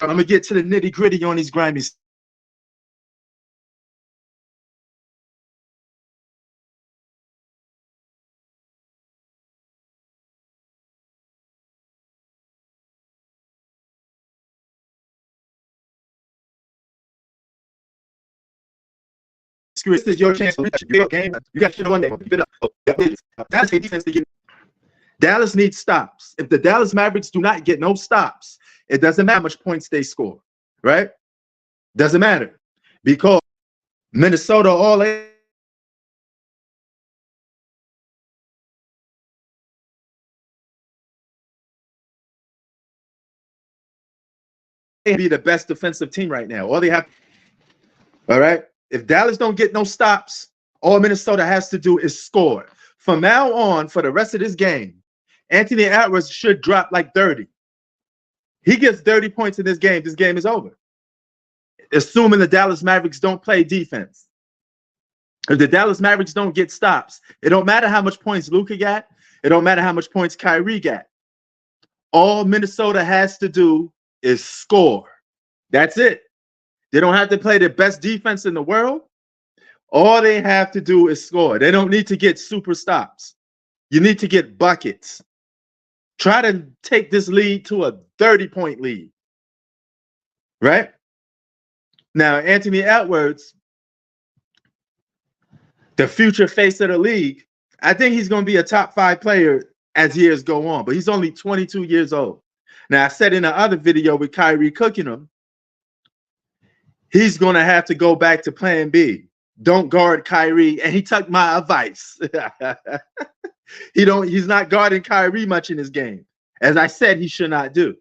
I'm gonna get to the nitty gritty on these grimy. This is your chance to win your game. You got to one day. Keep it up. Dallas defense to get. Dallas needs stops. If the Dallas Mavericks do not get no stops, it doesn't matter how much points they score, right? Doesn't matter because Minnesota all they be the best defensive team right now. All they have, all right. If Dallas don't get no stops, all Minnesota has to do is score. From now on, for the rest of this game, Anthony Edwards should drop like 30. He gets 30 points in this game is over. Assuming the Dallas Mavericks don't play defense. If the Dallas Mavericks don't get stops, it don't matter how much points Luka got. It don't matter how much points Kyrie got. All Minnesota has to do is score. That's it. They don't have to play the best defense in the world. All they have to do is score. They don't need to get super stops. You need to get buckets. Try to take this lead to a 30-point lead. Right? Now, Anthony Edwards, the future face of the league, I think he's going to be a top 5 player as years go on, but he's only 22 years old. Now, I said in the other video with Kyrie cooking him, he's going to have to go back to plan B. Don't guard Kyrie, and he took my advice. He's not guarding Kyrie much in his game. As I said, he should not do.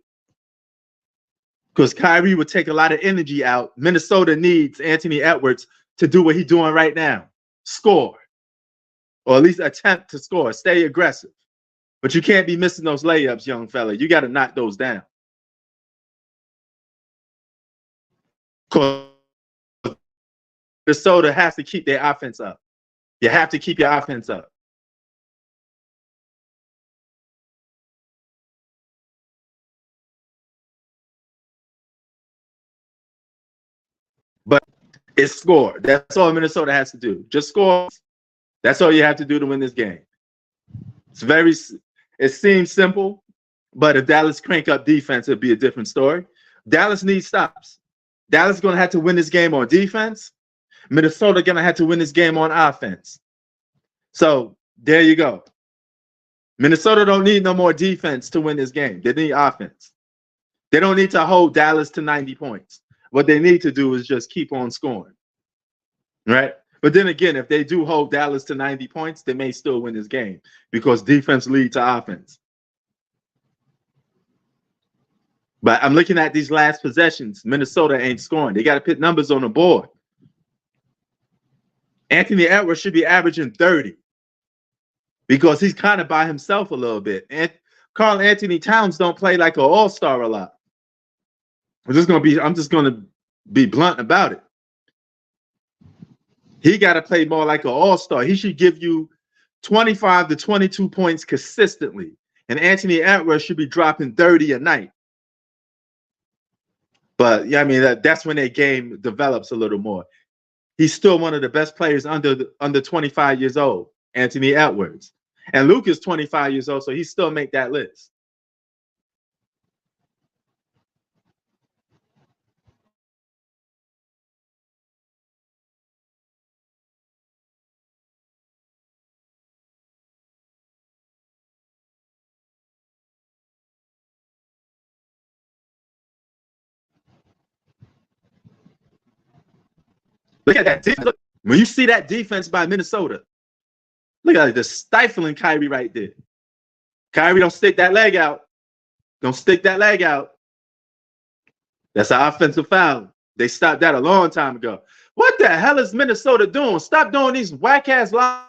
Because Kyrie would take a lot of energy out. Minnesota needs Anthony Edwards to do what he's doing right now. Score. Or at least attempt to score. Stay aggressive. But you can't be missing those layups, young fella. You got to knock those down. Because Minnesota has to keep their offense up. You have to keep your offense up. But it's score. That's all Minnesota has to do. Just score. That's all you have to do to win this game. It seems simple, but if Dallas crank up defense, it'd be a different story. Dallas needs stops. Dallas is going to have to win this game on defense. Minnesota going to have to win this game on offense. So there you go. Minnesota don't need no more defense to win this game. They need offense. They don't need to hold Dallas to 90 points. What they need to do is just keep on scoring. Right? But then again, if they do hold Dallas to 90 points, they may still win this game because defense leads to offense. But I'm looking at these last possessions. Minnesota ain't scoring. They got to put numbers on the board. Anthony Edwards should be averaging 30 because he's kind of by himself a little bit. And Karl Anthony Towns don't play like an all-star a lot. I'm just gonna be blunt about it. He got to play more like an all-star. He should give you 25 to 22 points consistently. And Anthony Edwards should be dropping 30 a night. But yeah, I mean that's when their game develops a little more. He's still one of the best players under 25 years old, Anthony Edwards. And Luke is 25 years old, so he still make that list. Look at that defense. When you see that defense by Minnesota, look at the stifling Kyrie right there. Kyrie, don't stick that leg out. Don't stick that leg out. That's an offensive foul. They stopped that a long time ago. What the hell is Minnesota doing? Stop doing these whack-ass lobs.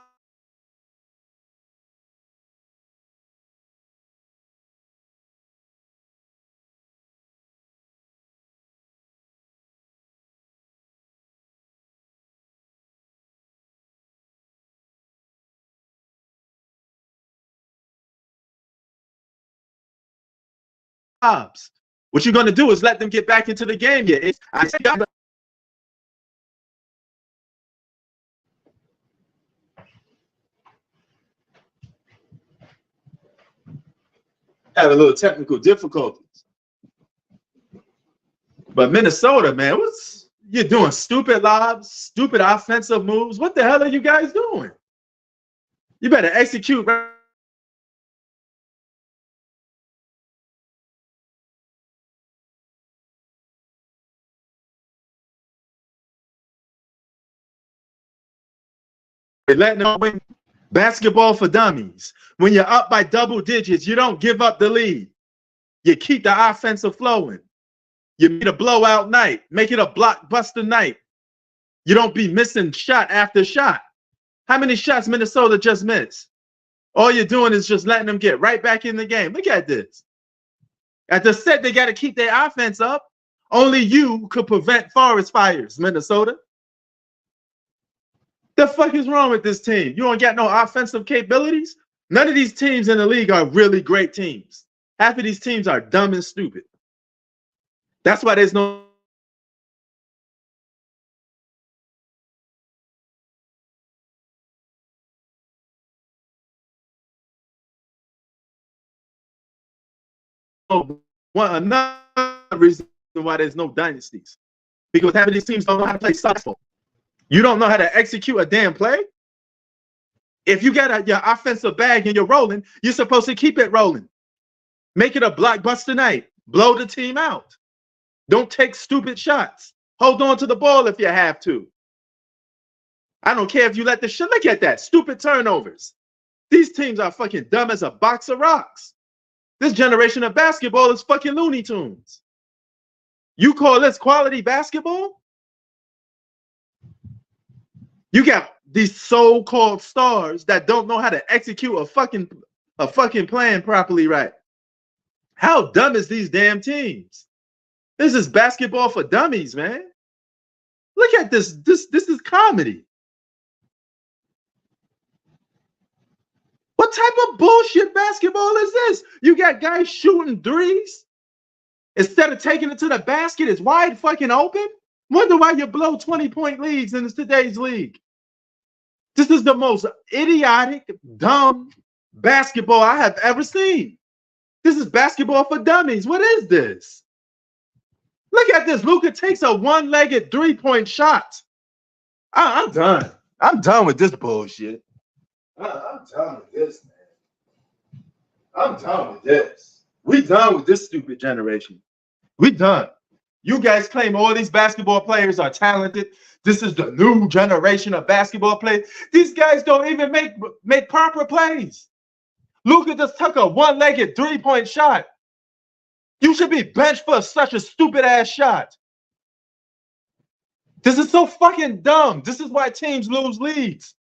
What you're going to do is let them get back into the game. Yeah, I said, have a little technical difficulties. But Minnesota, man, you're doing stupid lobs, stupid offensive moves. What the hell are you guys doing? You better execute. Letting them win basketball for dummies. When you're up by double digits, you don't give up the lead. You keep the offensive flowing. You make it a blowout night. Make it a blockbuster night. You don't be missing shot after shot. How many shots Minnesota just missed? All you're doing is just letting them get right back in the game. Look at this. At the set, they got to keep their offense up. Only you could prevent forest fires, Minnesota. The fuck is wrong with this team? You don't got no offensive capabilities? None of these teams in the league are really great teams. Half of these teams are dumb and stupid. That's why there's no another reason why there's no dynasties. Because half of these teams don't know how to play softball. You don't know how to execute a damn play? If you got your offensive bag and you're rolling, you're supposed to keep it rolling. Make it a blockbuster night. Blow the team out. Don't take stupid shots. Hold on to the ball if you have to. I don't care if you let the shit. Look at that. Stupid turnovers. These teams are fucking dumb as a box of rocks. This generation of basketball is fucking Looney Tunes. You call this quality basketball? You got these so-called stars that don't know how to execute a fucking plan properly right. How dumb is these damn teams? This is basketball for dummies, man. Look at this. This is comedy. What type of bullshit basketball is this? You got guys shooting threes. Instead of taking it to the basket, it's wide fucking open. Wonder why you blow 20-point leads in today's league. This is the most idiotic, dumb basketball I have ever seen. This is basketball for dummies. What is this? Look at this. Luka takes a one-legged three-point shot. I'm done. I'm done with this bullshit. I'm done with this, man. I'm done with this. We done with this stupid generation. We done. You guys claim all these basketball players are talented. This is the new generation of basketball players. These guys don't even make proper plays. Luka just took a one-legged three-point shot. You should be benched for such a stupid-ass shot. This is so fucking dumb. This is why teams lose leads.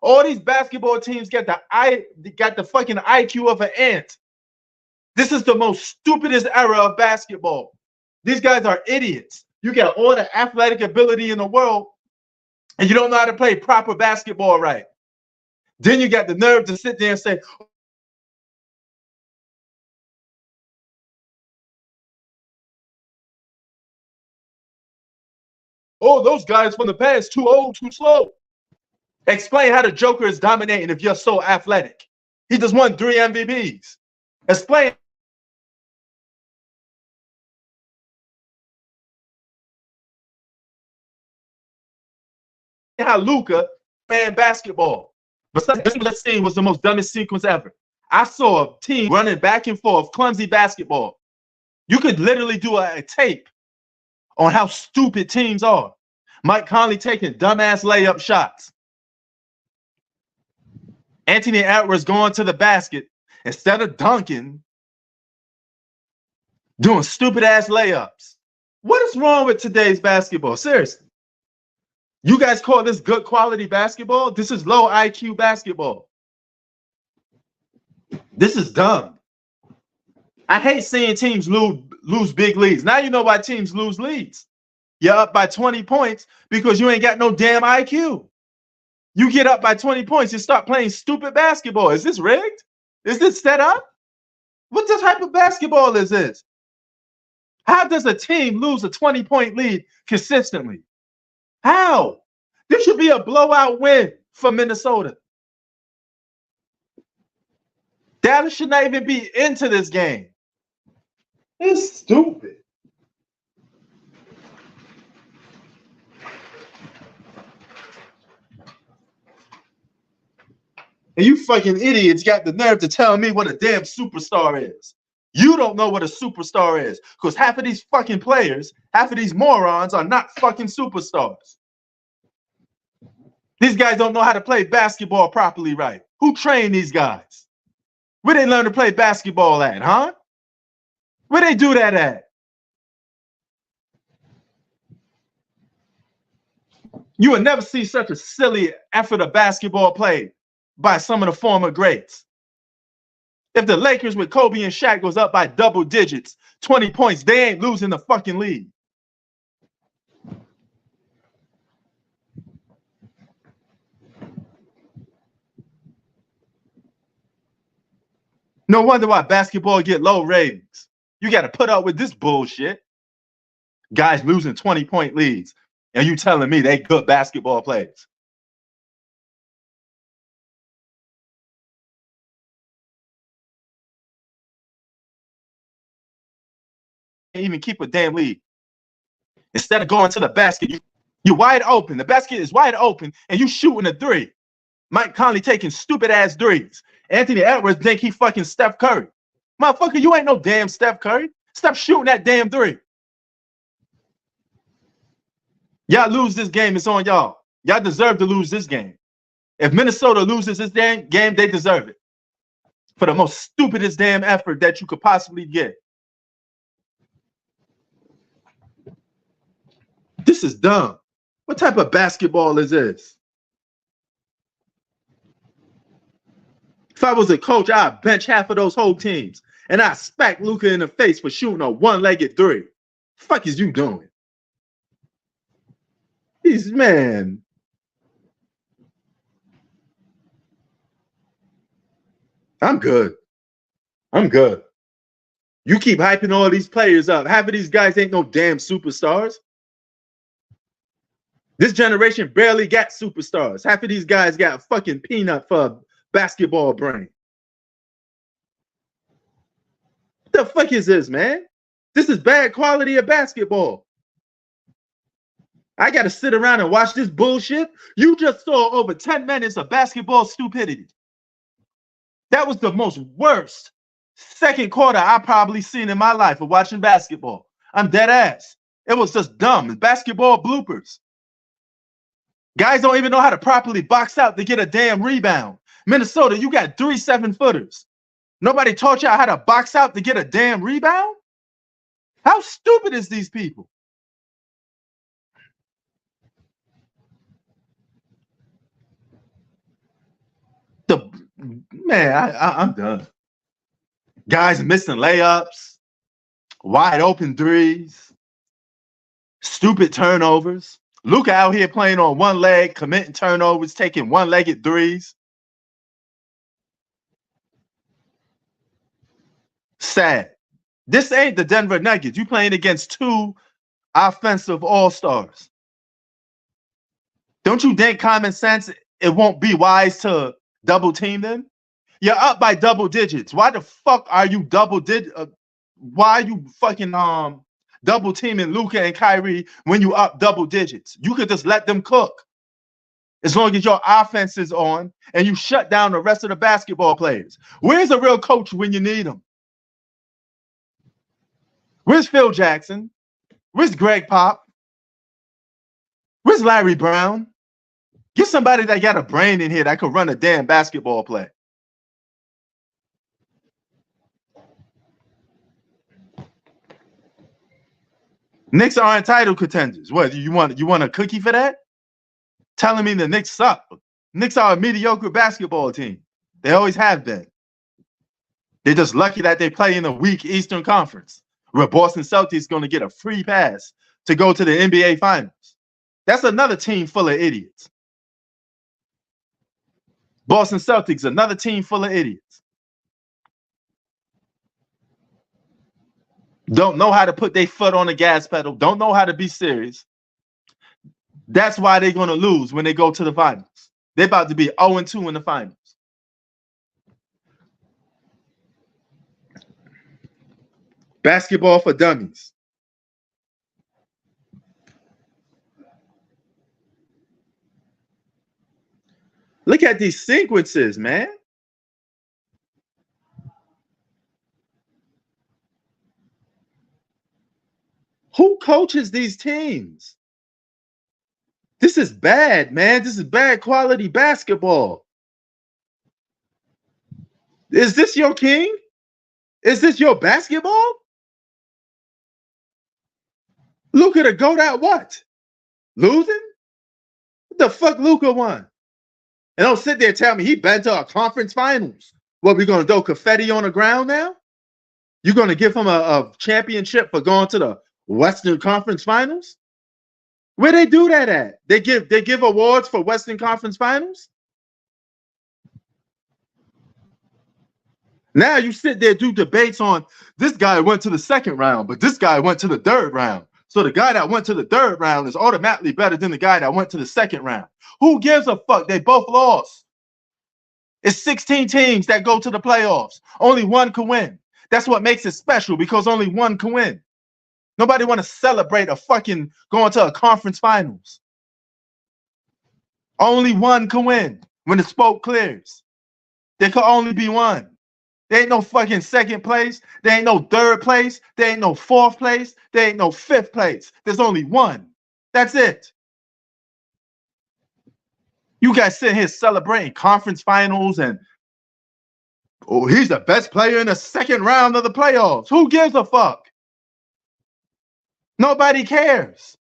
All these basketball teams got the fucking IQ of an ant. This is the most stupidest era of basketball. These guys are idiots. You got all the athletic ability in the world, and you don't know how to play proper basketball right. Then you got the nerve to sit there and say, oh, those guys from the past, too old, too slow. Explain how the Joker is dominating if you're so athletic. He just won 3 MVPs. Explain how Luka playing basketball. But let's see, was the most dumbest sequence ever. I saw a team running back and forth, clumsy basketball. You could literally do a tape on how stupid teams are. Mike Conley taking dumbass layup shots. Anthony Edwards going to the basket instead of dunking, doing stupid ass layups. What is wrong with today's basketball? Seriously. You guys call this good quality basketball? This is low IQ basketball. This is dumb. I hate seeing teams lose big leads. Now you know why teams lose leads. You're up by 20 points because you ain't got no damn IQ. You get up by 20 points, you start playing stupid basketball. Is this rigged? Is this set up? What type of basketball is this? How does a team lose a 20-point lead consistently? How? This should be a blowout win for Minnesota. Dallas should not even be into this game. It's stupid. And you fucking idiots got the nerve to tell me what a damn superstar is. You don't know what a superstar is because half of these fucking players, half of these morons are not fucking superstars. These guys don't know how to play basketball properly right. Who trained these guys? Where they learn to play basketball at, huh? Where they do that at? You will never see such a silly effort of basketball played by some of the former greats. If the Lakers with Kobe and Shaq goes up by double digits, 20 points, they ain't losing the fucking league. No wonder why basketball get low ratings. You got to put up with this bullshit. Guys losing 20-point leads, and you telling me they good basketball players. Even keep a damn lead. Instead of going to the basket, you're wide open. The basket is wide open, and you shooting a three. Mike Conley taking stupid ass threes. Anthony Edwards think he fucking Steph Curry. Motherfucker, you ain't no damn Steph Curry. Stop shooting that damn three. Y'all lose this game, it's on y'all. Y'all deserve to lose this game. If Minnesota loses this damn game, they deserve it. For the most stupidest damn effort that you could possibly get. This is dumb. What type of basketball is this? If I was a coach, I'd bench half of those whole teams. And I'd smack Luka in the face for shooting a one-legged three. The fuck is you doing? He's, man. I'm good. I'm good. You keep hyping all these players up. Half of these guys ain't no damn superstars. This generation barely got superstars. Half of these guys got fucking peanut for a basketball brain. What the fuck is this, man? This is bad quality of basketball. I got to sit around and watch this bullshit. You just saw over 10 minutes of basketball stupidity. That was the most worst second quarter I've probably seen in my life of watching basketball. I'm dead ass. It was just dumb. Basketball bloopers. Guys don't even know how to properly box out to get a damn rebound. Minnesota, you got 3 7-footers. Nobody taught y'all how to box out to get a damn rebound? How stupid is these people? I'm done. Guys missing layups, wide open threes, stupid turnovers. Luka out here playing on one leg, committing turnovers, taking one-legged threes. Sad. This ain't the Denver Nuggets. You playing against 2 offensive all-stars. Don't you think common sense it won't be wise to double team them? You're up by double digits. Why the fuck are you why are you fucking double teaming Luka and Kyrie when you up double digits? You could just let them cook. As long as your offense is on and you shut down the rest of the basketball players. Where's a real coach when you need him? Where's Phil Jackson? Where's Greg Pop? Where's Larry Brown? Get somebody that got a brain in here that could run a damn basketball play. Knicks aren't title contenders. What, you want a cookie for that? Telling me the Knicks suck. Knicks are a mediocre basketball team. They always have been. They're just lucky that they play in a weak Eastern Conference where Boston Celtics going to get a free pass to go to the NBA Finals. That's another team full of idiots. Boston Celtics, another team full of idiots. Don't know how to put their foot on the gas pedal. Don't know how to be serious. That's why they're going to lose when they go to the finals. They're about to be 0-2 in the finals. Basketball for dummies. Look at these sequences, man. Who coaches these teams? This is bad, man. This is bad quality basketball. Is this your king? Is this your basketball? Luka to go that what? Losing? What the fuck Luka won? And don't sit there and tell me he been to a conference finals. What, we going to throw confetti on the ground now? You're going to give him a championship for going to the Western Conference Finals? Where they do that at? They give awards for Western Conference Finals? Now you sit there, do debates on this guy went to the second round, but this guy went to the third round. So the guy that went to the third round is automatically better than the guy that went to the second round. Who gives a fuck? They both lost. It's 16 teams that go to the playoffs. Only one can win. That's what makes it special, because only one can win. Nobody want to celebrate a fucking going to a conference finals. Only one can win when the smoke clears. There could only be one. There ain't no fucking second place. There ain't no third place. There ain't no fourth place. There ain't no fifth place. There's only one. That's it. You guys sitting here celebrating conference finals and, oh, he's the best player in the second round of the playoffs. Who gives a fuck? Nobody cares.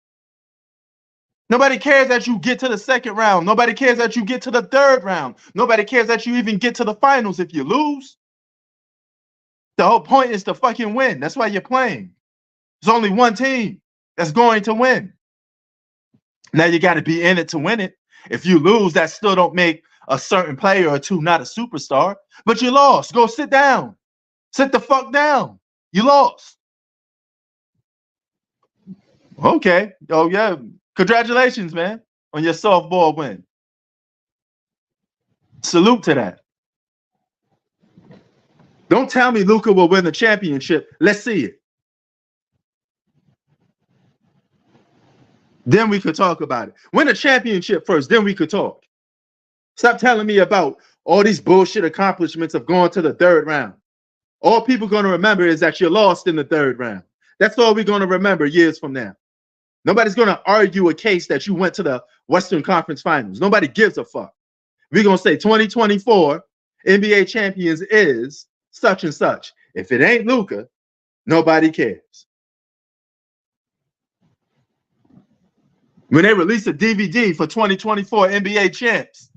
Nobody cares that you get to the second round. Nobody cares that you get to the third round. Nobody cares that you even get to the finals if you lose. The whole point is to fucking win. That's why you're playing. There's only one team that's going to win. Now you got to be in it to win it. If you lose, that still don't make a certain player or two not a superstar. But you lost. Go sit down. Sit the fuck down. You lost. Okay. Oh, yeah. Congratulations, man, on your softball win. Salute to that. Don't tell me Luka will win the championship. Let's see it. Then we could talk about it. Win a championship first, then we could talk. Stop telling me about all these bullshit accomplishments of going to the third round. All people going to remember is that you lost in the third round. That's all we're going to remember years from now. Nobody's going to argue a case that you went to the Western Conference Finals. Nobody gives a fuck. We're going to say 2024 NBA champions is such and such. If it ain't Luka, nobody cares. When they release a DVD for 2024 NBA champs,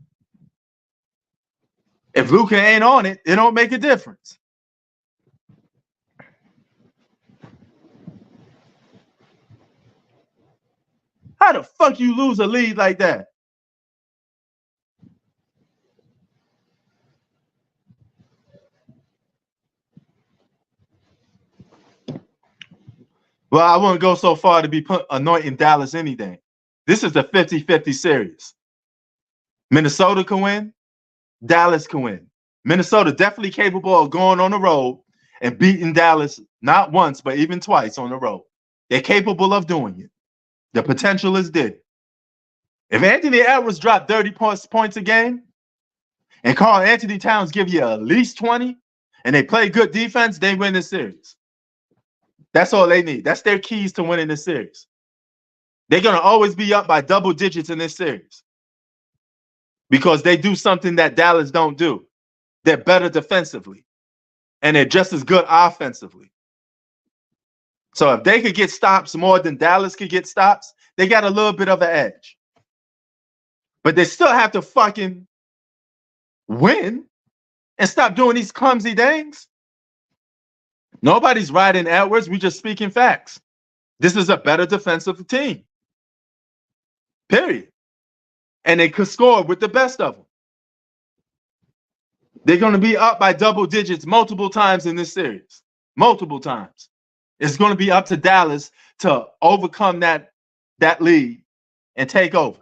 if Luka ain't on it, it don't make a difference. How the fuck you lose a lead like that? Well, I wouldn't go so far to be anointing Dallas anything. This is a 50-50 series. Minnesota can win. Dallas can win. Minnesota definitely capable of going on the road and beating Dallas not once, but even twice on the road. They're capable of doing it. The potential is there. If Anthony Edwards dropped 30 points a game and Karl Anthony Towns give you at least 20 and they play good defense, they win this series. That's all they need. That's their keys to winning this series. They're going to always be up by double digits in this series because they do something that Dallas don't do. They're better defensively, and they're just as good offensively. So if they could get stops more than Dallas could get stops, they got a little bit of an edge. But they still have to fucking win and stop doing these clumsy things. Nobody's riding Edwards. We just speaking facts. This is a better defensive team. Period. And they could score with the best of them. They're going to be up by double digits multiple times in this series. Multiple times. It's going to be up to Dallas to overcome that lead and take over.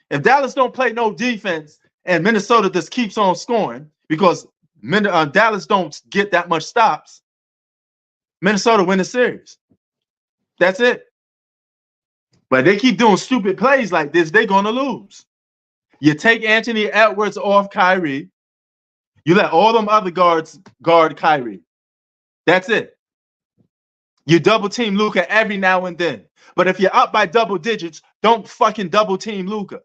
If Dallas don't play no defense and Minnesota just keeps on scoring because Dallas don't get that much stops, Minnesota win the series. That's it. But they keep doing stupid plays like this, they're going to lose. You take Anthony Edwards off Kyrie. You let all them other guards guard Kyrie. That's it. You double team Luka every now and then. But if you're up by double digits, don't fucking double team Luka.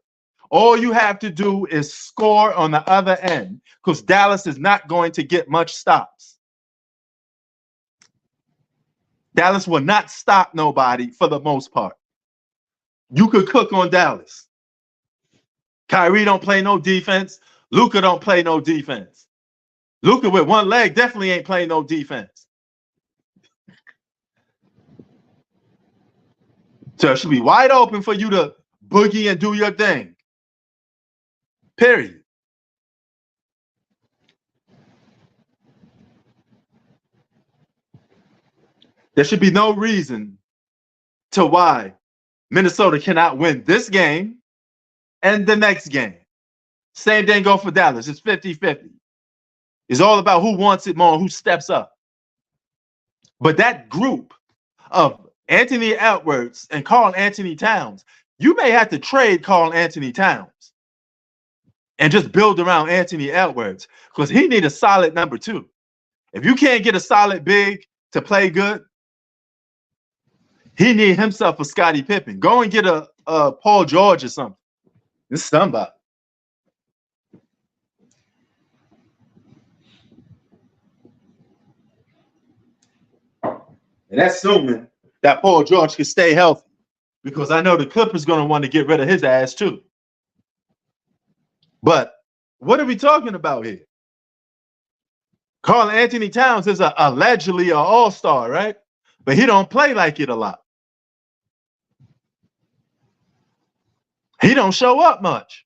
All you have to do is score on the other end because Dallas is not going to get much stops. Dallas will not stop nobody for the most part. You could cook on Dallas. Kyrie don't play no defense. Luka don't play no defense. Luka with one leg definitely ain't playing no defense. So it should be wide open for you to boogie and do your thing. Period. There should be no reason to why Minnesota cannot win this game and the next game. Same thing go for Dallas. It's 50-50. It's all about who wants it more and who steps up. But that group of Anthony Edwards and Karl Anthony Towns, you may have to trade Karl Anthony Towns and just build around Anthony Edwards because he needs a solid number two. If you can't get a solid big to play good, he need himself a Scottie Pippen. Go and get a Paul George or something. It's somebody. And that's assuming that Paul George can stay healthy because I know the Clippers going to want to get rid of his ass too. But what are we talking about here? Karl Anthony Towns is allegedly an all-star, right? But he don't play like it a lot. He don't show up much.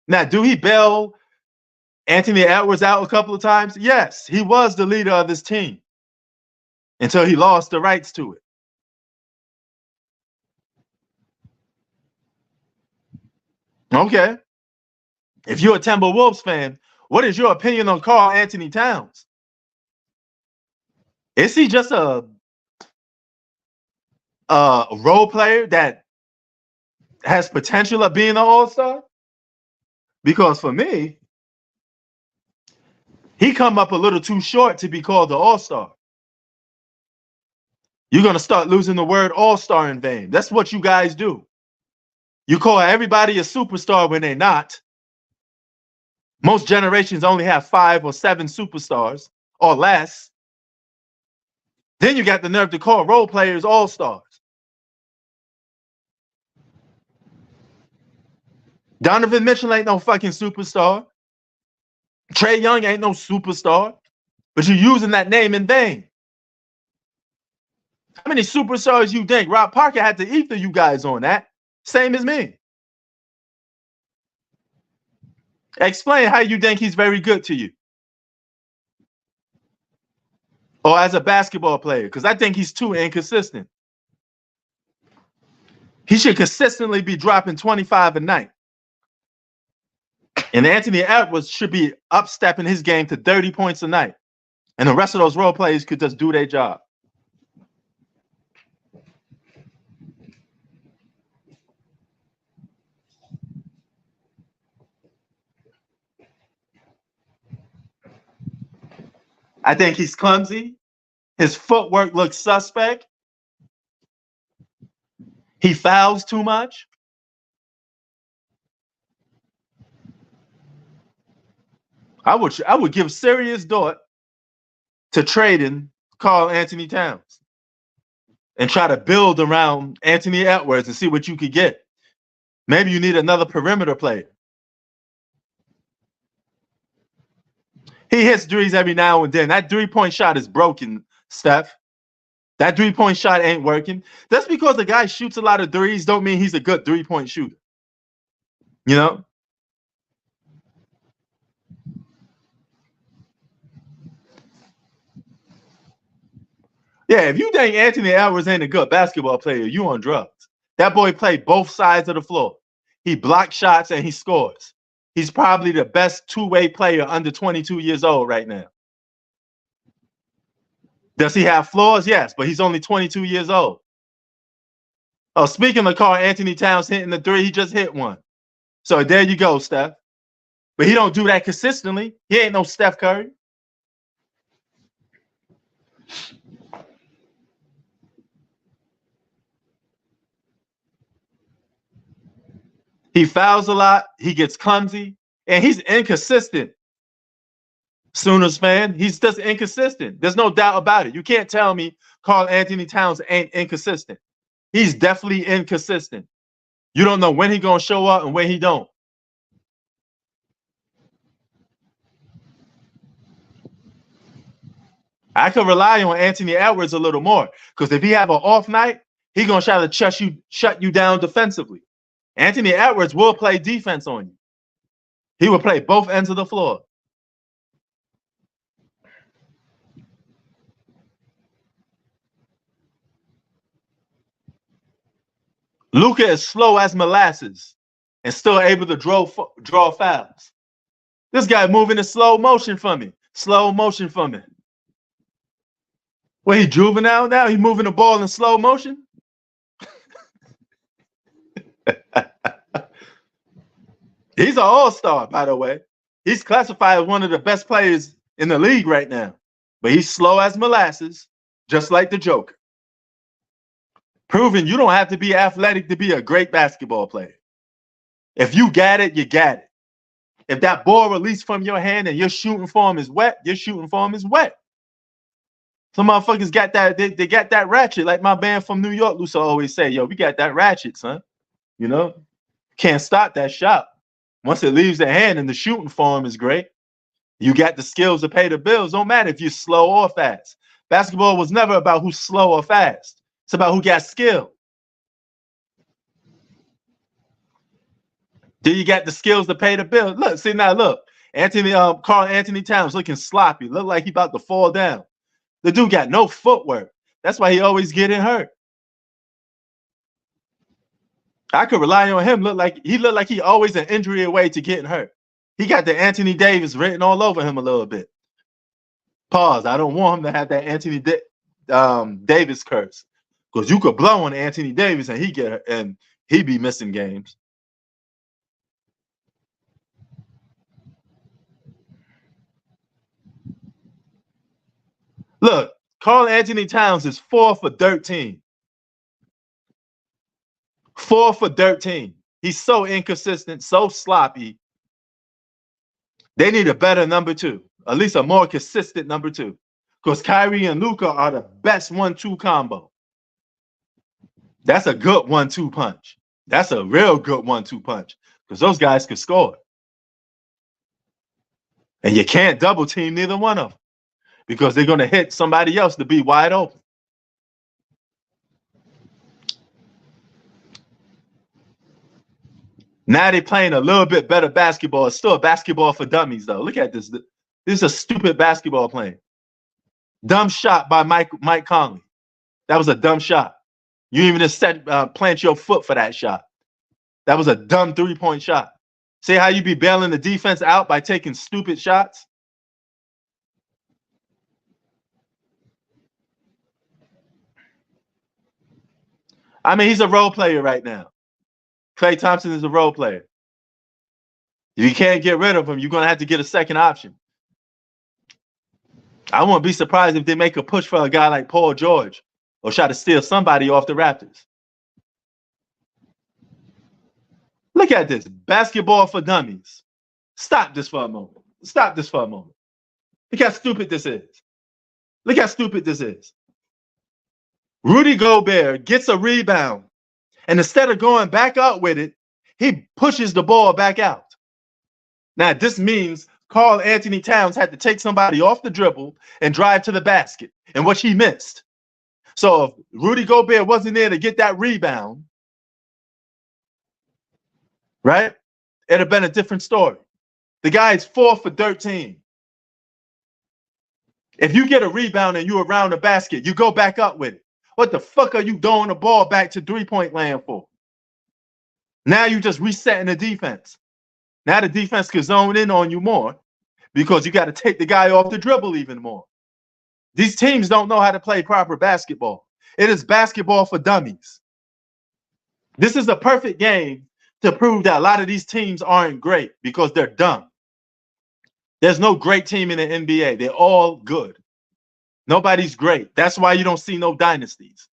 Now, do he bail Anthony Edwards out a couple of times? Yes, he was the leader of this team until he lost the rights to it. Okay. If you're a Timberwolves fan, what is your opinion on Karl Anthony Towns? Is he just a role player that has potential of being an all-star? Because for me, he come up a little too short to be called the all-star. You're going to start losing the word all-star in vain. That's what you guys do. You call everybody a superstar when they're not. Most generations only have 5 or 7 superstars or less. Then you got the nerve to call role players all-stars. Donovan Mitchell ain't no fucking superstar. Trae Young ain't no superstar. But you're using that name in vain. How many superstars you think? Rob Parker had to ether you guys on that. Same as me. Explain how you think he's very good to you. Or as a basketball player, because I think he's too inconsistent. He should consistently be dropping 25 a night. And Anthony Edwards should be upstepping his game to 30 points a night. And the rest of those role players could just do their job. I think he's clumsy. His footwork looks suspect. He fouls too much. I would give serious thought to trading Karl Anthony Towns and try to build around Anthony Edwards and see what you could get. Maybe you need another perimeter player. He hits threes every now and then. That three-point shot is broken, Steph. That three-point shot ain't working. That's because the guy shoots a lot of threes don't mean he's a good three-point shooter. You know? Yeah, if you think Anthony Edwards ain't a good basketball player, you on drugs. That boy played both sides of the floor. He blocks shots and he scores. He's probably the best two-way player under 22 years old right now. Does he have flaws? Yes, but he's only 22 years old. Oh, speaking of Karl Anthony Towns hitting the three, he just hit one. So there you go, Steph. But he don't do that consistently. He ain't no Steph Curry. He fouls a lot. He gets clumsy. And he's inconsistent. Sooners fan, he's just inconsistent. There's no doubt about it. You can't tell me Karl Anthony Towns ain't inconsistent. He's definitely inconsistent. You don't know when he's going to show up and when he don't. I could rely on Anthony Edwards a little more because if he have an off night, he's going to try to shut you down defensively. Anthony Edwards will play defense on you. He will play both ends of the floor. Luka is slow as molasses and still able to draw fouls. This guy moving in slow motion for me. Slow motion for me. Well, he juvenile now? He moving the ball in slow motion? He's an all-star, by the way. He's classified as one of the best players in the league right now. But he's slow as molasses, just like the Joker. Proving you don't have to be athletic to be a great basketball player. If you got it, you got it. If that ball released from your hand and your shooting form is wet, your shooting form is wet. Some motherfuckers got that, they got that ratchet. Like my band from New York used to always say, yo, we got that ratchet, son. You know? Can't stop that shot. Once it leaves the hand and the shooting form is great, you got the skills to pay the bills. Don't matter if you're slow or fast. Basketball was never about who's slow or fast. It's about who got skill. Do you got the skills to pay the bill? Look, see now, look. Karl Anthony Towns looking sloppy. Look like he about to fall down. The dude got no footwork. That's why he always getting hurt. I could rely on him. Looked like he always an injury away to getting hurt. He got the Anthony Davis written all over him a little bit. Pause. I don't want him to have that Anthony Davis curse. Because you could blow on Anthony Davis and he be missing games. Look, Karl Anthony Towns is 4 for 13. 4 for 13. He's so inconsistent, so sloppy. They need a better number two, at least a more consistent number two. Because Kyrie and Luka are the best 1-2 combo. That's a good 1-2 punch. That's a real good 1-2 punch. Because those guys can score. And you can't double team neither one of them. Because they're going to hit somebody else to be wide open. Now they're playing a little bit better basketball. It's still a basketball for dummies, though. Look at this. This is a stupid basketball playing. Dumb shot by Mike Conley. That was a dumb shot. You even just plant your foot for that shot. That was a dumb three-point shot. See how you be bailing the defense out by taking stupid shots? I mean, he's a role player right now. Klay Thompson is a role player. If you can't get rid of him, you're going to have to get a second option. I won't be surprised if they make a push for a guy like Paul George or try to steal somebody off the Raptors. Look at this. Basketball for dummies. Stop this for a moment. Stop this for a moment. Look how stupid this is. Look how stupid this is. Rudy Gobert gets a rebound. And instead of going back up with it, he pushes the ball back out. Now, this means Karl Anthony Towns had to take somebody off the dribble and drive to the basket, and which he missed. So if Rudy Gobert wasn't there to get that rebound, right, it'd have been a different story. The guy is 4 for 13. If you get a rebound and you're around the basket, you go back up with it. What the fuck are you throwing the ball back to three-point land for? Now you just resetting the defense. Now the defense can zone in on you more because you got to take the guy off the dribble even more. These teams don't know how to play proper basketball. It is basketball for dummies. This is a perfect game to prove that a lot of these teams aren't great because they're dumb. There's no great team in the NBA. They're all good. Nobody's great. That's why you don't see no dynasties.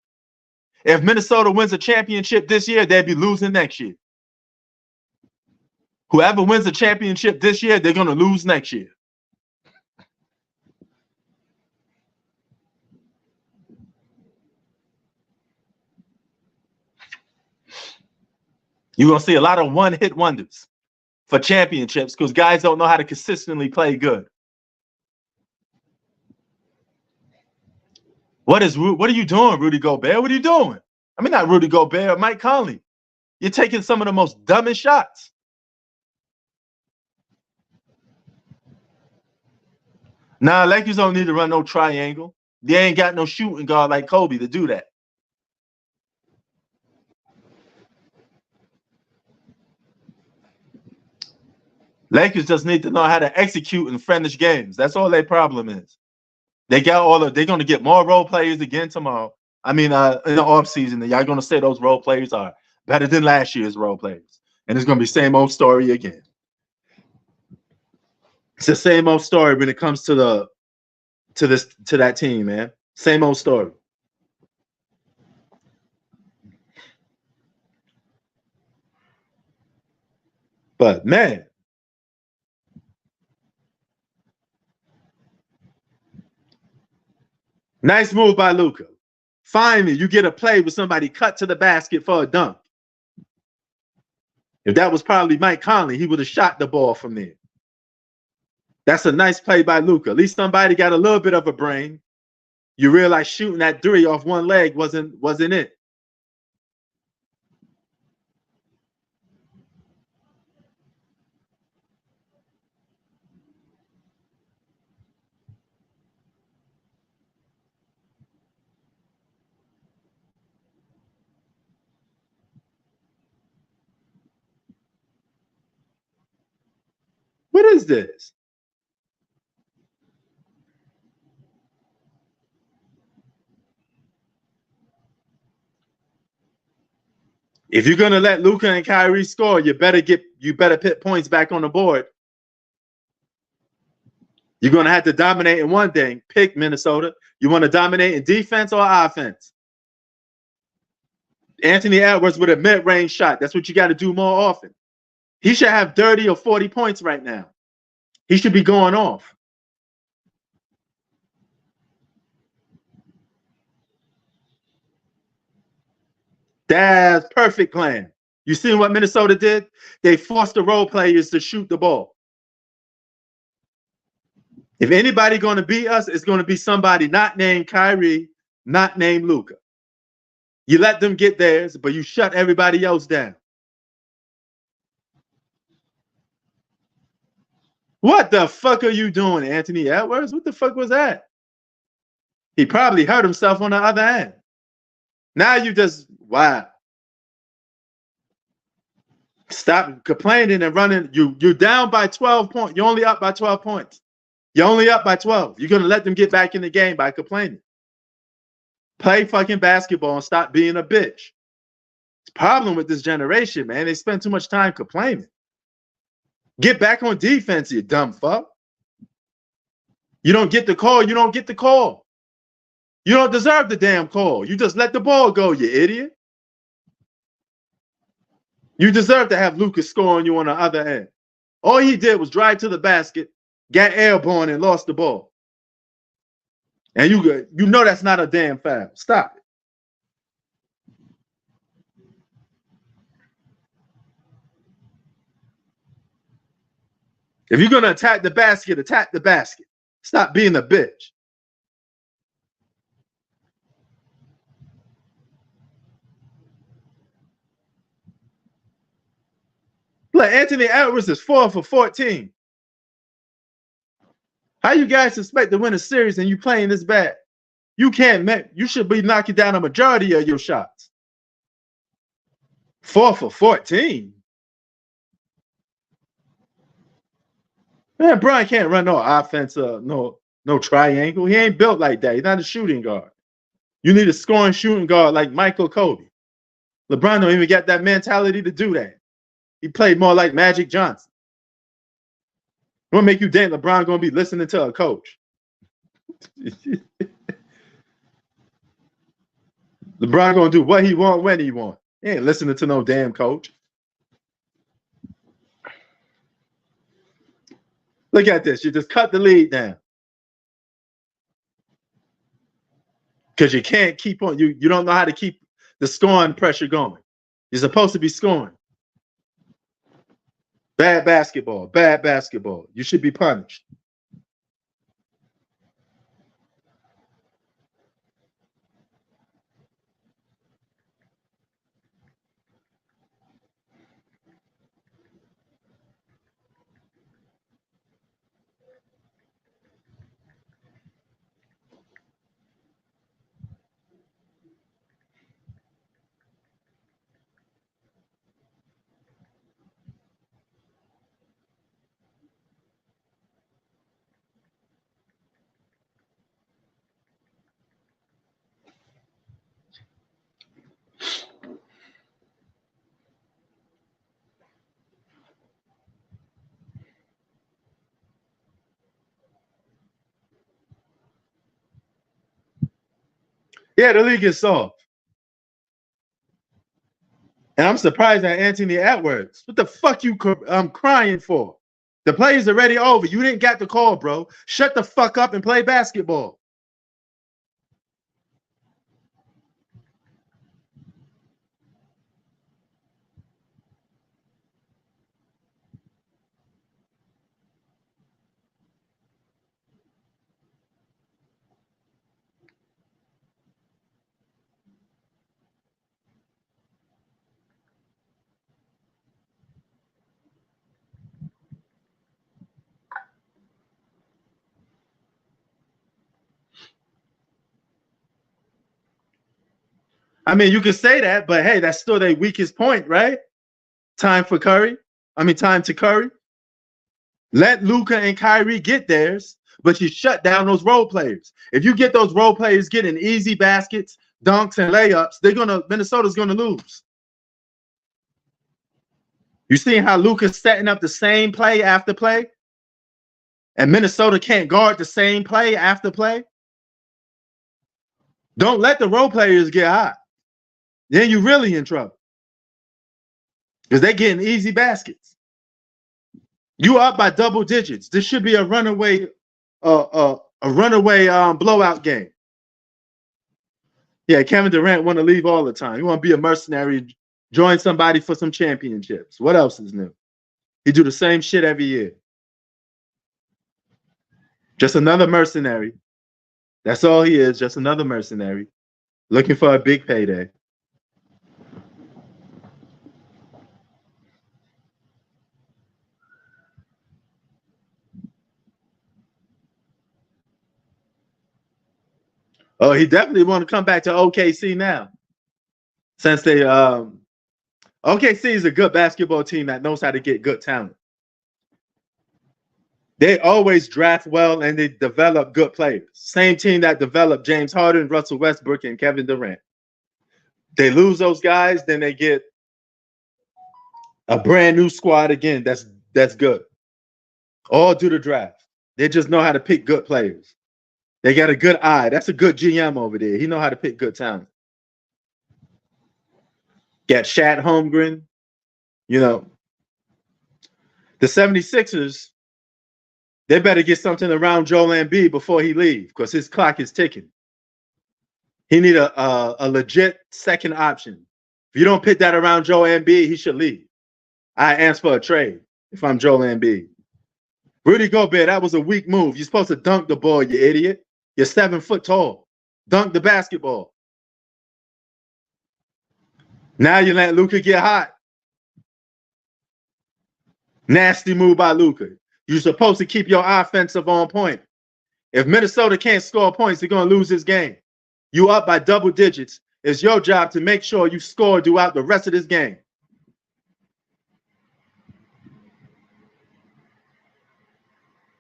If Minnesota wins a championship this year, they'll be losing next year. Whoever wins a championship this year, they're going to lose next year. You're going to see a lot of one-hit wonders for championships because guys don't know how to consistently play good. What are you doing, Rudy Gobert? What are you doing? I mean, not Rudy Gobert, Mike Conley. You're taking some of the most dumbest shots. Nah, Lakers don't need to run no triangle. They ain't got no shooting guard like Kobe to do that. Lakers just need to know how to execute and finish games. That's all their problem is. They got they're going to get more role players again tomorrow. I mean, in the offseason, y'all going to say those role players are better than last year's role players. And it's going to be same old story again. It's the same old story when it comes to that team, man. Same old story. But man, nice move by Luka. Finally, you get a play with somebody cut to the basket for a dunk. If that was probably Mike Conley, he would have shot the ball from there. That's a nice play by Luka. At least somebody got a little bit of a brain. You realize shooting that three off one leg wasn't it. What is this? If you're gonna let Luka and Kyrie score, you better put points back on the board. You're gonna have to dominate in one thing. Pick Minnesota. You want to dominate in defense or offense? Anthony Edwards with a mid-range shot. That's what you got to do more often. He should have 30 or 40 points right now. He should be going off. That's perfect plan. You see what Minnesota did? They forced the role players to shoot the ball. If anybody going to beat us, it's going to be somebody not named Kyrie, not named Luka. You let them get theirs, but you shut everybody else down. What the fuck are you doing, Anthony Edwards? What the fuck was that? He probably hurt himself on the other end. Now you just, wow. Stop complaining and running. You're down by 12 points. You're only up by 12 points. You're only up by 12. You're going to let them get back in the game by complaining. Play fucking basketball and stop being a bitch. It's a problem with this generation, man. They spend too much time complaining. Get back on defense, you dumb fuck. You don't get the call. You don't get the call. You don't deserve the damn call. You just let the ball go, you idiot. You deserve to have Lucas score on you on the other end. All he did was drive to the basket, got airborne, and lost the ball. And you know that's not a damn foul. Stop it. If you're going to attack the basket, attack the basket. Stop being a bitch. Look, Anthony Edwards is 4 for 14. How you guys expect to win a series and you playing this bad? You can't make. You should be knocking down a majority of your shots. 4 for 14. Man, Brian can't run no offense, no triangle. He ain't built like that. He's not a shooting guard. You need a scoring shooting guard like Michael Kobe. LeBron don't even get that mentality to do that. He played more like Magic Johnson. What make you think LeBron gonna be listening to a coach? LeBron gonna do what he want when he want. He ain't listening to no damn coach. Look at this. You just cut the lead down. Because you can't keep on. You don't know how to keep the scoring pressure going. You're supposed to be scoring. Bad basketball. Bad basketball. You should be punished. Yeah, the league is soft. And I'm surprised at Anthony Edwards. What the fuck you crying for? The play's already over. You didn't get the call, bro. Shut the fuck up and play basketball. I mean, you could say that, but hey, that's still their weakest point, right? Time to Curry. Let Luka and Kyrie get theirs, but you shut down those role players. If you get those role players getting easy baskets, dunks, and layups, Minnesota's gonna lose. You see how Luka's setting up the same play after play? And Minnesota can't guard the same play after play? Don't let the role players get hot. Then you're really in trouble. Because they're getting easy baskets. You up by double digits. This should be a runaway blowout game. Yeah, Kevin Durant want to leave all the time. He want to be a mercenary, join somebody for some championships. What else is new? He do the same shit every year. Just another mercenary. That's all he is, just another mercenary. Looking for a big payday. Oh, he definitely want to come back to OKC now. Since they OKC is a good basketball team that knows how to get good talent. They always draft well and they develop good players. Same team that developed James Harden, Russell Westbrook, and Kevin Durant. They lose those guys, then they get a brand new squad again. That's good. All due to draft. They just know how to pick good players. They got a good eye. That's a good GM over there. He know how to pick good talent. Got Shat Holmgren. You know, the 76ers, they better get something around Joel Embiid before he leaves because his clock is ticking. He need a legit second option. If you don't put that around Joel Embiid, he should leave. I ask for a trade if I'm Joel Embiid. Rudy Gobert, that was a weak move. You're supposed to dunk the ball, you idiot. You're 7 foot tall. Dunk the basketball. Now you let Luka get hot. Nasty move by Luka. You're supposed to keep your offensive on point. If Minnesota can't score points, they're going to lose this game. You up by double digits. It's your job to make sure you score throughout the rest of this game.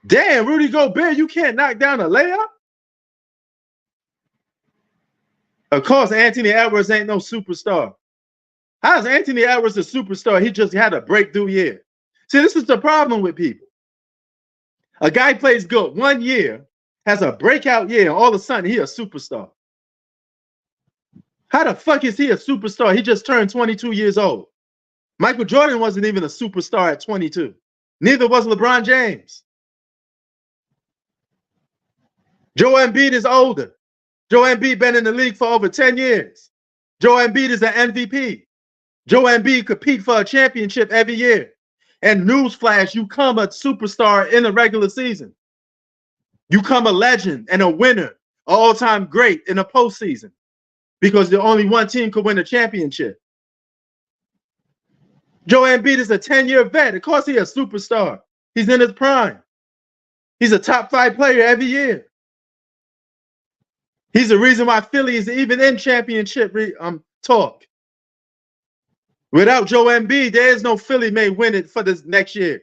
Damn, Rudy Gobert, you can't knock down a layup? Of course, Anthony Edwards ain't no superstar. How is Anthony Edwards a superstar? He just had a breakthrough year. See, this is the problem with people. A guy plays good 1 year, has a breakout year, and all of a sudden he a superstar. How the fuck is he a superstar? He just turned 22 years old. Michael Jordan wasn't even a superstar at 22. Neither was LeBron James. Joel Embiid is older. Joel Embiid been in the league for over 10 years. Joel Embiid is an MVP. Joel Embiid compete for a championship every year. And newsflash, you come a superstar in the regular season. You come a legend and a winner, an all-time great in the postseason. Because the only one team could win a championship. Joel Embiid is a 10-year vet. Of course he's a superstar. He's in his prime. He's a top 5 player every year. He's the reason why Philly is even in championship talk. Without Joel Embiid, there is no Philly may win it for this next year.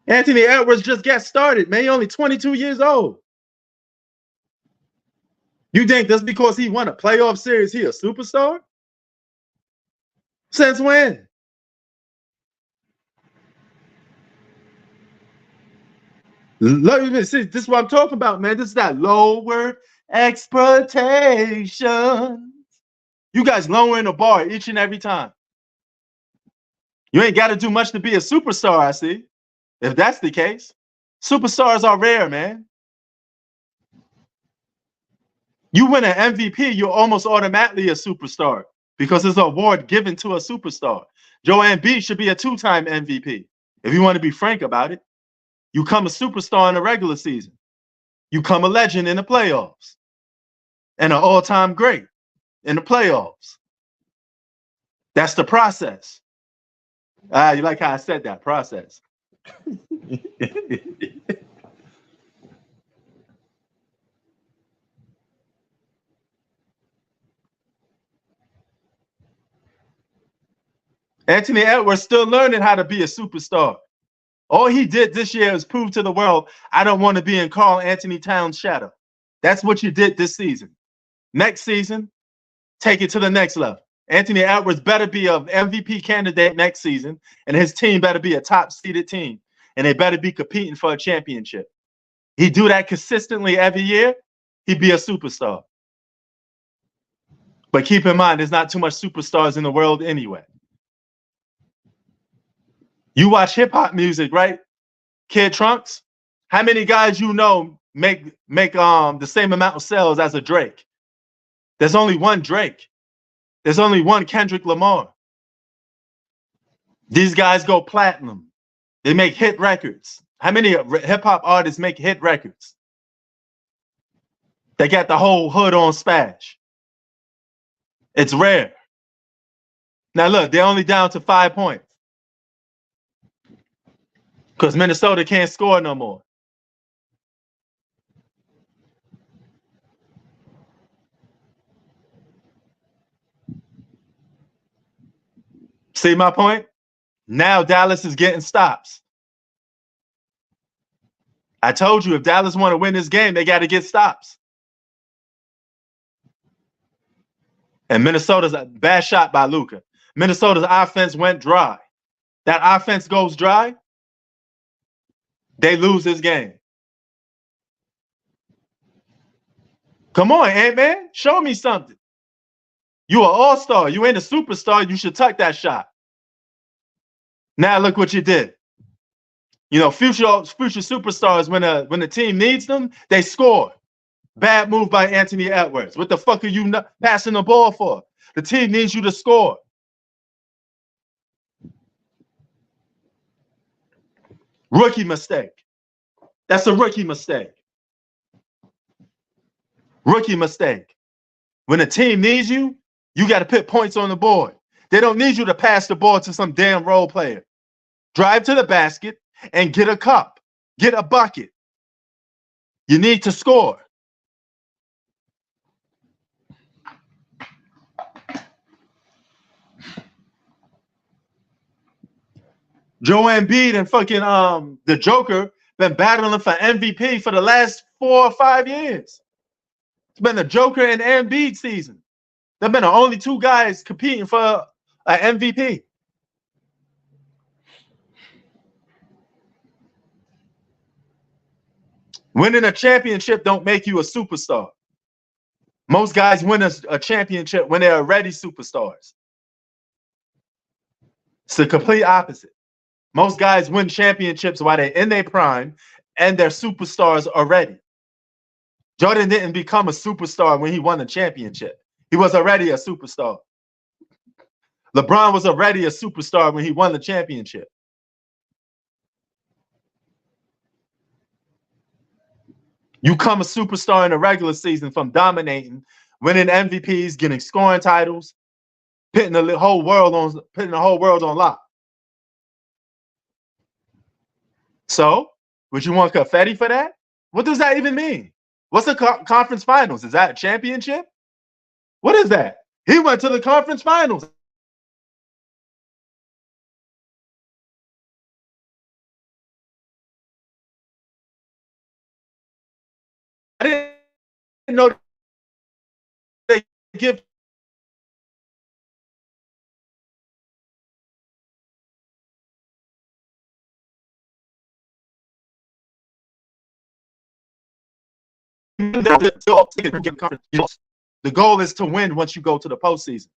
Anthony Edwards just got started, man. He's only 22 years old. You think that's because he won a playoff series, he a superstar? Since when? See, this is what I'm talking about, man. This is that lower expectations. You guys lowering the bar each and every time. You ain't got to do much to be a superstar, I see. If that's the case, superstars are rare, man. You win an MVP, you're almost automatically a superstar because it's an award given to a superstar. Joel Embiid should be a 2-time MVP. If you want to be frank about it, you come a superstar in the regular season. You come a legend in the playoffs and an all-time great in the playoffs. That's the process. You like how I said that, process. Anthony Edwards still learning how to be a superstar. All he did this year is prove to the world, I don't want to be in Karl Anthony Towns' shadow. That's what you did this season. Next season, take it to the next level. Anthony Edwards better be an MVP candidate next season, and his team better be a top-seeded team, and they better be competing for a championship. He do that consistently every year, he'd be a superstar. But keep in mind, there's not too much superstars in the world anyway. You watch hip-hop music, right? Kid Trunks? How many guys you know make the same amount of sales as a Drake? There's only one Drake. There's only one Kendrick Lamar. These guys go platinum. They make hit records. How many hip-hop artists make hit records? They got the whole hood on smash. It's rare. Now look, they're only down to 5 points. Because Minnesota can't score no more. See my point? Now Dallas is getting stops. I told you if Dallas want to win this game, they got to get stops. And Minnesota's a bad shot by Luka. Minnesota's offense went dry. That offense goes dry, they lose this game. Come on, Ant-Man. Show me something. You an all-star. You ain't a superstar. You should tuck that shot. Now look what you did. You know, future superstars, when the team needs them, they score. Bad move by Anthony Edwards. What the fuck are you passing the ball for? The team needs you to score. Rookie mistake. That's a rookie mistake. Rookie mistake. When a team needs you, you got to put points on the board. They don't need you to pass the ball to some damn role player. Drive to the basket and get a cup. get a bucket. You need to score. Joel Embiid and fucking the Joker been battling for MVP for the last 4 or 5 years. It's been the Joker and Embiid season. They've been the only two guys competing for an MVP. Winning a championship don't make you a superstar. Most guys win a championship when they're already superstars. It's the complete opposite. Most guys win championships while they're in their prime and they're superstars already. Jordan didn't become a superstar when he won a championship. He was already a superstar. LeBron was already a superstar when he won the championship. You come a superstar in the regular season from dominating, winning MVPs, getting scoring titles, putting the whole world on lock. So, would you want confetti for that? What does that even mean? What's the conference finals? Is that a championship? What is that? He went to the conference finals. I didn't know they give the goal is to win once you go to the postseason.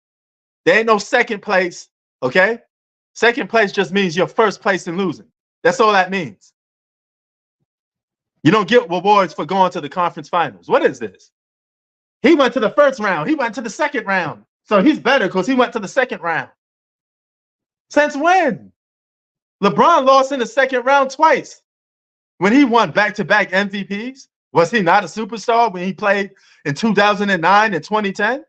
There ain't no second place, okay? Second place just means you're first place in losing. That's all that means. You don't get rewards for going to the conference finals. What is this? He went to the first round. He went to the second round. So he's better because he went to the second round. Since when? LeBron lost in the second round twice. When he won back-to-back MVPs, was he not a superstar when he played in 2009 and 2010?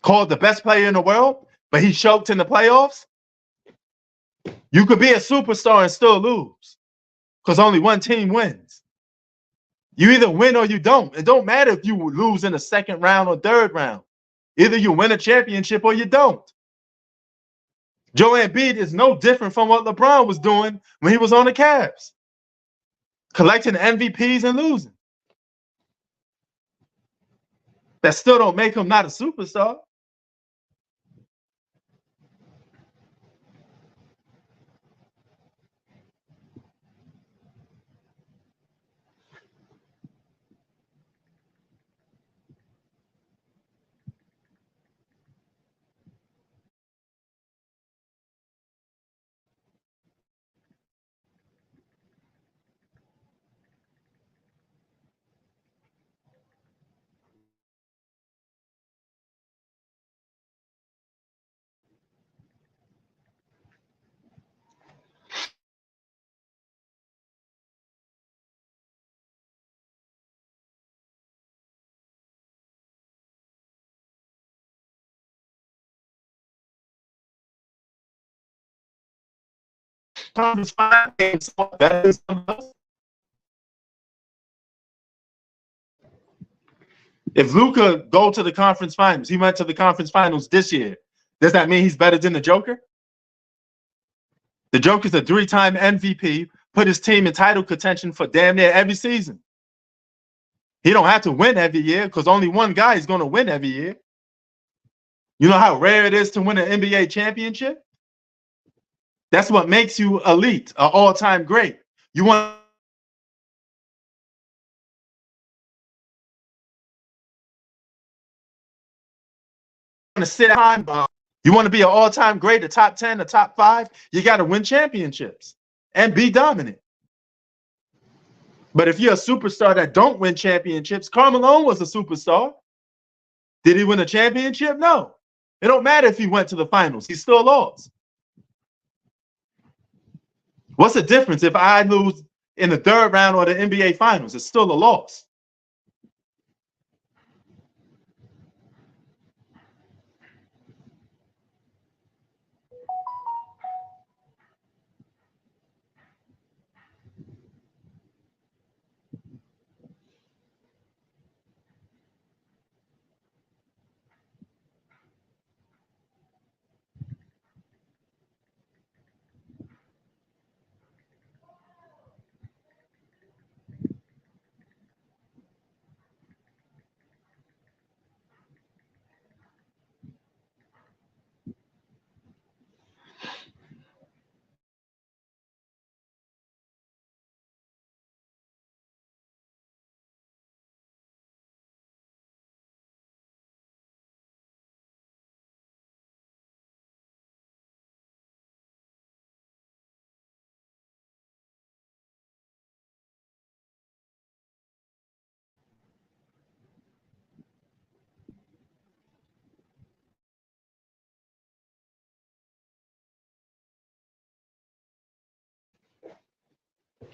Called the best player in the world, but he choked in the playoffs? You could be a superstar and still lose because only one team wins. You either win or you don't. It don't matter if you lose in the second round or third round. Either you win a championship or you don't. Joel Embiid is no different from what LeBron was doing when he was on the Cavs. Collecting MVPs and losing. That still don't make him not a superstar. If Luka go to the conference finals, he went to the conference finals this year. Does that mean he's better than the Joker? The Joker's a 3-time MVP, put his team in title contention for damn near every season. He don't have to win every year because only one guy is going to win every year. You know how rare it is to win an NBA championship? That's what makes you elite, an all-time great. You want to sit on, you want to be an all-time great, a top 10, a top 5, you got to win championships and be dominant. But if you're a superstar that don't win championships, Karl Malone was a superstar. Did he win a championship? No. It don't matter if he went to the finals. He still lost. What's the difference if I lose in the third round or the NBA finals? It's still a loss.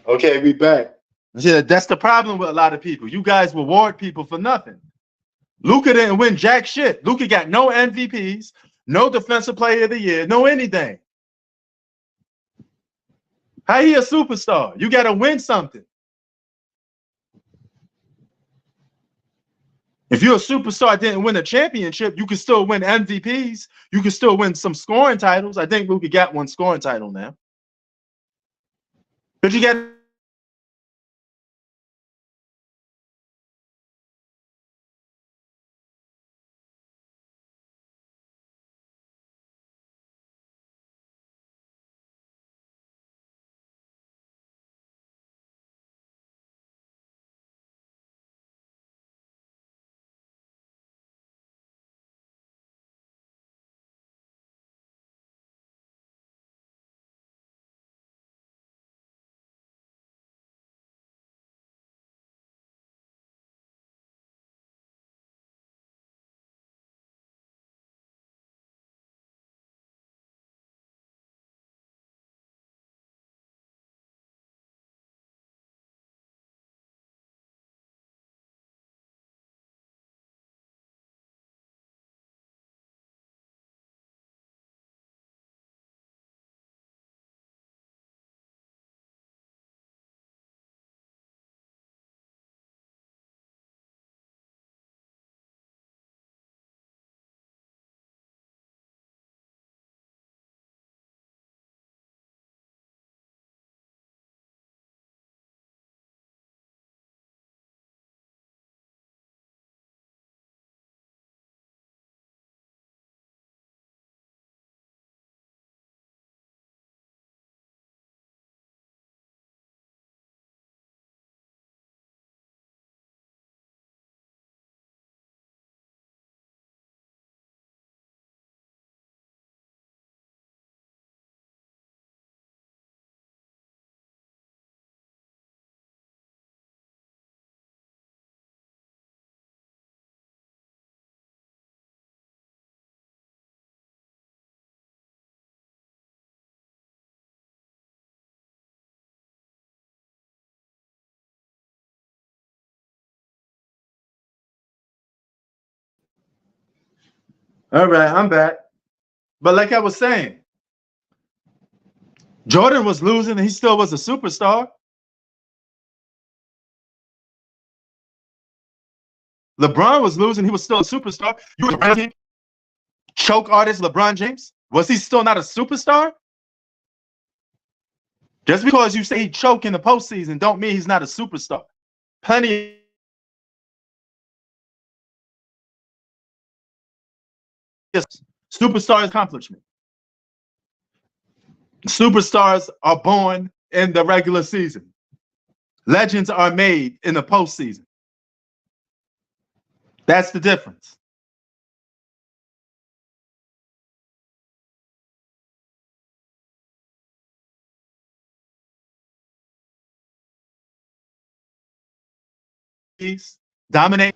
Okay, we back. Yeah, that's the problem with a lot of people. You guys reward people for nothing. Luka didn't win jack shit. Luka got no MVPs, no Defensive Player of the Year, no anything. How he a superstar? You got to win something. If you're a superstar, didn't win a championship, you can still win MVPs. You can still win some scoring titles. I think Luka got one scoring title now. But you got all right. I'm back. But like I was saying, Jordan was losing and he still was a superstar. LeBron was losing, he was still a superstar. You were choke artist LeBron James. Was he still not a superstar? Just because you say he choked in the postseason don't mean he's not a superstar. Plenty of superstar accomplishment. Superstars are born in the regular season. Legends are made in the postseason. That's the difference. He's dominating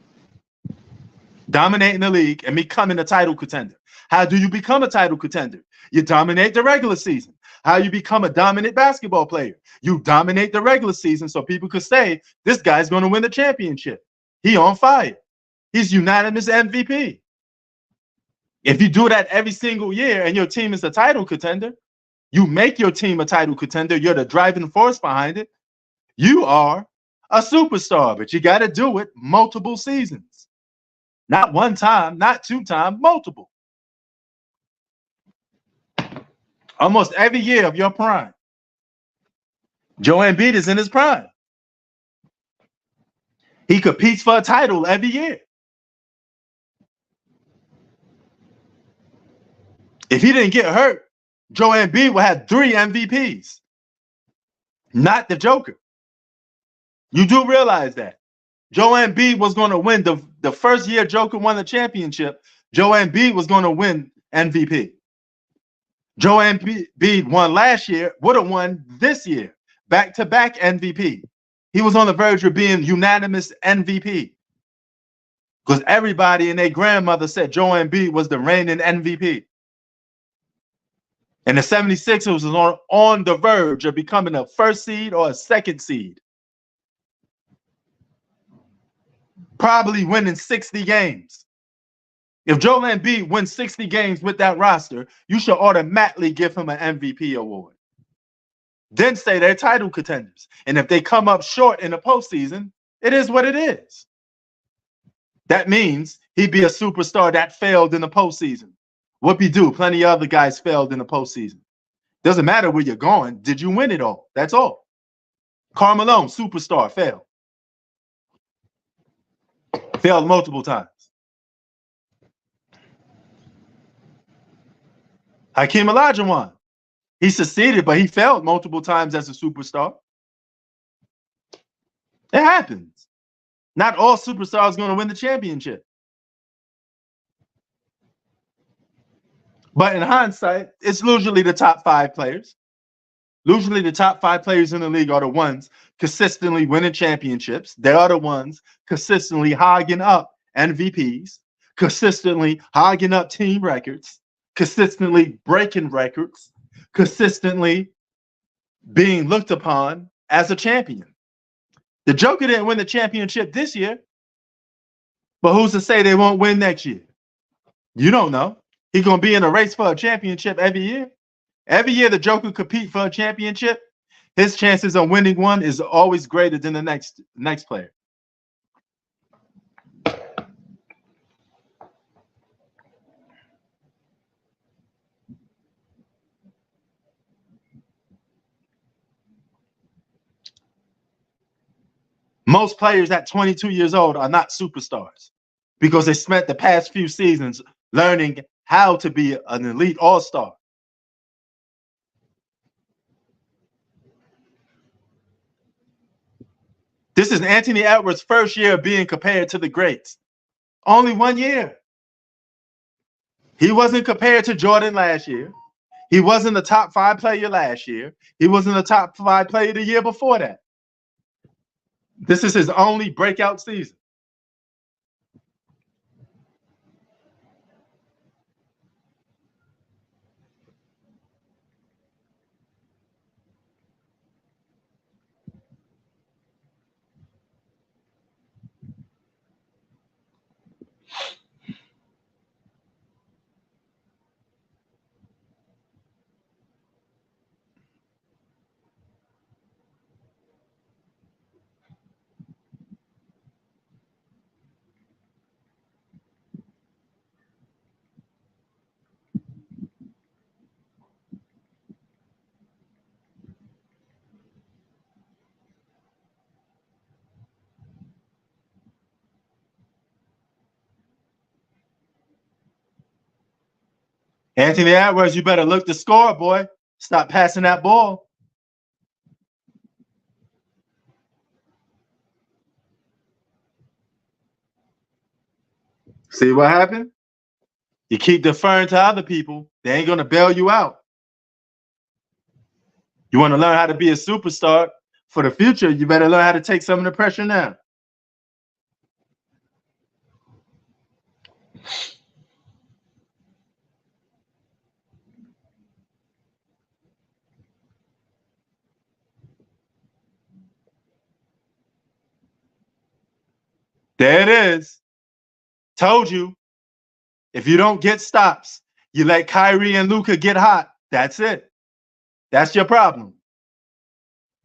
the league and becoming a title contender. How do you become a title contender? You dominate the regular season. How you become a dominant basketball player? You dominate the regular season so people could say, this guy's going to win the championship. He on fire. He's unanimous MVP. If you do that every single year and your team is a title contender, you make your team a title contender, you're the driving force behind it, you are a superstar, but you got to do it multiple seasons. Not one time, not two times, multiple. Almost every year of your prime. Joel Embiid is in his prime. He competes for a title every year. If he didn't get hurt, Joel Embiid would have 3 MVPs, not the Joker. You do realize that. Joel Embiid was going to win the first year Joker won the championship. Joel Embiid was going to win MVP. Joel Embiid won last year, would have won this year, back-to-back MVP. He was on the verge of being unanimous MVP because everybody and their grandmother said Joel Embiid was the reigning MVP. And the 76ers was on the verge of becoming a first seed or a second seed. Probably winning 60 games. If Joel Embiid wins 60 games with that roster, you should automatically give him an MVP award. Then say they're title contenders. And if they come up short in the postseason, it is what it is. That means he'd be a superstar that failed in the postseason. Whoopie do. Plenty of other guys failed in the postseason. Doesn't matter where you're going. Did you win it all? That's all. Karl Malone, superstar, failed. Failed multiple times. Hakeem Olajuwon. He succeeded, but he failed multiple times as a superstar. It happens. Not all superstars are going to win the championship. But in hindsight, it's usually the top 5 players. Usually the top 5 players in the league are the ones consistently winning championships. They are the ones consistently hogging up MVPs, consistently hogging up team records, consistently breaking records, consistently being looked upon as a champion. The Joker didn't win the championship this year, but who's to say they won't win next year? You don't know. He's going to be in a race for a championship every year. Every year the Joker compete for a championship, his chances of winning one is always greater than the next player. Most players at 22 years old are not superstars because they spent the past few seasons learning how to be an elite all-star. This is Anthony Edwards' first year of being compared to the greats. Only 1 year. He wasn't compared to Jordan last year. He wasn't the top 5 player last year. He wasn't the top 5 player the year before that. This is his only breakout season. Anthony Edwards, you better look to score, boy. Stop passing that ball. See what happened? You keep deferring to other people, they ain't going to bail you out. You want to learn how to be a superstar for the future, you better learn how to take some of the pressure now. There it is. Told you. If you don't get stops, you let Kyrie and Luka get hot. That's it. That's your problem.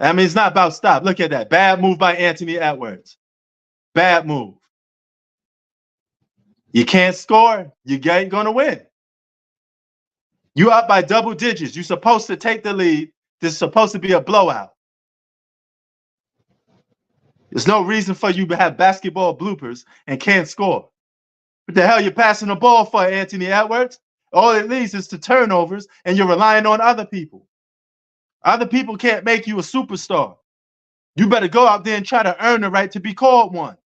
I mean, it's not about stop. Look at that. Bad move by Anthony Edwards. Bad move. You can't score. You ain't going to win. You up by double digits. You're supposed to take the lead. This is supposed to be a blowout. There's no reason for you to have basketball bloopers and can't score. What the hell you passing the ball for, Anthony Edwards? All it leads is to turnovers, and you're relying on other people. Other people can't make you a superstar. You better go out there and try to earn the right to be called one.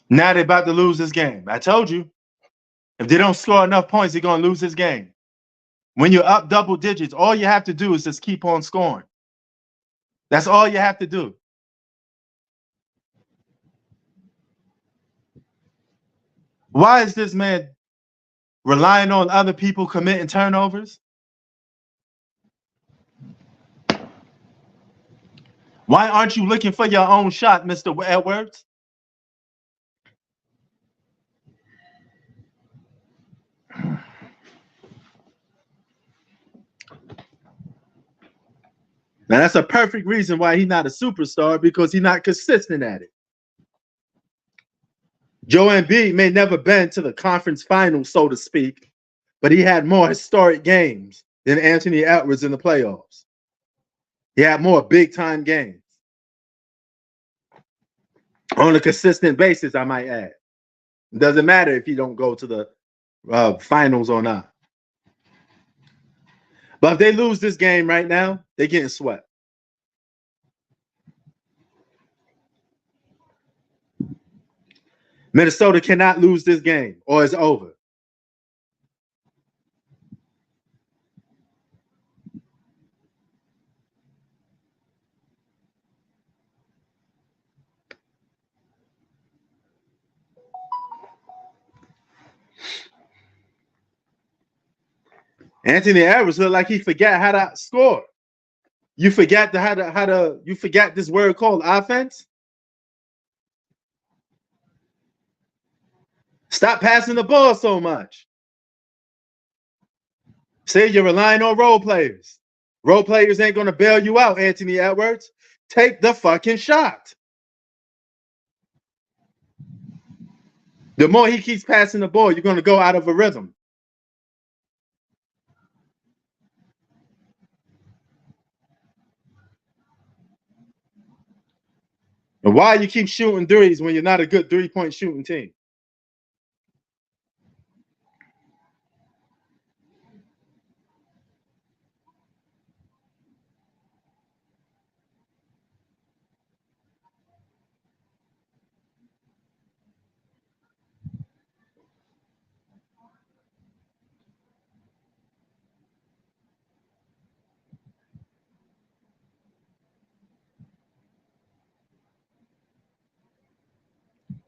Now they're about to lose this game. I told you. If they don't score enough points, they're going to lose this game. When you're up double digits, all you have to do is just keep on scoring. That's all you have to do. Why is this man relying on other people committing turnovers? Why aren't you looking for your own shot, Mr. Edwards? Now, that's a perfect reason why he's not a superstar, because he's not consistent at it. Joel Embiid may never been to the conference finals, so to speak, but he had more historic games than Anthony Edwards in the playoffs. He had more big-time games on a consistent basis, I might add. It doesn't matter if you don't go to the finals or not. But if they lose this game right now, they're getting swept. Minnesota cannot lose this game or it's over. Anthony Edwards looked like he forgot how to score. You forgot you forgot this word called offense? Stop passing the ball so much. Say you're relying on role players. Role players ain't gonna bail you out, Anthony Edwards. Take the fucking shot. The more he keeps passing the ball, you're gonna go out of a rhythm. And why you keep shooting threes when you're not a good 3-point shooting team?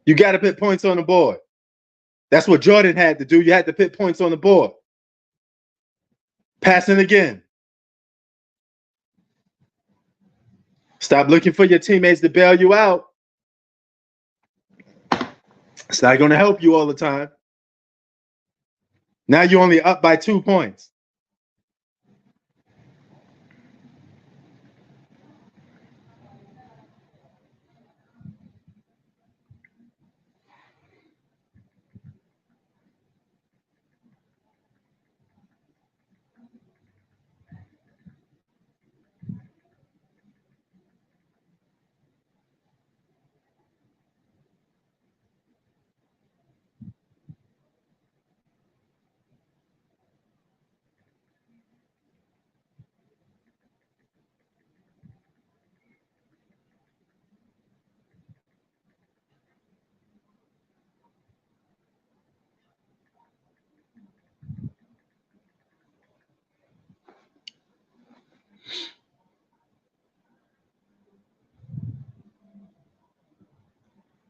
You got to put points on the board. That's what Jordan had to do. You had to put points on the board. Passing again. Stop looking for your teammates to bail you out. It's not going to help you all the time. Now you're only up by 2 points.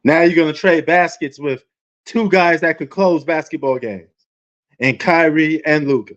Now you're going to trade baskets with 2 guys that could close basketball games, and Kyrie and Luka.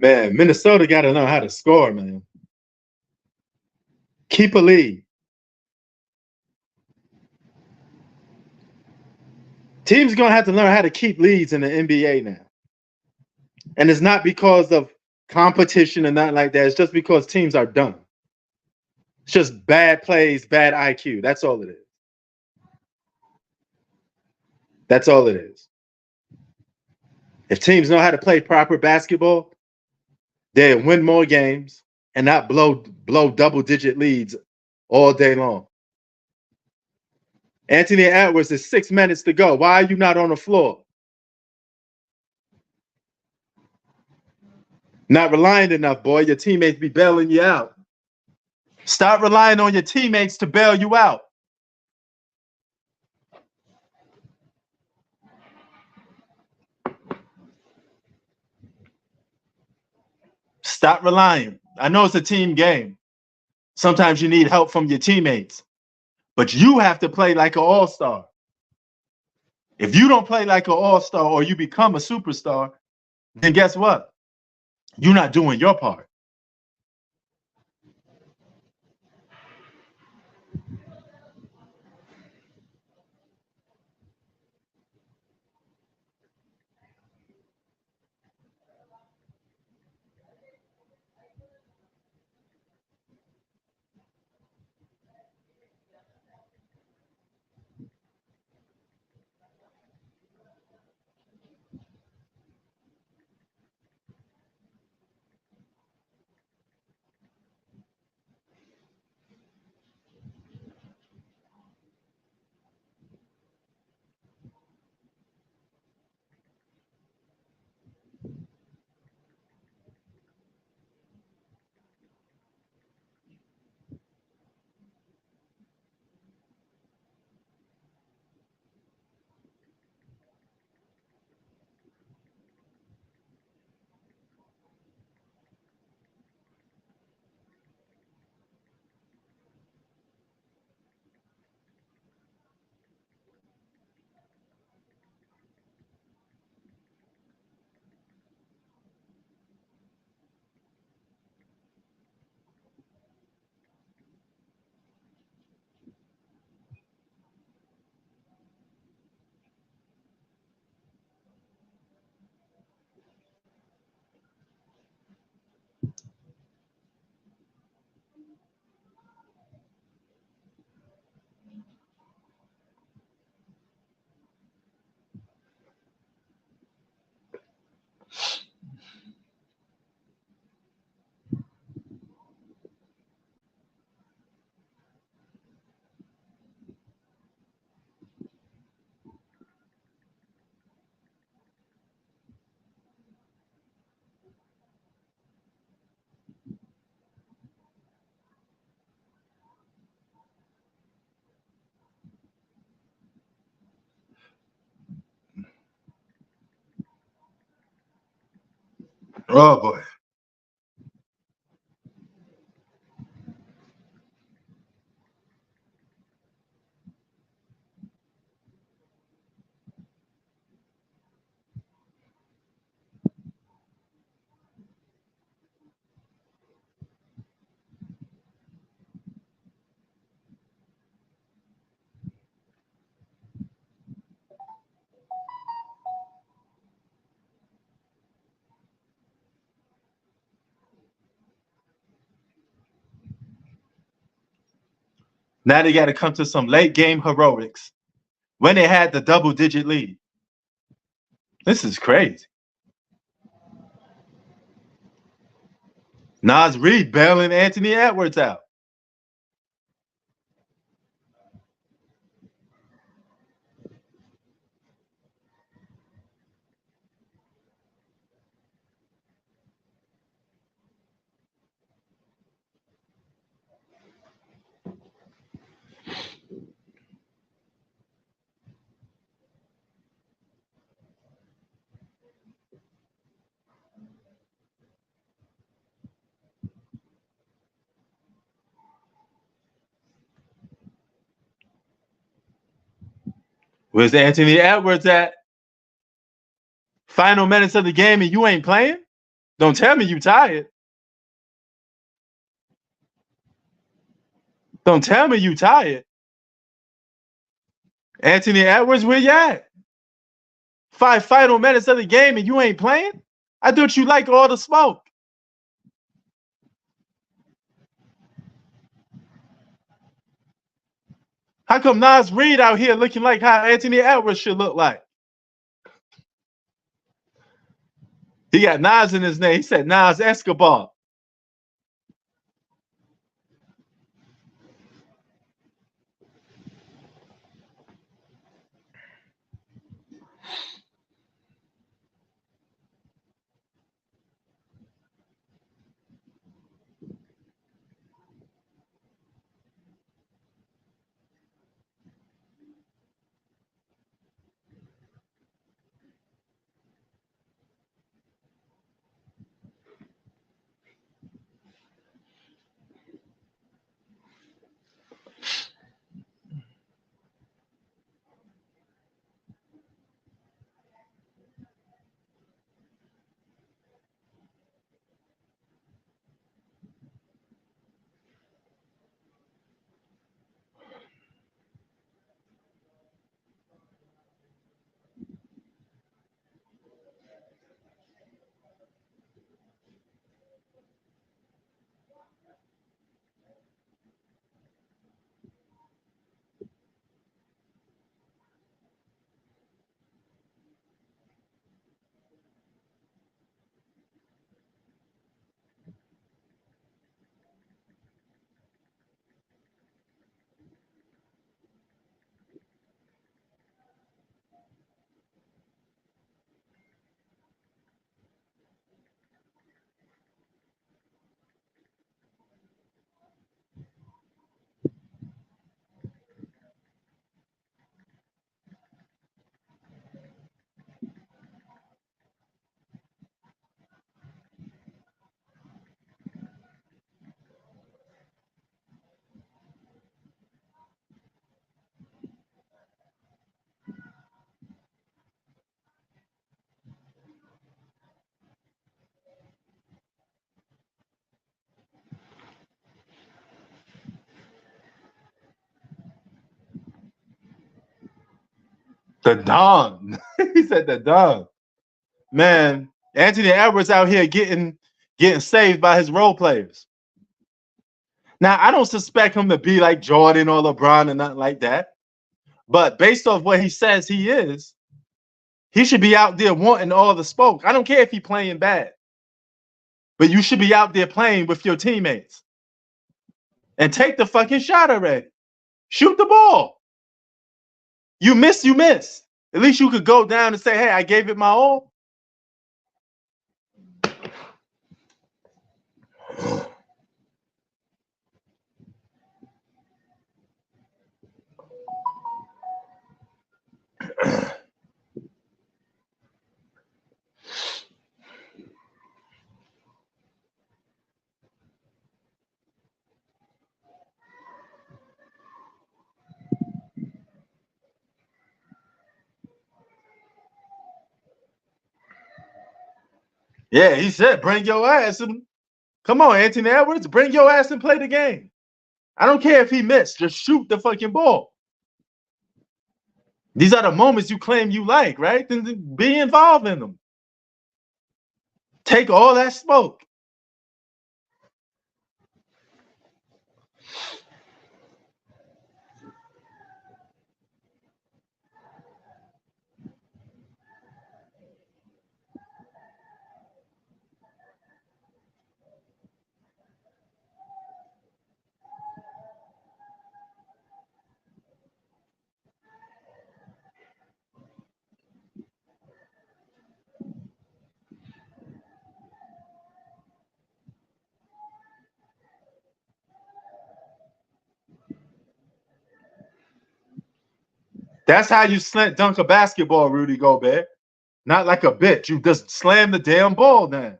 Man, Minnesota got to know how to score, man. Keep a lead. Teams going to have to learn how to keep leads in the NBA now. And it's not because of competition and nothing like that. It's just because teams are dumb. It's just bad plays, bad IQ. That's all it is. That's all it is. If teams know how to play proper basketball, they'll win more games and not blow double-digit leads all day long. Anthony Edwards is 6 minutes to go. Why are you not on the floor? Not reliant enough, boy. Your teammates be bailing you out. Stop relying on your teammates to bail you out. Stop relying. I know it's a team game. Sometimes you need help from your teammates, but you have to play like an all-star. If you don't play like an all-star or you become a superstar, then guess what? You're not doing your part. Oh, boy. Now they got to come to some late game heroics when they had the double-digit lead. This is crazy. Nas Reed bailing Anthony Edwards out. Where's Anthony Edwards at? Final minutes of the game and you ain't playing? Don't tell me you tired. Don't tell me you tired. Anthony Edwards, where you at? 5 final minutes of the game and you ain't playing? I thought you like all the smoke. How come Nas Reed out here looking like how Anthony Edwards should look like? He got Nas in his name. He said Nas Escobar. The Don. He said the Don. Man, Anthony Edwards out here getting saved by his role players. Now, I don't suspect him to be like Jordan or LeBron or nothing like that. But based off what he says he is, he should be out there wanting all the smoke. I don't care if he's playing bad. But you should be out there playing with your teammates. And take the fucking shot already. Shoot the ball. You miss, you miss. At least you could go down and say, hey, I gave it my all. Yeah, he said, bring your ass. And come on, Anthony Edwards, bring your ass and play the game. I don't care if he missed. Just shoot the fucking ball. These are the moments you claim you like, right? Then be involved in them. Take all that smoke. That's how you dunk a basketball, Rudy Gobert. Not like a bitch. You just slam the damn ball down.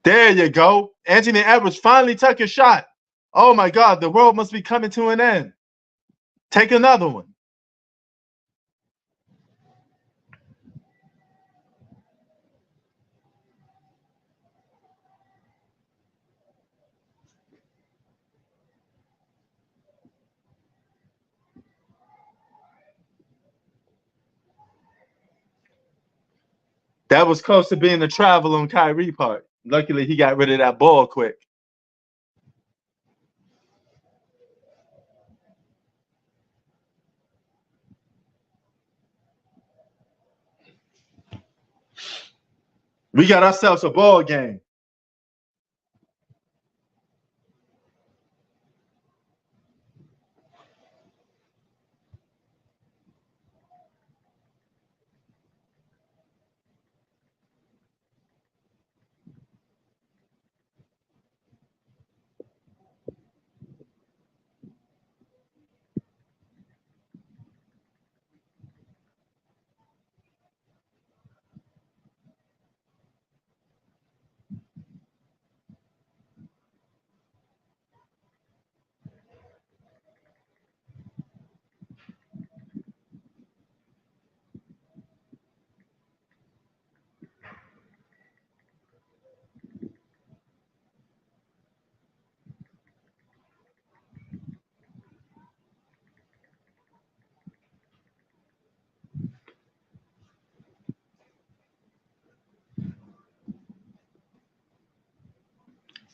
There you go. Anthony Edwards finally took a shot. Oh my God, the world must be coming to an end. Take another one. That was close to being a travel on Kyrie part. Luckily, he got rid of that ball quick. We got ourselves a ball game.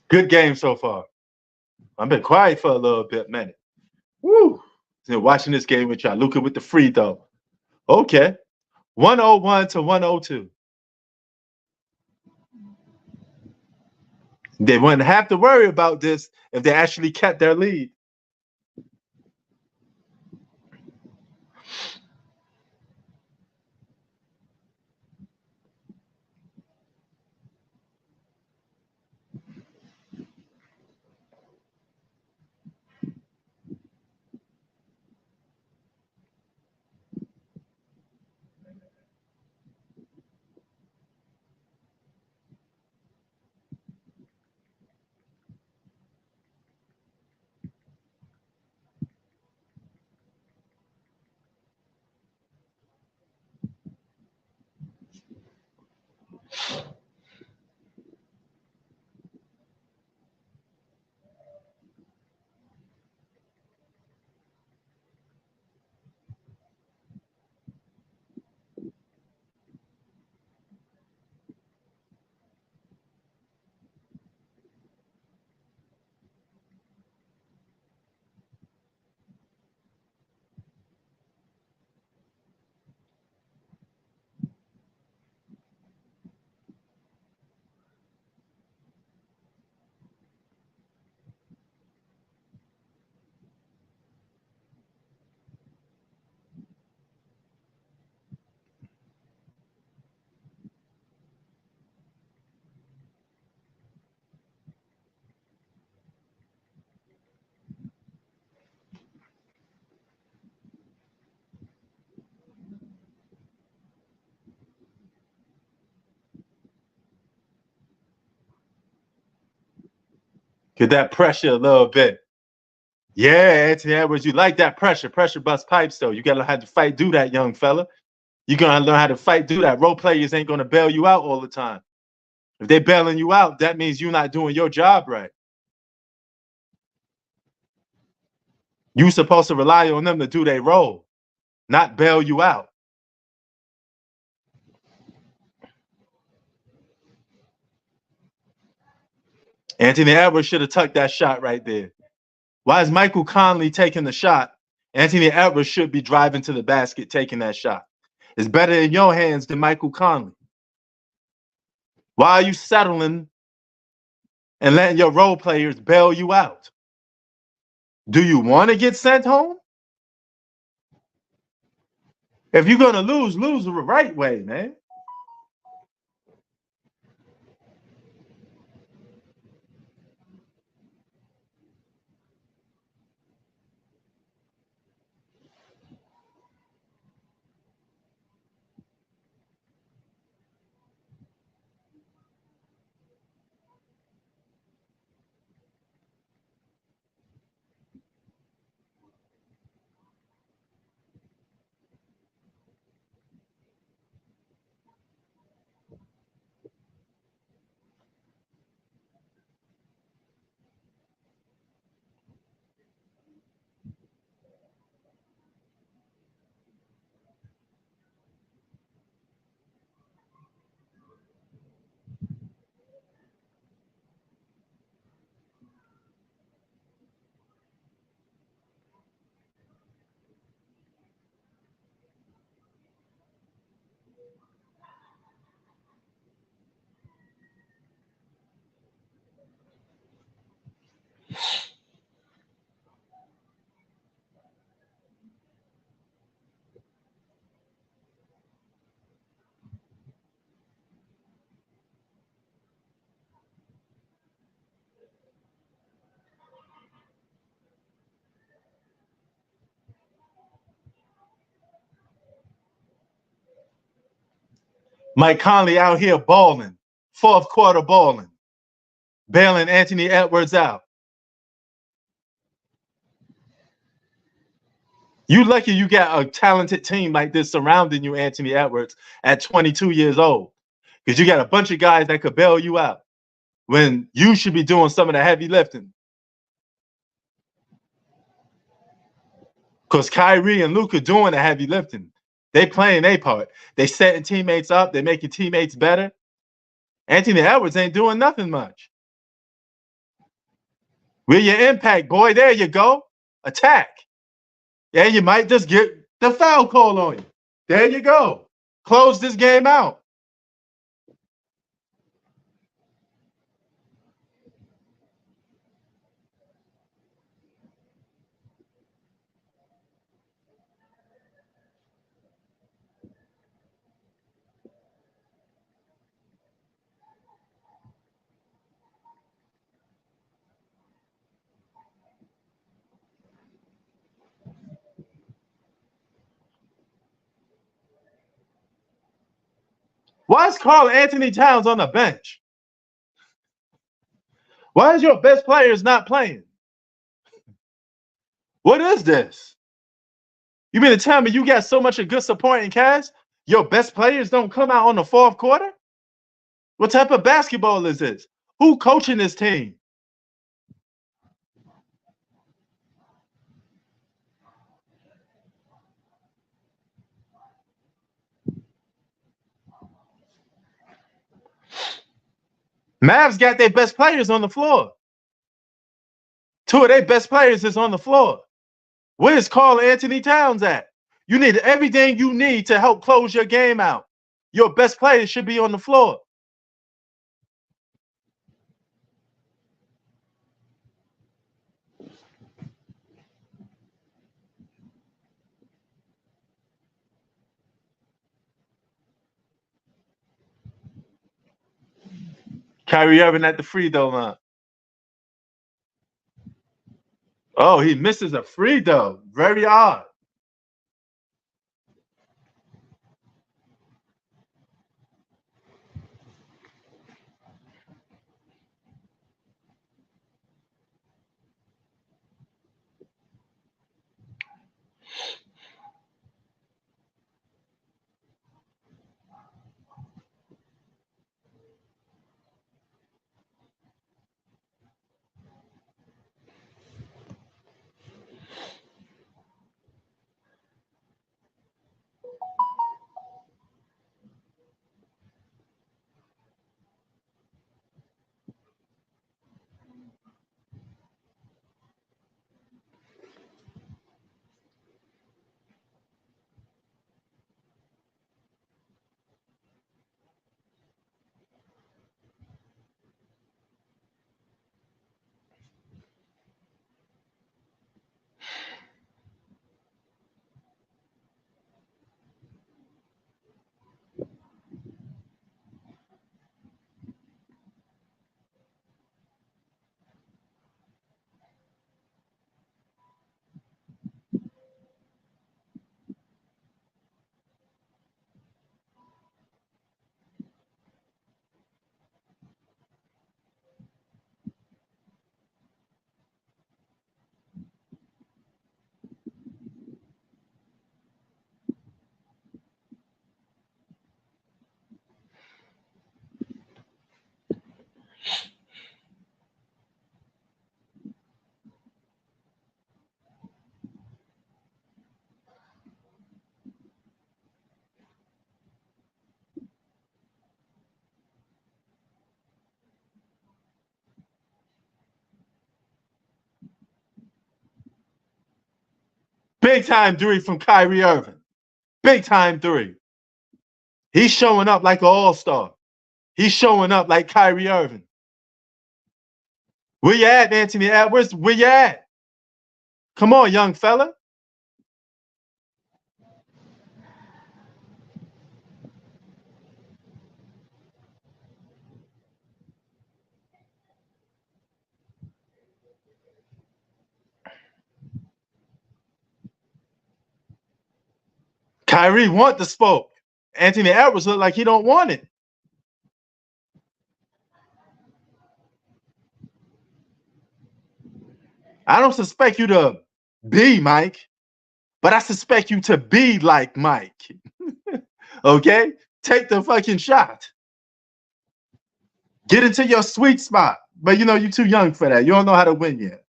Good game so far. I've been quiet for a little bit, minute. Woo! Watching this game with y'all. Luka with the free throw. Okay. 101 to 102. They wouldn't have to worry about this if they actually kept their lead. Get that pressure a little bit. Yeah, Anthony Edwards, you like that pressure. Pressure bust pipes, though. You got to learn how to fight, do that, young fella. You're going to learn how to fight, do that. Role players ain't going to bail you out all the time. If they're bailing you out, that means you're not doing your job right. You're supposed to rely on them to do their role, not bail you out. Anthony Edwards should have tucked that shot right there. Why is Michael Conley taking the shot? Anthony Edwards should be driving to the basket, taking that shot. It's better in your hands than Michael Conley. Why are you settling and letting your role players bail you out? Do you want to get sent home? If you're going to lose the right way, man. Mike Conley out here balling, fourth quarter balling, bailing Anthony Edwards out. You lucky you got a talented team like this surrounding you, Anthony Edwards, at 22 years old. Because you got a bunch of guys that could bail you out when you should be doing some of the heavy lifting. Because Kyrie and Luka doing the heavy lifting. They playing their part. They setting teammates up. They making teammates better. Anthony Edwards ain't doing nothing much. Where your impact, boy? There you go. Attack. Yeah, you might just get the foul call on you. There you go. Close this game out. Why is Karl Anthony Towns on the bench? Why is your best players not playing? What is this? You mean to tell me you got so much of good supporting cast, your best players don't come out on the fourth quarter? What type of basketball is this? Who coaching this team? Mavs got their best players on the floor. Two of their best players is on the floor. Where is Karl Anthony Towns at? You need everything you need to help close your game out. Your best players should be on the floor. Kyrie Irving at the free throw line. Oh, he misses a free throw. Very odd. Big time three from Kyrie Irving. Big time three. He's showing up like an all-star. He's showing up like Kyrie Irving. Where you at, Anthony Edwards? Where you at? Come on, young fella. Kyrie want the smoke. Anthony Edwards look like he don't want it. I don't suspect you to be Mike, but I suspect you to be like Mike. Okay? Take the fucking shot. Get into your sweet spot. But you know, you're too young for that. You don't know how to win yet.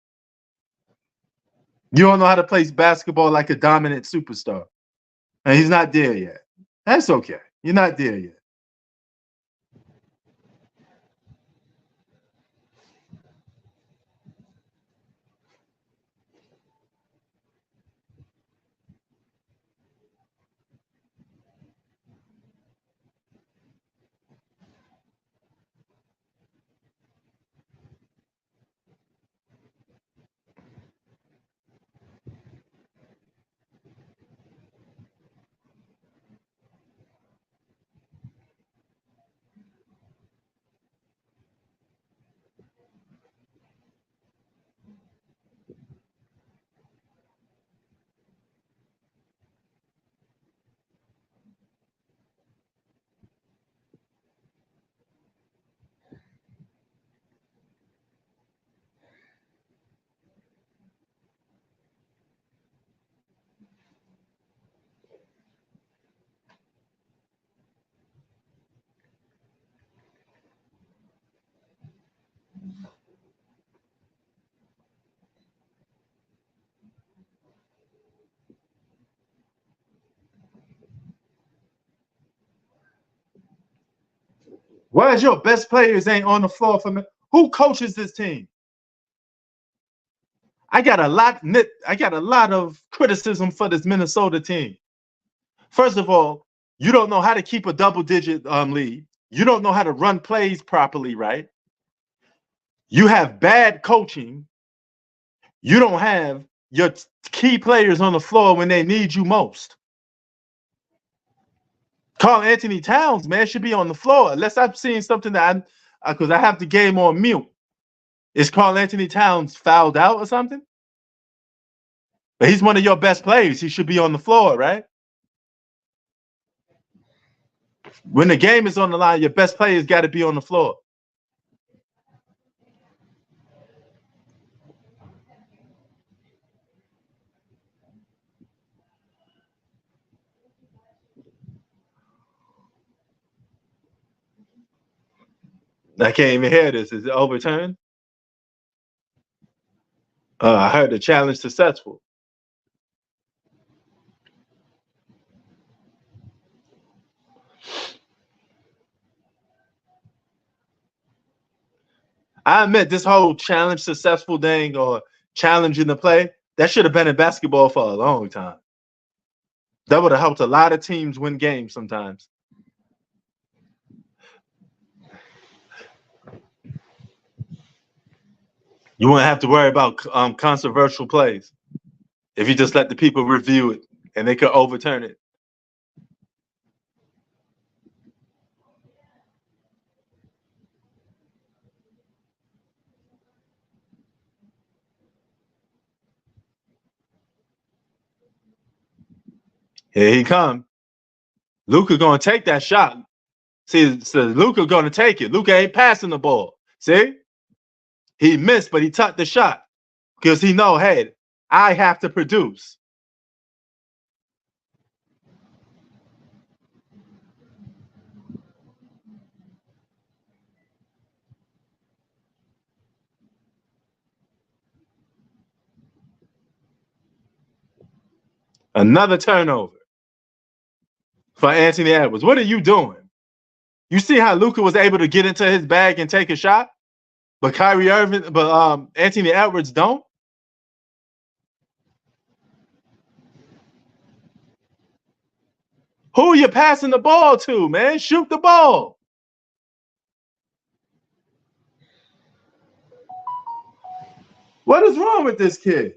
You don't know how to play basketball like a dominant superstar. And he's not there yet. That's okay. You're not there yet. Why is your best players ain't on the floor for me? Who coaches this team? I got a lot of criticism for this Minnesota team. First of all, you don't know how to keep a double-digit lead. You don't know how to run plays properly, right? You have bad coaching. You don't have your key players on the floor when they need you most. Karl Anthony Towns, man, should be on the floor. Unless I'm seeing something that because I have the game on mute. Is Karl Anthony Towns fouled out or something? But he's one of your best players. He should be on the floor, right? When the game is on the line, your best players got to be on the floor. I can't even hear this. Is it overturned? I heard the challenge successful. I admit this whole challenge successful thing or challenging the play, that should have been in basketball for a long time. That would have helped a lot of teams win games sometimes. You wouldn't have to worry about controversial plays if you just let the people review it and they could overturn it. Here he come. Luka gonna take that shot. See, so Luka gonna take it. Luka ain't passing the ball. See, he missed, but he took the shot because he know, hey, I have to produce. Another turnover for Anthony Edwards. What are you doing? You see how Luka was able to get into his bag and take a shot, but Anthony Edwards don't. Who are you passing the ball to, man? Shoot the ball. What is wrong with this kid?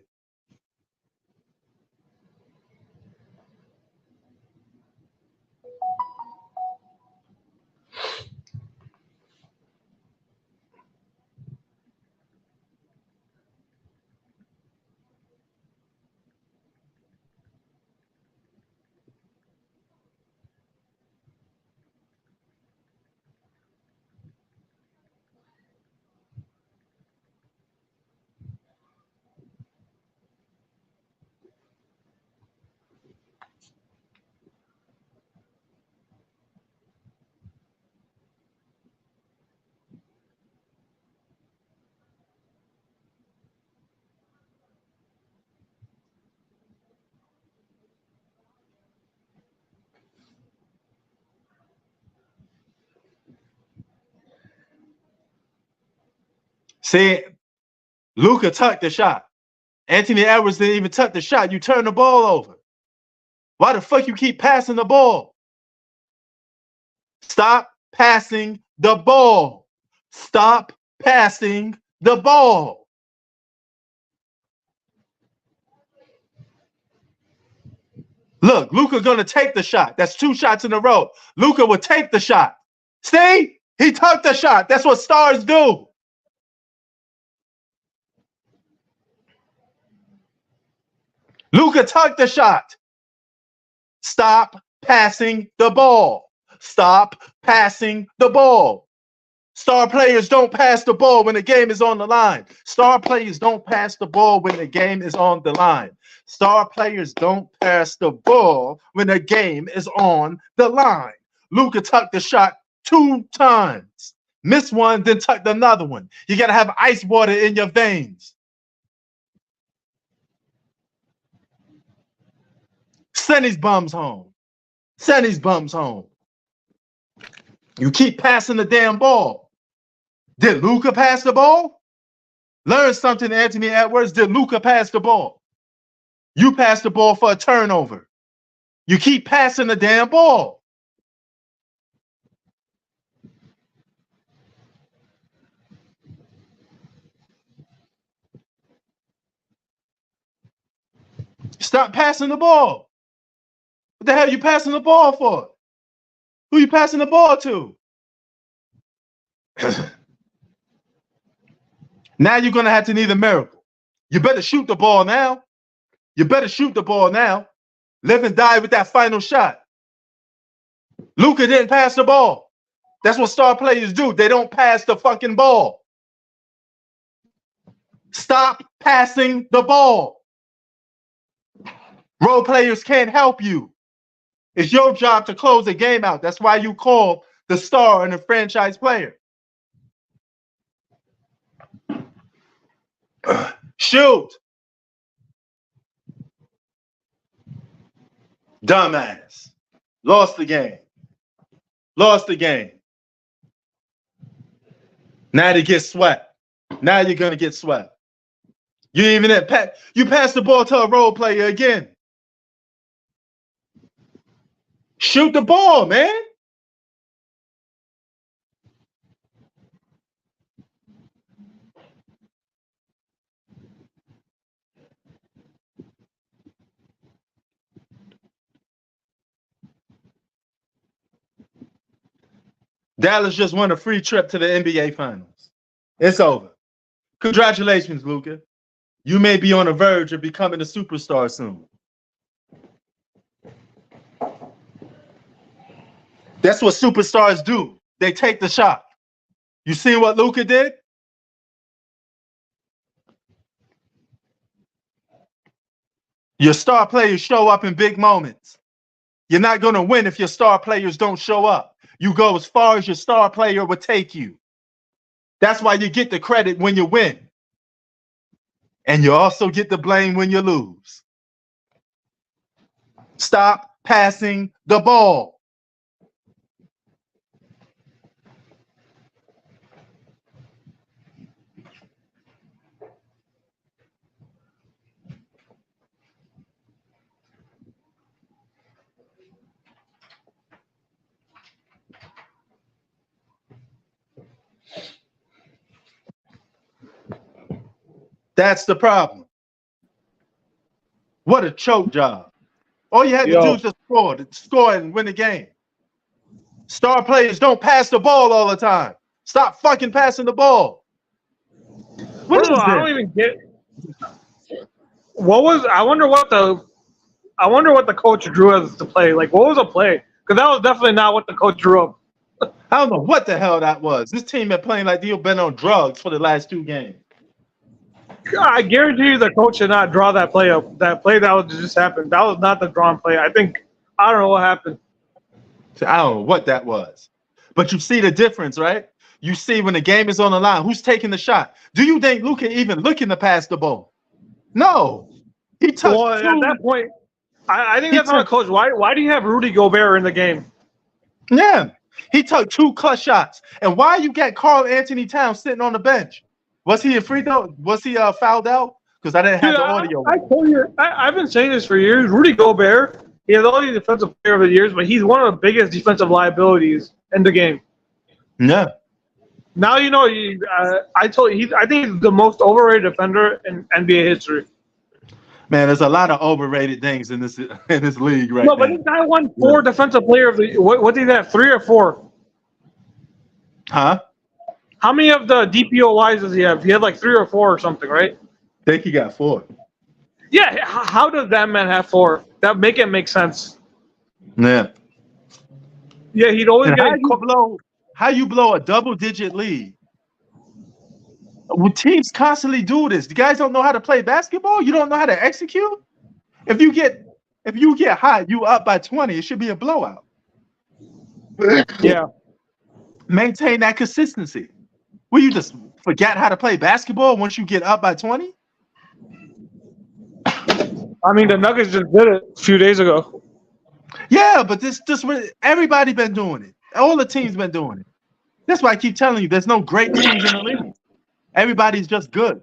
See, Luka tucked the shot. Anthony Edwards didn't even tuck the shot. You turn the ball over. Why the fuck you keep passing the ball? Stop passing the ball. Stop passing the ball. Look, Luka gonna take the shot. That's 2 shots in a row. Luka will take the shot. See? He tucked the shot. That's what stars do. Luka tucked the shot. Stop passing the ball. Stop passing the ball. Star players don't pass the ball when the game is on the line. Star players don't pass the ball when the game is on the line. Star players don't pass the ball when the game is on the line. Luka tucked the shot 2 times. Missed one, then tucked another one. You got to have ice water in your veins. Send these bums home. Send these bums home. You keep passing the damn ball. Did Luka pass the ball? Learn something, Anthony Edwards. Did Luka pass the ball? You passed the ball for a turnover. You keep passing the damn ball. Stop passing the ball. What the hell are you passing the ball for? Who you passing the ball to? Now you're going to have to need a miracle. You better shoot the ball now. You better shoot the ball now. Live and die with that final shot. Luka didn't pass the ball. That's what star players do. They don't pass the fucking ball. Stop passing the ball. Role players can't help you. It's your job to close the game out. That's why you call the star and the franchise player. Shoot. Dumbass. Lost the game. Lost the game. Now they get swept. Now you're going to get swept. You even you pass the ball to a role player again. Shoot the ball, man. Dallas just won a free trip to the NBA Finals. It's over. Congratulations, Luka. You may be on the verge of becoming a superstar soon. That's what superstars do. They take the shot. You see what Luka did? Your star players show up in big moments. You're not going to win if your star players don't show up. You go as far as your star player will take you. That's why you get the credit when you win. And you also get the blame when you lose. Stop passing the ball. That's the problem. What a choke job. All you had to do is just score and win the game. Star players don't pass the ball all the time. Stop fucking passing the ball. I don't even get. I wonder what the coach drew as the play. Like, what was the play? Because that was definitely not what the coach drew up. I don't know what the hell that was. This team been playing like they've been on drugs for the last 2 games. I guarantee you the coach did not draw that play up. That play that was just happened. That was not the drawn play. I don't know what happened. I don't know what that was. But you see the difference, right? You see when the game is on the line, who's taking the shot? Do you think Luka even looking to pass the ball? No. He touched at that point, I think that's on the coach. Why do you have Rudy Gobert in the game? Yeah. He took 2 clutch shots. And why you got Karl Anthony Towns sitting on the bench? Was he a free throw? Was he fouled out? Because I didn't have Dude, the audio. I told you, I've been saying this for years. Rudy Gobert, he has all these defensive player of the years, but he's one of the biggest defensive liabilities in the game. Yeah. Now you know. I told you, I think he's the most overrated defender in NBA history. Man, there's a lot of overrated things in this league right No, but now. this guy won 4 defensive player of the. What did he have? 3 or 4? Huh? How many of the DPOYs does he have? He had like 3 or 4 or something, right? I think he got 4. Yeah. How does that man have 4? That make it make sense. Yeah. Yeah, he'd always And get. how you blow a double-digit lead? Well, teams constantly do this. You guys don't know how to play basketball. You don't know how to execute. If you get hot, you up by 20. It should be a blowout. Yeah. Maintain that consistency. Will you just forget how to play basketball once you get up by 20? I mean, the Nuggets just did it a few days ago. Yeah, but everybody been doing it. All the teams been doing it. That's why I keep telling you, there's no great teams in the league. Everybody's just good.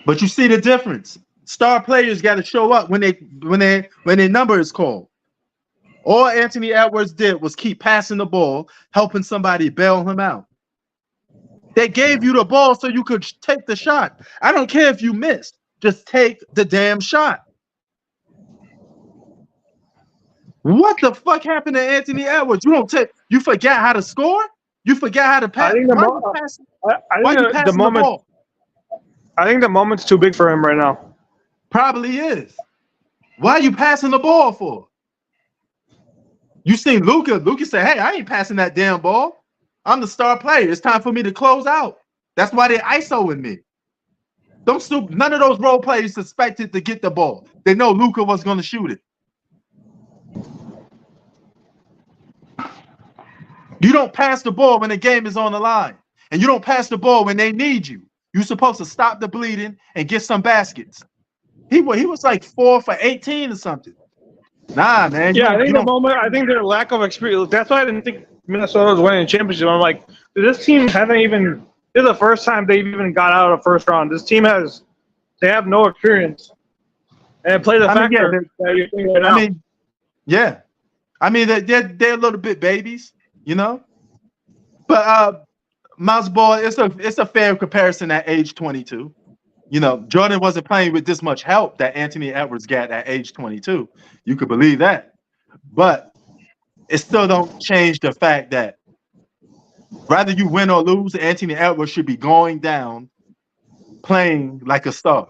But you see the difference. Star players got to show up when their number is called. All Anthony Edwards did was keep passing the ball, helping somebody bail him out. They gave you the ball so you could take the shot. I don't care if you missed. Just take the damn shot. What the fuck happened to Anthony Edwards? You forgot how to score? You forgot how to pass? I think the moment. I think the moment's too big for him right now. Probably is. Why are you passing the ball for? You seen Luka. Luka said, hey, I ain't passing that damn ball. I'm the star player. It's time for me to close out. That's why they ISOing me. None of those role players suspected to get the ball. They know Luka was going to shoot it. You don't pass the ball when the game is on the line. And you don't pass the ball when they need you. You're supposed to stop the bleeding and get some baskets. He was like 4 for 18 or something. Nah, man. Yeah, I think their lack of experience. That's why I didn't think Minnesota was winning a championship. I'm like, this team hasn't even. This is the first time they've even got out of the first round. This team they have no experience, and play the factor that you're thinking right now. I mean, yeah, I mean they're a little bit babies, you know. But Mouse Ball, it's a fair comparison at age 22. You know, Jordan wasn't playing with this much help that Anthony Edwards got at age 22. You could believe that. But it still don't change the fact that rather you win or lose, Anthony Edwards should be going down playing like a star.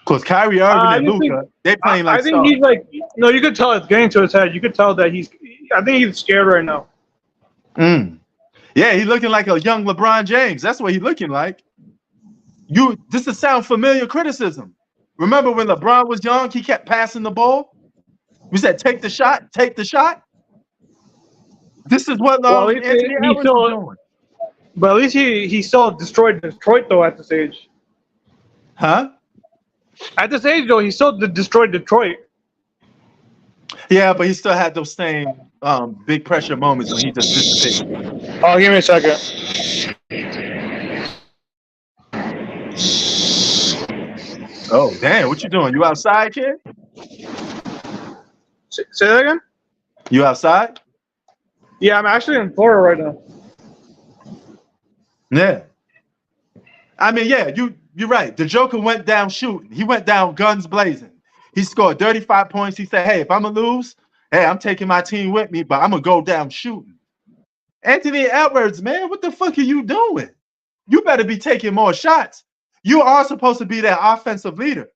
Because Kyrie Irving and Luka, they're playing like stars. I think he's like, no, you could tell it's getting to his head. You could tell that I think he's scared right now. Yeah, he's looking like a young LeBron James. That's what he's looking like. This is sound familiar criticism. Remember when LeBron was young, he kept passing the ball? We said, take the shot, take the shot. This is what Anthony Edwards is doing. But at least he still destroyed Detroit, though, at this age. Huh? At this age, though, he still destroyed Detroit. Yeah, but he still had those same big pressure moments when he just disappeared. Oh, give me a second. Oh, damn. What you doing? You outside, kid? Say that again? You outside? Yeah, I'm actually in Florida right now. Yeah. I mean, yeah, you're right. The Joker went down shooting. He went down guns blazing. He scored 35 points. He said, hey, if I'm going to lose, hey, I'm taking my team with me, but I'm going to go down shooting. Anthony Edwards, man, what the fuck are you doing? You better be taking more shots. You are supposed to be that offensive leader.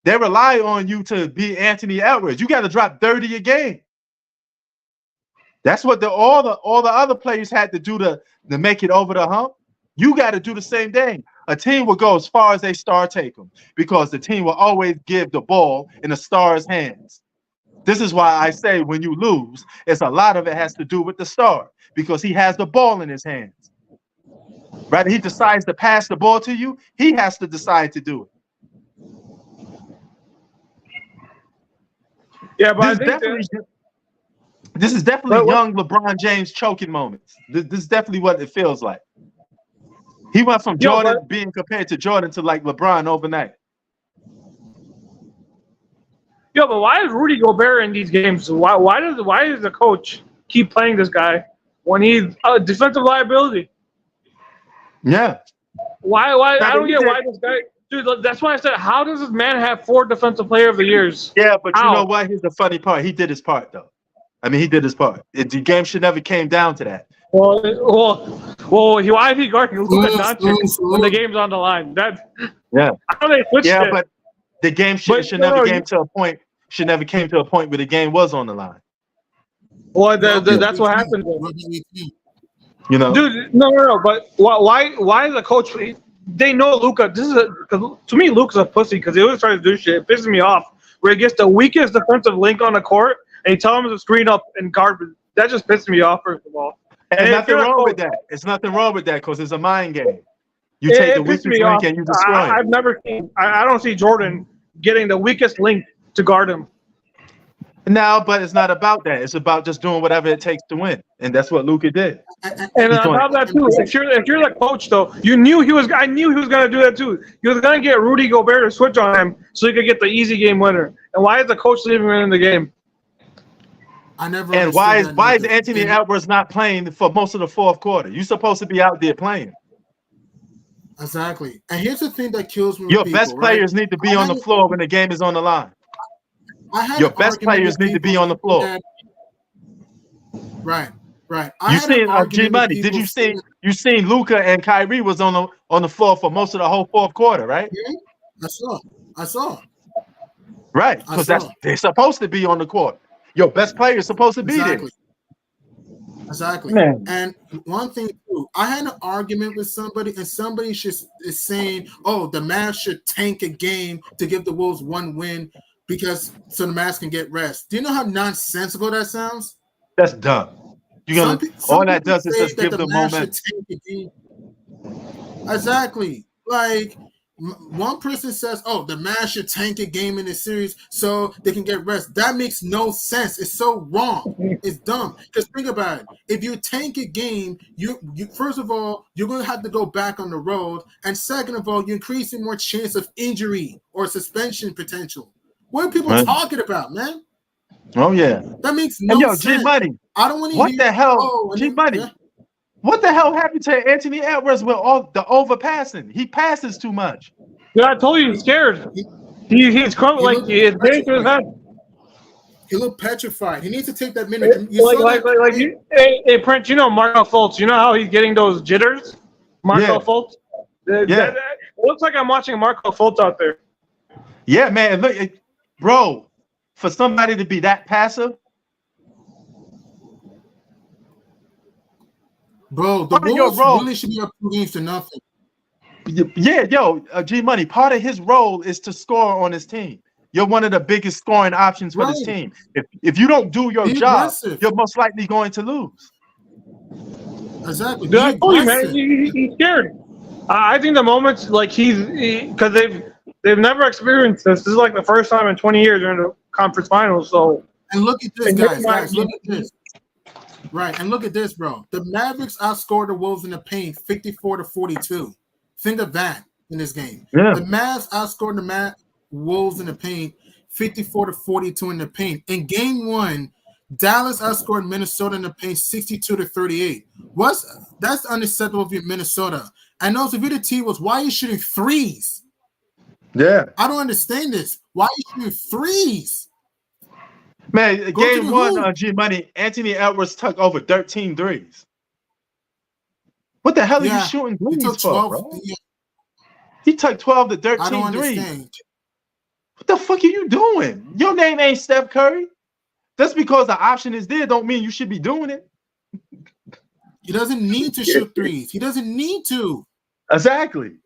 They rely on you to be Anthony Edwards. You got to drop 30 a game. That's what all the other players had to do to make it over the hump. You got to do the same thing. A team will go as far as they star take them because the team will always give the ball in the star's hands. This is why I say when you lose, a lot of it has to do with the star because he has the ball in his hands. Rather he decides to pass the ball to you, he has to decide to do it. Yeah, but This is definitely young LeBron James choking moments. This is definitely what it feels like. He went from Jordan being compared to Jordan to like LeBron overnight. Yo, but why is Rudy Gobert in these games? Why does the coach keep playing this guy when he's a defensive liability? Yeah. Why I don't get why this guy. Dude, that's why I said, how does this man have 4 Defensive Player of the Years? Yeah, but you know what? Here's the funny part. He did his part, though. I mean, he did his part. The game should never came down to that. Well, why is he guarding Luka Doncic when the game's on the line? Yeah. How do they switch it? But the game should never came to a point. Should never came to a point where the game was on the line. Well, that's what happened. You know, dude. No. But why is the coach? They know Luka. To me, Luka's a pussy because he always tries to do shit. It pisses me off. Where he gets the weakest defensive link on the court and he tells him to screen up and guard. That just pisses me off. First of all, and nothing wrong with that. It's nothing wrong with that because it's a mind game. You take the weakest link and you destroy it. I've never seen. I don't see Jordan getting the weakest link to guard him. No, but it's not about that. It's about just doing whatever it takes to win, and that's what Luka did. And on top of that too, if you're the coach though, I knew he was going to do that too. He was going to get Rudy Gobert to switch on him so he could get the easy game winner. And why is the coach leaving him in the game? And why is Anthony Edwards not playing for most of the fourth quarter? You're supposed to be out there playing. Exactly. And here's the thing that kills me. Your best players need to be on the floor when the game is on the line. Your best players need to be on the floor. Right. You seen G Money? Did you see? You seen Luka and Kyrie was on the floor for most of the whole fourth quarter, right? Yeah, I saw. Right, because they're supposed to be on the court. Your best player is supposed to be there. Exactly. Man. And one thing too, I had an argument with somebody, and somebody is saying, "Oh, the Mavs should tank a game to give the Wolves 1 win because so the Mavs can get rest." Do you know how nonsensical that sounds? That's dumb. All that does is just give them momentum. Exactly. Like one person says, "Oh, the Mavs should tank a game in this series so they can get rest." That makes no sense. It's so wrong. It's dumb. Because think about it. If you tank a game, you first of all, you're going to have to go back on the road, and second of all, you're increasing more chance of injury or suspension potential. What are people talking about, man? Oh yeah, that makes no sense. G Money. I don't want to. What the hell, G Money? Yeah. What the hell happened to Anthony Edwards with all the overpassing? He passes too much. Yeah, I told you he's scared. He's crumbling like he's getting to his head. He looked petrified. He needs to take that minute. Hey, Prince, you know Marco Fultz. You know how he's getting those jitters? Marco Fultz? It looks like I'm watching Marco Fultz out there. Yeah, man. Look, bro, for somebody to be that passive. Bro, the Wolves really should be up 2 games to nothing. Yeah, G Money, part of his role is to score on his team. You're one of the bigg's scoring options for this team. If you don't do your job, you're most likely going to lose. Exactly. Dude, I told you, man, he's scared. I think the moments like because they've never experienced this. This is like the first time in 20 years they're in the conference finals. So and look at this, guys. Look at this. Right, and look at this, bro. The Mavericks outscored the Wolves in the paint 54-42. Think of that in this game. Yeah. The Mavs outscored the Wolves in the paint 54-42 in the paint. In game 1, Dallas outscored Minnesota in the paint 62-38. That's unacceptable for Minnesota. And also, if you're the team, why are you shooting threes? Yeah. I don't understand this. Why are you shooting threes? Man, game 1 G Money, Anthony Edwards took over 13 threes. What the hell are you shooting threes for, bro? He took 12 to 13 I don't threes. Understand. What the fuck are you doing? Your name ain't Steph Curry. Just because the option is there don't mean you should be doing it. He doesn't need to shoot threes. He doesn't need to. Exactly.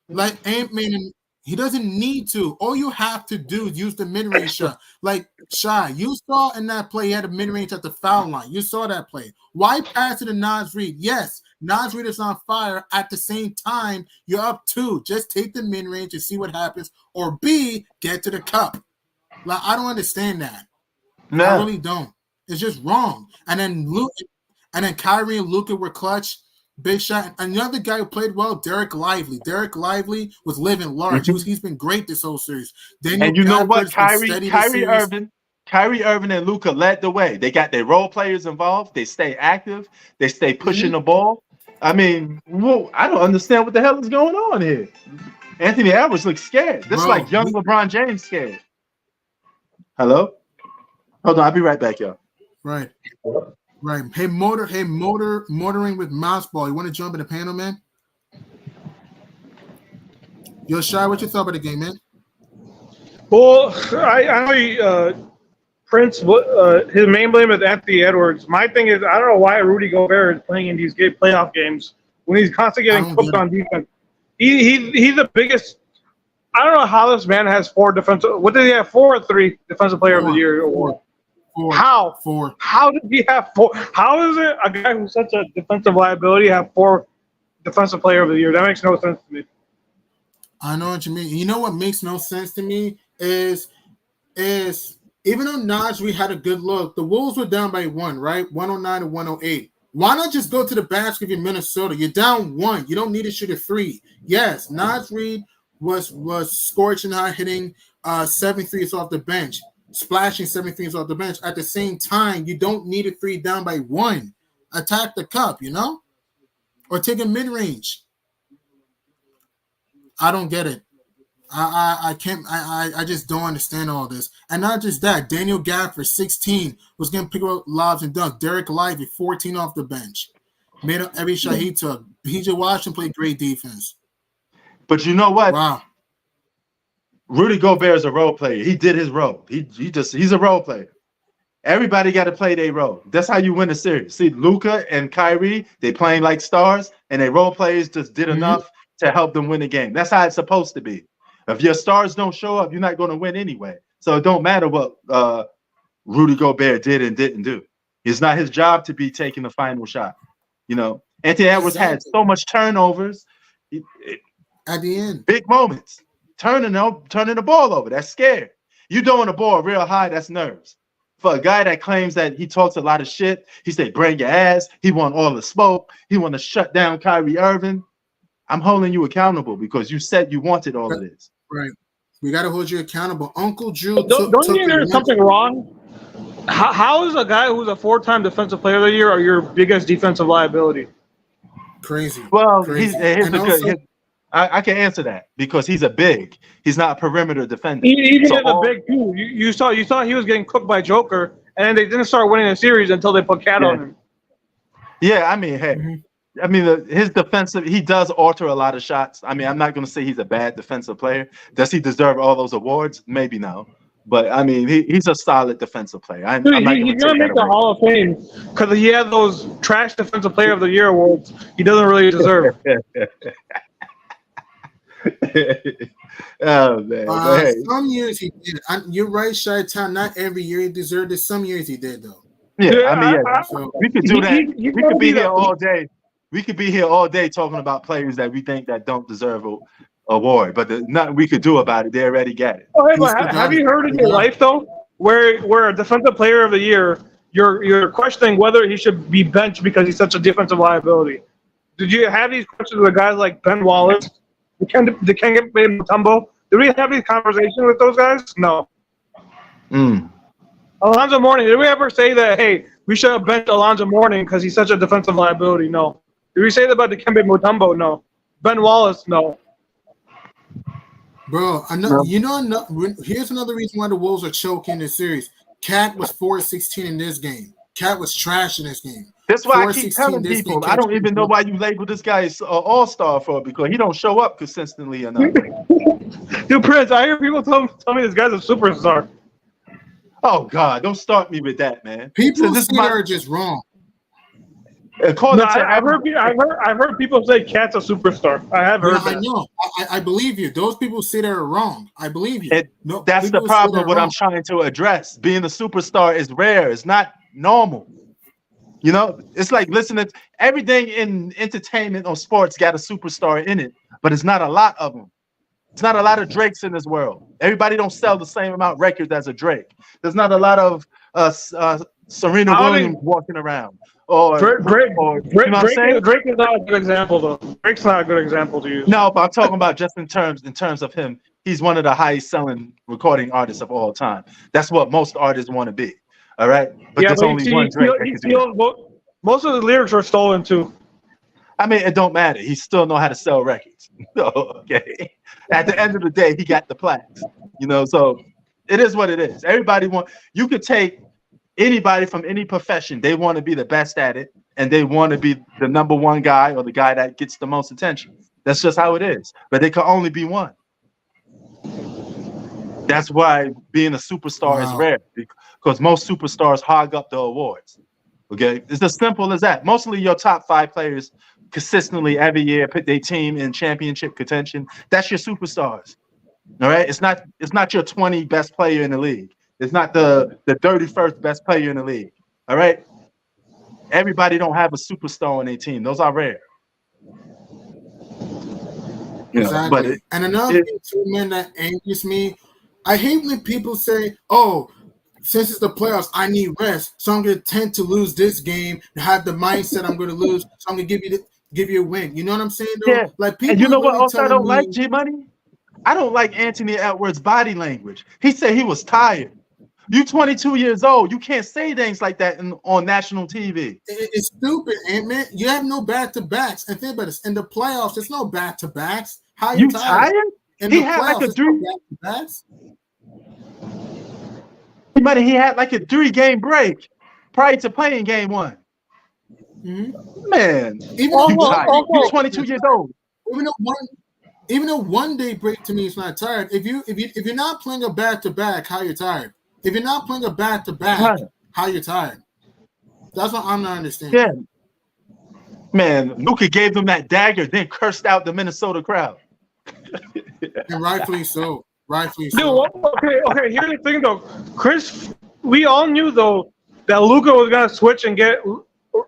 Like Ant-Man, he doesn't need to. All you have to do is use the mid-range shot. Like Shy, you saw in that play, he had a mid-range at the foul line. You saw that play. Why pass it to Naz Reid? Yes, Naz Reid is on fire. At the same time, you're up 2. Just take the mid-range and see what happens. Or B, get to the cup. Like, I don't understand that. No. I really don't. It's just wrong. And then Kyrie and Luka were clutch. Big shot. Another guy who played well, Derek Lively. Derek Lively was living large. He's been great this whole series. Daniel And you know what? Gafford's been steady this series. Kyrie Irving and Luka led the way. They got their role players involved. They stay active. They stay pushing the ball. I mean, whoa, I don't understand what the hell is going on here. Anthony Edwards looks scared. This is like young LeBron James scared. Hello? Hold on, I'll be right back, y'all. Right. Hey, motoring with mouse ball. You want to jump in the panel, man? Yo, Shy, what you thought about the game, man? Well, I know Prince. His main blame is Anthony Edwards. My thing is, I don't know why Rudy Gobert is playing in these playoff games when he's constantly getting cooked on defense. He's the biggest. I don't know how this man has 4 defensive. What did he have? 4 or 3 defensive player of the year award? 4. How? 4. How did he have 4? How is it a guy who's such a defensive liability have 4 defensive player of the year? That makes no sense to me. I know what you mean. You know what makes no sense to me is even though Najee had a good look, the Wolves were down by 1, right? 109 to 108. Why not just go to the basket if you're Minnesota? You're down 1. You don't need to shoot a 3. Yes, Naj Reid was scorching hot, hitting 7 threes off the bench, splashing 7 threes off the bench. At the same time, you don't need a 3 down by 1. Attack the cup, or take a mid-range. I don't get it. I can't. I just don't understand all this. And not just that. Daniel Gafford, 16, was getting pick up lobs and dunk. Derek Lively, 14 off the bench, made up every shot he took. PJ Washington played great defense. But you know what? Wow. Rudy Gobert is a role player. He did his role. He's a role player. Everybody got to play their role. That's how you win a series. See, Luka and Kyrie, they playing like stars, and their role players just did enough to help them win the game. That's how it's supposed to be. If your stars don't show up, you're not going to win anyway. So it don't matter what Rudy Gobert did and didn't do. It's not his job to be taking the final shot. Anthony Edwards had so much turnovers. At the end. Big moments. Turning the ball over. That's scary. You throwing the ball real high, that's nerves. For a guy that claims that he talks a lot of shit, he said, bring your ass. He want all the smoke. He want to shut down Kyrie Irving. I'm holding you accountable because you said you wanted all of this. Right. We got to hold you accountable. Uncle Drew Don't you think there's something wrong? How is a guy who's a 4-time defensive player of the year your biggest defensive liability? Crazy. Well, Crazy. I can answer that because he's a big. He's not a perimeter defender. Even as a big too. You saw he was getting cooked by Joker, and they didn't start winning the series until they put Cat on him. Yeah, I mean, hey. I mean, his defensive, he does alter a lot of shots. I mean, I'm not going to say he's a bad defensive player. Does he deserve all those awards? Maybe no. But, I mean, he's a solid defensive player. He's going to make the Hall of Fame because he had those trash defensive player of the year awards he doesn't really deserve. Oh, man. Some years he did. You're right, Chi-Town. Not every year he deserved it. Some years he did, though. Yeah, I mean, so we could do that. We could be here all day. We could be here all day talking about players that we think that don't deserve an award, but there's nothing we could do about it. They already got it. Oh, hey, have you heard in your life though, where a defensive player of the year, you're questioning whether he should be benched because he's such a defensive liability? Did you have these questions with guys like Ben Wallace, the Dikembe Mutombo? Did we have these conversations with those guys? No. Alonzo Mourning, did we ever say that, hey, we should have benched Alonzo Mourning because he's such a defensive liability? No. Did we say that about Dikembe Mutombo? No. Ben Wallace? No. Bro, here's another reason why the Wolves are choking this series. Cat was 4-16 in this game. Cat was trash in this game. That's why I keep telling people, I don't even know why you label this guy as all-star for it, because he don't show up consistently enough. Dude, Prince, I hear people tell me this guy's a superstar. Oh, God, don't start me with that, man. People are just wrong. I've heard people say Cat's a superstar. I have heard that. I know. I believe you. Those people say they're wrong. I believe you. That's the problem. What I'm trying to address. Being a superstar is rare. It's not normal. It's like listening. Everything in entertainment or sports got a superstar in it, but it's not a lot of them. It's not a lot of Drakes in this world. Everybody don't sell the same amount of records as a Drake. There's not a lot of Serena I don't Williams think walking around, or Drake you know what I'm saying? Drake is not a good example though. Drake's not a good example to use. No, but I'm talking about just in terms of him. He's one of the highest selling recording artists of all time. That's what most artists want to be. All right, but Yeah, there's but only one Drake that he can do that. steals most of the lyrics are stolen too. I mean, it don't matter. He still know how to sell records. Okay. At the end of the day, he got the plaques. You know, so it is what it is. Everybody want. You could take anybody from any profession. They want to be the best at it, and they want to be the number one guy or the guy that gets the most attention. That's just how it is. But they can only be one. That's why being a superstar is rare, because most superstars hog up the awards. Okay, it's as simple as that. Mostly your top 5 players consistently every year put their team in championship contention. That's your superstars. All right, it's not your 20 best player in the league. It's not the 31st best player in the league. All right, everybody don't have a superstar on their team. Those are rare. Exactly. And another thing too, man, that angers me. I hate when people say, "Oh, since it's the playoffs, I need rest, so I'm going to tend to lose this game and have the mindset I'm going to lose, so I'm going to give you a win." You know what I'm saying, though? Yeah. Like people. And you know what really else I don't like, me, G Money? I don't like Anthony Edwards' body language. He said he was tired. You 22 years old. You can't say things like that on national TV. It's stupid, man. You have no back-to-backs. And think about this. In the playoffs, there's no back-to-backs. How are you tired? He had like a 3-game break prior to playing game 1. Mm-hmm. Man, you're 22 years old. Even a 1-day break to me is not tired. If you're not playing a back-to-back, how you're tired? If you're not playing a back-to-back, how you're tired? That's what I'm not understanding. Yeah. Man, Luka gave them that dagger, then cursed out the Minnesota crowd. And rightfully so. Rightfully so. Dude, okay. Here's the thing, though. Chris, we all knew, though, that Luka was going to switch and get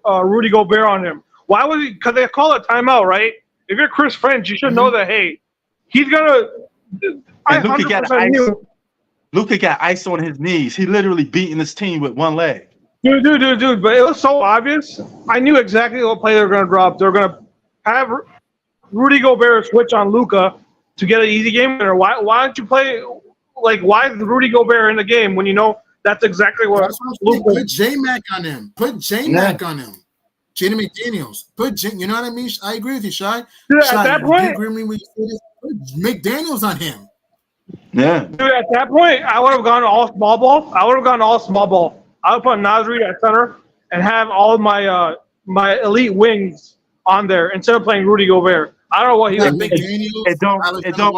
Rudy Gobert on him. Why was he? Because they call it timeout, right? If you're Chris French, you should know that, hey, he's going to – Luka got ice on his knees. He literally beating his team with one leg. Dude. But it was so obvious. I knew exactly what play they were going to drop. They were going to have Rudy Gobert switch on Luka to get an easy game winner. Why don't you play – like, why is Rudy Gobert in the game when you know that's exactly what Luka – Put J-Mac on him. Put J-Mac on him. Jaden McDaniels. You know what I mean? I agree with you, Shai. Dude, at that point – you agree with me when you say this? Put McDaniels on him. Yeah. Dude, at that point, I would have gone all small ball. I would put Nasri at center and have all of my my elite wings on there instead of playing Rudy Gobert. I don't know what he was thinking. It don't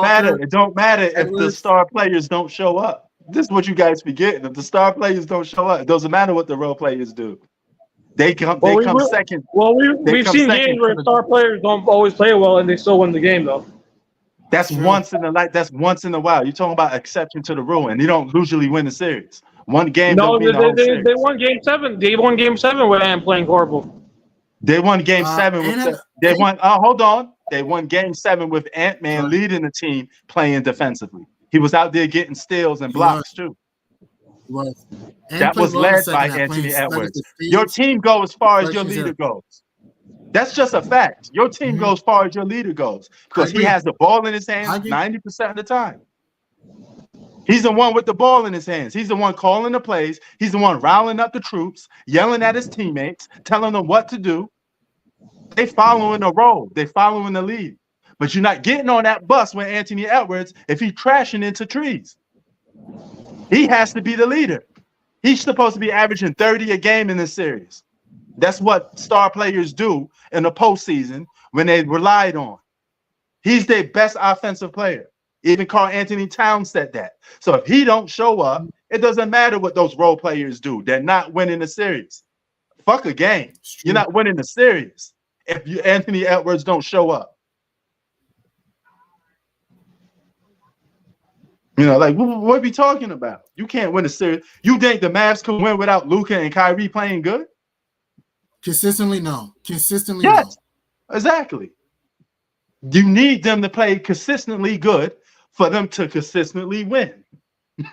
matter. It don't matter if the star players don't show up. This is what you guys forgetting. If the star players don't show up, it doesn't matter what the role players do. They come second. Well, we've seen games where star players don't always play well and they still win the game, though. That's once in a while. You're talking about exception to the rule, and you don't usually win the series. One game. No, they won Game 7. They won Game 7 with Ant playing horrible. They won Game 7 with they won. Hold on. They won Game 7 with Ant-Man leading the team playing defensively. He was out there getting steals and blocks too. That was led by Anthony Edwards. Your team goes as far as your leader goes. That's just a fact. Your team goes as far as your leader goes because he has the ball in his hands 90% of the time. He's the one with the ball in his hands. He's the one calling the plays. He's the one riling up the troops, yelling at his teammates, telling them what to do. They following the role. They following the lead. But you're not getting on that bus with Anthony Edwards if he's crashing into trees. He has to be the leader. He's supposed to be averaging 30 a game in this series. That's what star players do in the postseason when they relied on. He's their best offensive player. Even Karl Anthony Towns said that. So if he don't show up, it doesn't matter what those role players do. They're not winning the series. Fuck a game. You're not winning the series if Anthony Edwards don't show up. You know, like, what are we talking about? You can't win a series. You think the Mavs can win without Luka and Kyrie playing good? Consistently, no. Yes, exactly. You need them to play consistently good for them to consistently win.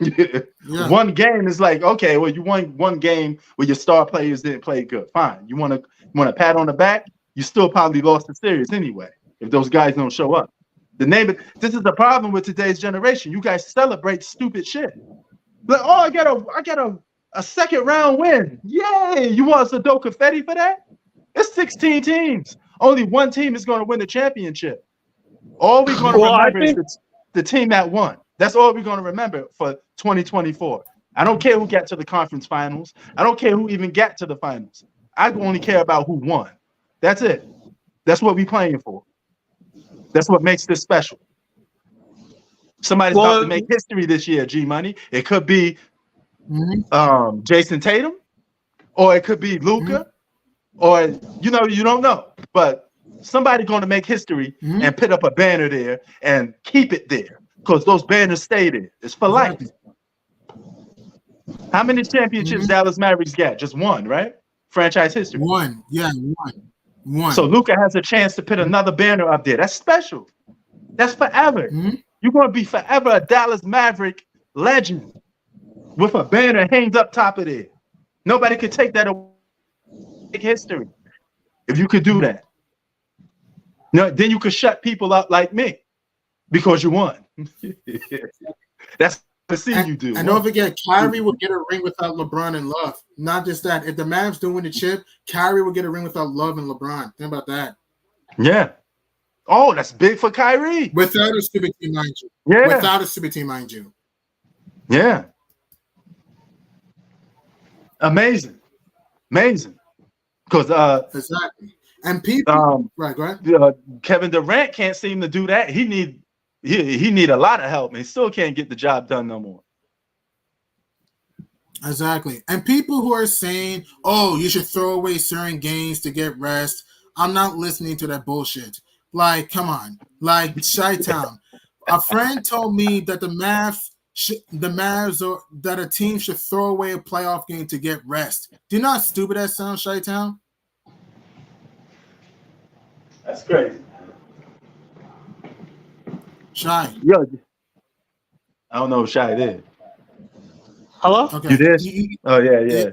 Yeah. One game is like, okay, well, you won one game where your star players didn't play good. Fine. You want a pat on the back? You still probably lost the series anyway if those guys don't show up. This is the problem with today's generation. You guys celebrate stupid shit. Like, oh, I got a second round win. Yay! You want Sado confetti for that? It's 16 teams. Only one team is going to win the championship. All we're going to remember is the team that won. That's all we're going to remember for 2024. I don't care who got to the conference finals. I don't care who even got to the finals. I only care about who won. That's it. That's what we're playing for. That's what makes this special. Somebody's about to make history this year, G Money. It could be Jason Tatum, or it could be Luka, or you don't know. But somebody's going to make history and put up a banner there and keep it there because those banners stay there. It's for life. How many championships Dallas Mavericks got? Just one, right? Franchise history. One. So Luka has a chance to put another banner up there. That's special. That's forever. You're going to be forever a Dallas Maverick legend with a banner hanged up top of there. Nobody could take that away. History. If you could do that. No, then you could shut people up like me because you won. That's the thing you do. And don't forget, Kyrie will get a ring without LeBron and Love. Not just that. If the Mavs do win the chip, Kyrie will get a ring without Love and LeBron. Think about that. Yeah. Oh, that's big for Kyrie. Without a super team, mind you. Yeah. Without a super team, mind you. Yeah. Amazing. Because exactly. And people right, go ahead. Kevin Durant can't seem to do that. He need a lot of help, and he still can't get the job done no more. Exactly. And people who are saying, oh, you should throw away certain games to get rest. I'm not listening to that bullshit. Like, come on. Like, Chi-Town. A friend told me that the Mavs or that a team should throw away a playoff game to get rest. Do you know how stupid that sounds, Chi-Town? That's crazy. Shy. Yo, I don't know if Shy did. Hello? Okay. You did? Oh, yeah.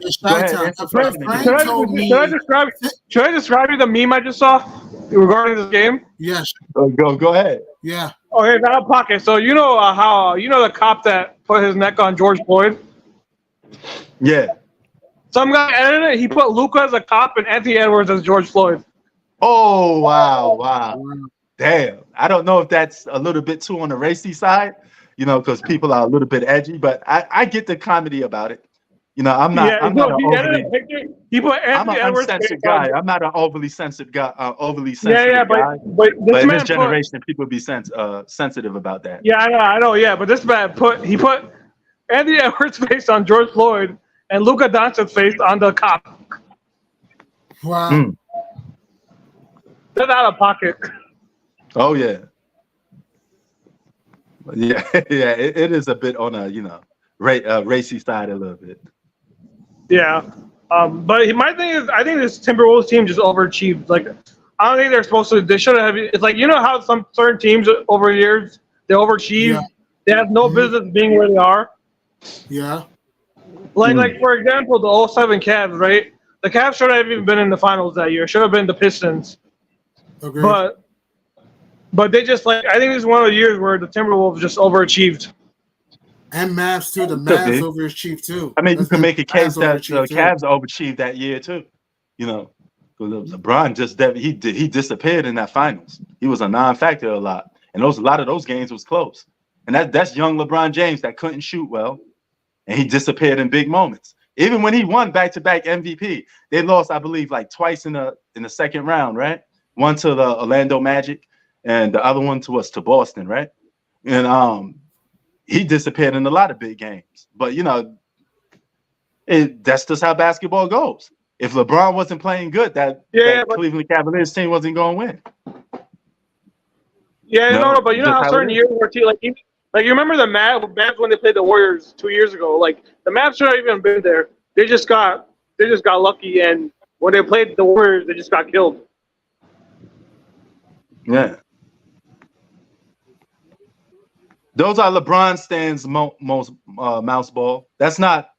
Should I describe you the meme I just saw regarding this game? Yes. Go ahead. Yeah. Okay, it's out of pocket. So you know how the cop that put his neck on George Floyd? Yeah. Some guy edited it. He put Luka as a cop and Anthony Edwards as George Floyd. Oh, wow. Damn. I don't know if that's a little bit too on the racy side, because people are a little bit edgy, but I get the comedy about it. I'm not. I'm not I'm an uncensored guy. I'm not an overly sensitive guy. Guy. But in this generation, people be sensitive about that. Yeah, I know. Yeah, but this man put Anthony Edwards' face on George Floyd and Luka Doncic's face on the cop. Wow. That's out of pocket. Oh yeah. Yeah, it is a bit on a racy side a little bit. Yeah, but my thing is, I think this Timberwolves team just overachieved. Like, I don't think they're supposed to. They should have. It's like how some certain teams over the years they overachieve. Yeah. They have no business being where they are. Yeah. Like for example, the 07 Cavs, right? The Cavs should have even been in the finals that year. Should have been the Pistons. Okay. But they just I think this is one of the years where the Timberwolves just overachieved. And Mavs too. The Mavs overachieved too. I mean, you can make a case that the Cavs overachieved that year too. LeBron just he disappeared in that finals. He was a non-factor a lot, and a lot of those games was close. And that's young LeBron James that couldn't shoot well, and he disappeared in big moments. Even when he won back-to-back MVP, they lost, I believe, like twice in the second round, right? One to the Orlando Magic, and the other one to Boston, right? And he disappeared in a lot of big games. But that's just how basketball goes. If LeBron wasn't playing good, that Cleveland Cavaliers team wasn't going to win. Yeah, no, but how certain years were you remember the Mavs when they played the Warriors 2 years ago? Like the Mavs should have even been there. They just got lucky, and when they played the Warriors, they just got killed. Yeah. Those are LeBron stands' most Mouse Ball. That's not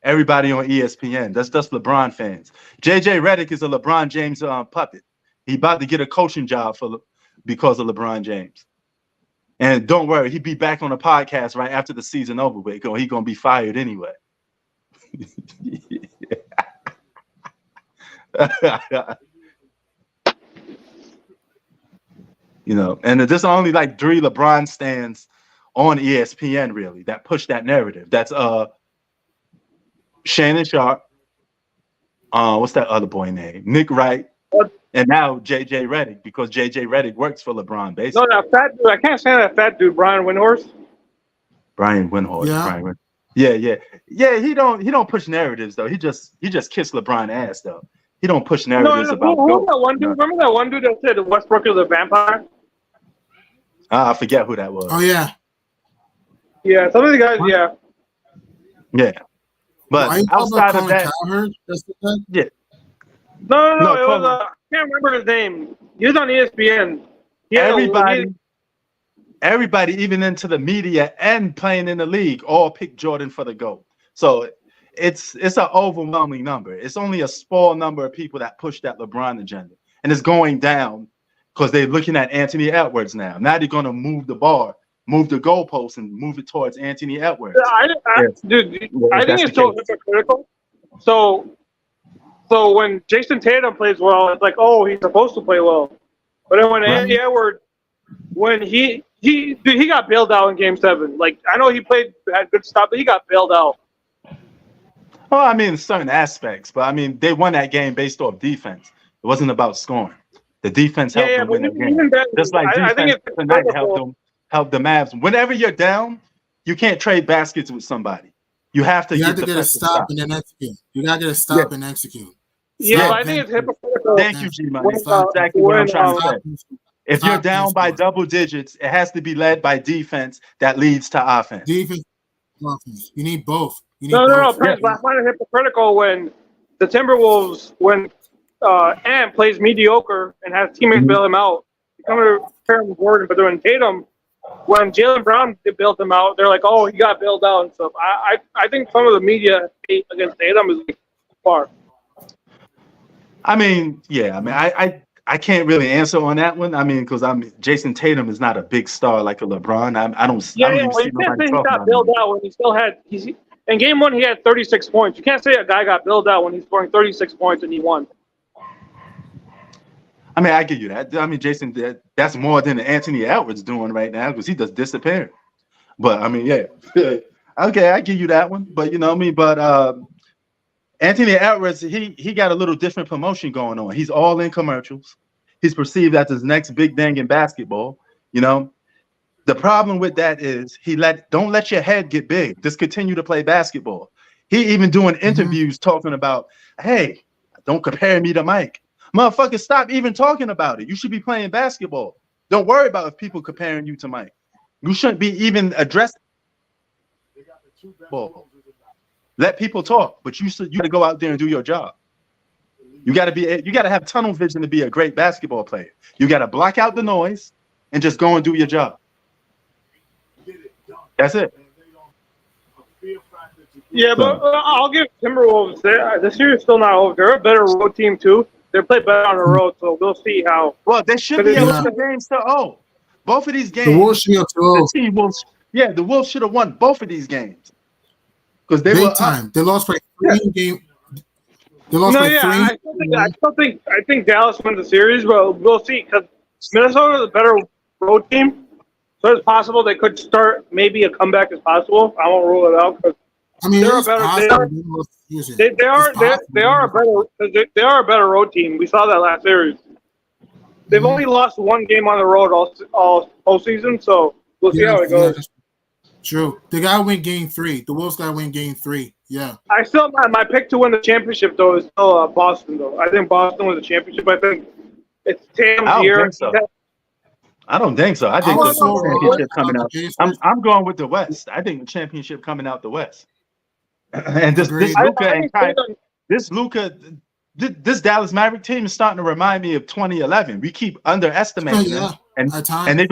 everybody on ESPN. That's just LeBron fans. JJ Redick is a LeBron James puppet. He about to get a coaching job because of LeBron James. And don't worry, he'll be back on the podcast right after the season over with. He's gonna be fired anyway. You know, and there's only like 3 LeBron stands on ESPN really that push that narrative. That's Shannon Sharp, what's that other boy name? Nick Wright, and now JJ Redick, because JJ Redick works for LeBron basically. No, that fat dude. I can't stand that fat dude, Brian Windhorst. Brian Windhorst. Yeah. Yeah. He don't push narratives though. He just kissed LeBron ass though. He don't push narratives about. Who that one dude? Remember that one dude that said Westbrook is a vampire? I forget who that was. Oh yeah. Yeah, some of the guys. Yeah. Yeah. But outside of that, yeah. No. It was I can't remember his name. He was on ESPN. Everybody, even into the media and playing in the league, all picked Jordan for the GOAT. So it's an overwhelming number. It's only a small number of people that push that LeBron agenda, and it's going down because they're looking at Anthony Edwards now. Now they're going to move the goalpost, and move it towards Anthony Edwards. I think it's so hypocritical. So when Jason Tatum plays well, it's like, oh, he's supposed to play well. But then when Anthony Edwards, when he got bailed out in Game 7. Like, I know he had good stuff, but he got bailed out. Well, I mean, certain aspects, but I mean, they won that game based off defense. It wasn't about scoring. The defense helped them win the game. Just like defense tonight helped the Mavs. Whenever you're down, you can't trade baskets with somebody. You have to get a stop and then execute. You got to get a stop and execute. Yeah, I think it's hypocritical. Thank you, G-Money. That's exactly what I'm trying to say. If you're down by double digits, it has to be led by defense that leads to offense. Defense, offense. You need both. No, Prince, I find it hypocritical when the Timberwolves, when Ant plays mediocre and has teammates bail him out. You come to pair him with Gordon, but when Tatum, when Jaylen Brown bailed him out, they're like, oh, he got bailed out and stuff. I think some of the media hate against Tatum is like far. I mean, yeah. I mean, I can't really answer on that one. I mean, because Jason Tatum is not a big star like a LeBron. I don't see you can't say he got bailed out when he still had. In Game 1, he had 36 points. You can't say a guy got bailed out when he's scoring 36 points and he won. I mean, I give you that. I mean, Jason, that's more than Anthony Edwards doing right now because he just disappeared. But I mean, yeah, okay, I give you that one. But you know what I mean. But Anthony Edwards, he got a little different promotion going on. He's all in commercials. He's perceived as his next big thing in basketball. You know, the problem with that is don't let your head get big. Just continue to play basketball. He even doing interviews talking about, hey, don't compare me to Mike. Motherfucker, stop even talking about it. You should be playing basketball. Don't worry about if people comparing you to Mike. You shouldn't be even addressing ball. Let people talk, but you got to go out there and do your job. You got to have tunnel vision to be a great basketball player. You got to block out the noise and just go and do your job. That's it. Yeah, but I'll give Timberwolves the series is still not over. They're a better road team too. They play better on the road, so we'll see how. Well, they should be able to games to own. Both of these games. The Wolves should have the Wolves should have won both of these games because they big were time. They lost by 3 games. They lost by 3. I think Dallas wins the series, but we'll see because Minnesota is a better road team, so it's possible they could start. Maybe a comeback is possible. I won't rule it out because. I mean, they're a better. They are a better road team. We saw that last series. They've only lost 1 game on the road all season, so we'll see how it goes. Yeah, true. They gotta win Game 3. The Wolves gotta win Game 3. Yeah. I still my pick to win the championship though is still Boston though. I think Boston wins the championship. I think it's Tatum's year. I don't think so. I think the championship coming out. I'm going with the West. I think the championship coming out the West. And this Dallas Maverick team is starting to remind me of 2011. We keep underestimating them, and they're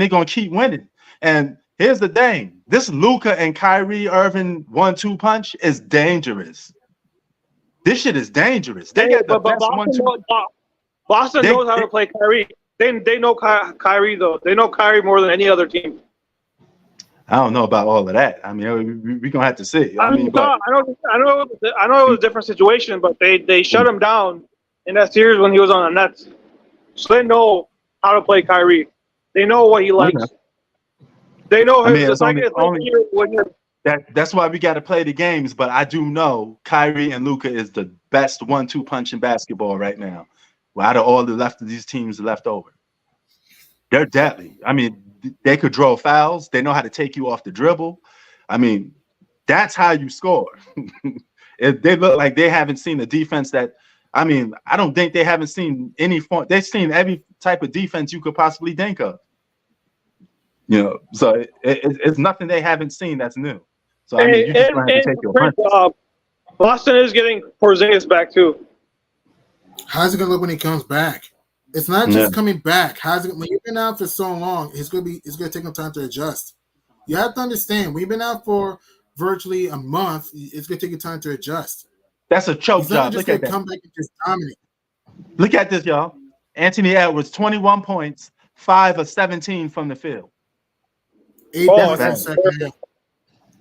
gonna keep winning. And Here's the thing: this Luka and Kyrie Irving 1-2 punch is dangerous. This shit is dangerous. They got the best 1-2. Boston knows how to play Kyrie. They know Kyrie though. They know Kyrie more than any other team. I don't know about all of that. I mean, we're gonna have to see. I know it was a different situation, but they shut him down in that series when he was on the Nets. So they know how to play Kyrie. They know what he likes. Okay. They know his. That's why we got to play the games. But I do know Kyrie and Luka is the best 1-2 punch in basketball right now. Well, out of all the left of these teams left over, they're deadly. I mean, they could draw fouls. They know how to take you off the dribble. I mean, that's how you score. If they look like they haven't seen the defense that. I mean, I don't think they haven't seen any form. They've seen every type of defense you could possibly think of. You know, so it's nothing they haven't seen that's new. So I mean, you just going to have to take your punches. Boston is getting Porzingis back too. How's it gonna look when he comes back? It's not just coming back. How's it when you've been out for so long? It's gonna take some time to adjust. You have to understand. We've been out for virtually a month. It's gonna take you time to adjust. That's a choke job. Look at that. Come back and just dominate. Look at this, y'all. Anthony Edwards, 21 points, 5 of 17 from the field. 8 points in the second half.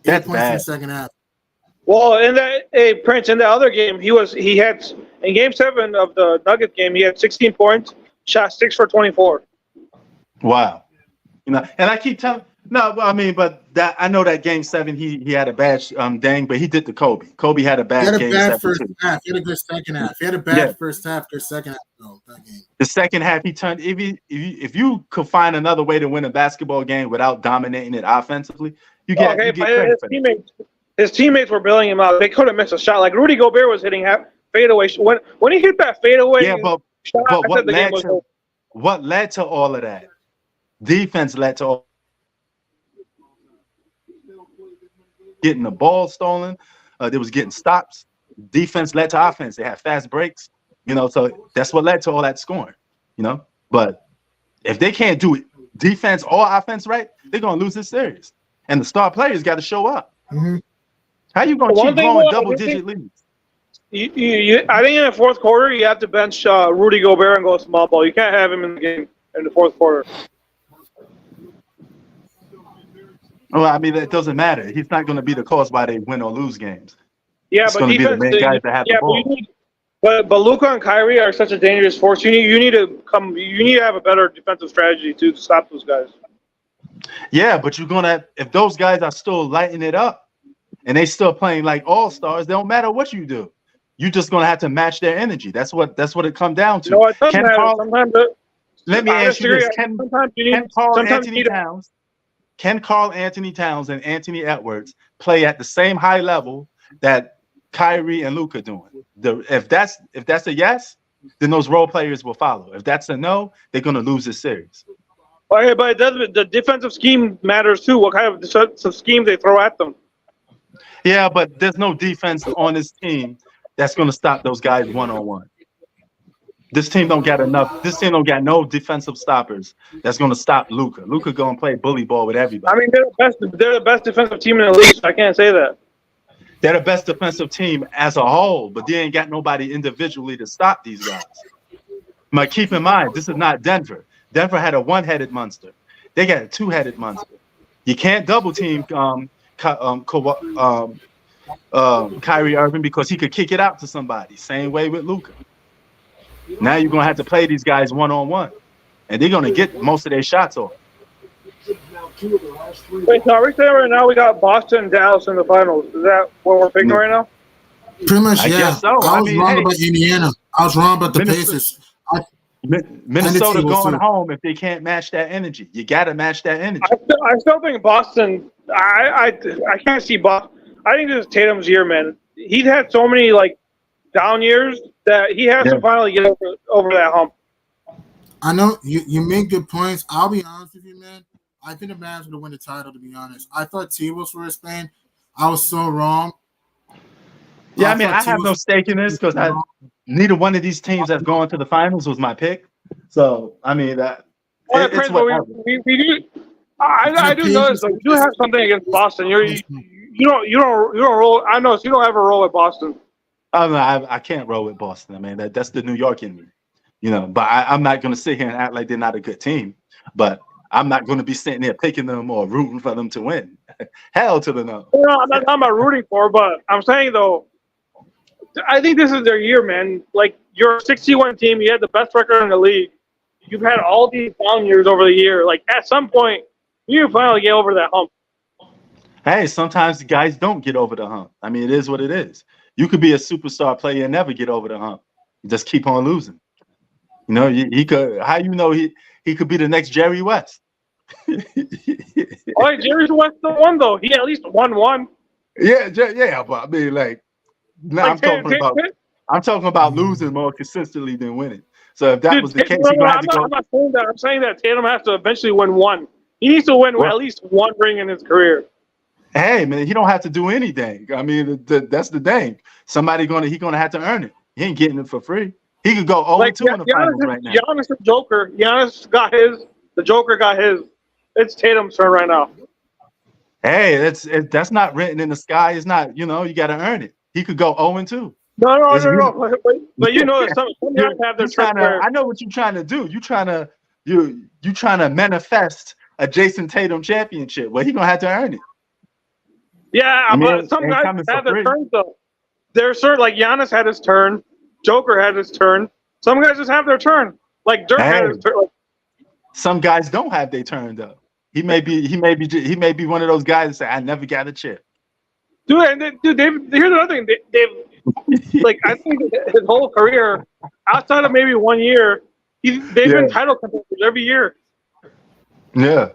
8 points bad. in the second half. Well, Prince, in the other game, he had in Game 7 of the Nuggets game, he had 16 points, shot 6 for 24. Wow. You know, and I keep telling. No, I mean, but that I know that Game 7 he had a bad but he did the Kobe. Kobe had a bad game. He had a bad first half. He had a good second half. He had a bad first half, good second half. No, that game. The second half, he turned. If you could find another way to win a basketball game without dominating it offensively, you get credit for his teammates were bailing him out. They couldn't miss a shot. Like Rudy Gobert was hitting fadeaway. When he hit that fadeaway, but what led to all of that? Defense led to all. Getting the ball stolen, they was getting stops. Defense led to offense. They had fast breaks, you know. So that's what led to all that scoring, you know. But if they can't do it, defense or offense right, they're gonna lose this series. And the star players got to show up. Mm-hmm. How you gonna keep blowing double-digit leads? I think in the fourth quarter you have to bench Rudy Gobert and go small ball. You can't have him in the game in the fourth quarter. Well, I mean, it doesn't matter. He's not going to be the cause why they win or lose games. Yeah, it's but going to be the main guys that have the ball. But Luka and Kyrie are such a dangerous force. You need to have a better defensive strategy to stop those guys. Yeah, but you're gonna if those guys are still lighting it up and they still playing like all-stars, it don't matter what you do. You're just gonna have to match their energy. That's what it comes down to. No, it doesn't matter. Let me ask you this: Can Karl Anthony Towns and Anthony Edwards play at the same high level that Kyrie and Luka doing? If that's a yes, then those role players will follow. If that's a no, they're gonna lose this series. Okay, but the defensive scheme matters too. What kind of defensive scheme they throw at them? Yeah, but there's no defense on this team that's gonna stop those guys one-on-one. This team don't got enough. This team don't got no defensive stoppers that's gonna stop Luka. Luka gonna play bully ball with everybody. I mean, they're the best defensive team in the league. So I can't say that. They're the best defensive team as a whole, but they ain't got nobody individually to stop these guys. But keep in mind, this is not Denver. Denver had a one-headed monster. They got a two-headed monster. You can't double team Kyrie Irving because he could kick it out to somebody. Same way with Luka. Now you're gonna have to play these guys one-on-one, and they're gonna get most of their shots off. Wait, so are we saying right now we got Boston and Dallas in the finals? Is that what we're picking right now? Pretty much, yeah. I guess so. I was wrong about Indiana. I was wrong about the Pacers. Minnesota going home if they can't match that energy. You got to match that energy. I still think Boston. I can't see Boston. I think this is Tatum's year, man. He's had so many down years that he has to finally get over that hump. I know you make good points. I'll be honest with you, man. I think the Mavs would win the title. To be honest, I thought T-Wolves were Spain. I was so wrong. Yeah, I mean, I have no stake in this because neither one of these teams that's going to the finals was my pick. So, I mean, I do notice that you do have something against Boston. You don't roll. I know you don't ever roll with Boston. I can't roll with Boston. I mean, that's the New York in me, But I'm not going to sit here and act like they're not a good team. But I'm not going to be sitting there picking them or rooting for them to win. Hell to the no. I'm not talking about rooting for, but I'm saying though, I think this is their year, man. Like you're a 61 team, you had the best record in the league. You've had all these down years over the year. Like at some point, you finally get over that hump. Hey, sometimes guys don't get over the hump. I mean, it is what it is. You could be a superstar player and never get over the hump. You just keep on losing. He could. How he could be the next Jerry West? Oh, Jerry West the one though. He at least won one. Yeah. But I mean, I'm talking about losing more consistently than winning. So if that was the case, I'm not saying that. I'm saying that Tatum has to eventually win one. He needs to win at least one ring in his career. Hey man, he don't have to do anything. I mean, that's the thing. He gonna have to earn it. He ain't getting it for free. He could go 0-2 in the finals right now. Giannis the Joker. Giannis got his. The Joker got his. It's Tatum's turn right now. Hey, that's not written in the sky. It's not. You got to earn it. He could go 0-2. No. But you know that some guys have their turn. I know what you're trying to do. You trying to manifest a Jason Tatum championship. Well, he gonna have to earn it. Yeah, but some guys have their turns though. There's certain like Giannis had his turn, Joker had his turn. Some guys just have their turn. Like Dirk had his turn. Some guys don't have their turn though. He may be one of those guys that say, "I never got a chip." Dude, here's another thing. They've like I think his whole career, outside of maybe 1 year, they've been title contenders every year. Yeah.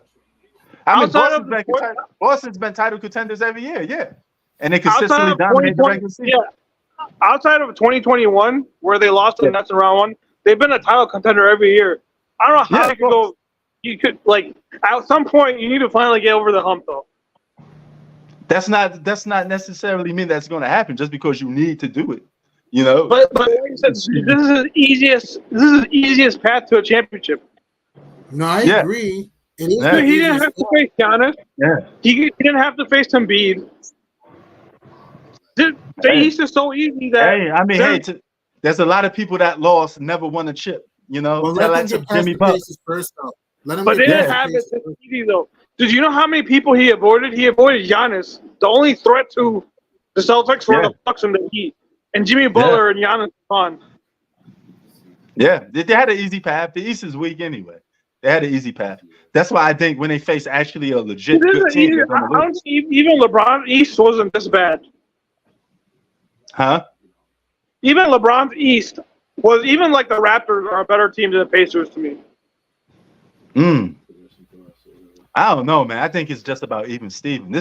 Boston's been title contenders every year, yeah. And they consistently dominate the regular season. Yeah. Outside of 2021, where they lost to the Nets in round one, they've been a title contender every year. I don't know how you could at some point you need to finally get over the hump though. That's not necessarily mean that's going to happen just because you need to do it. But like you said, this is the easiest path to a championship. No, I agree. He didn't have to face Giannis. Yeah. He didn't have to face Embiid. The East is so easy that. There's a lot of people that lost, never won a chip. Well, let them get past the paces first, though. But they didn't have it this easy, though. Did you know how many people he avoided? He avoided Giannis. The only threat to the Celtics were the Bucks and the Heat. And Jimmy Butler and Giannis gone. Yeah, they had an easy path. The East is weak anyway. They had an easy path. That's why I think when they face actually a legit good team, even LeBron East wasn't this bad. Huh? Even LeBron's East was even like the Raptors are a better team than the Pacers to me. I don't know, man. I think it's just about even Steven.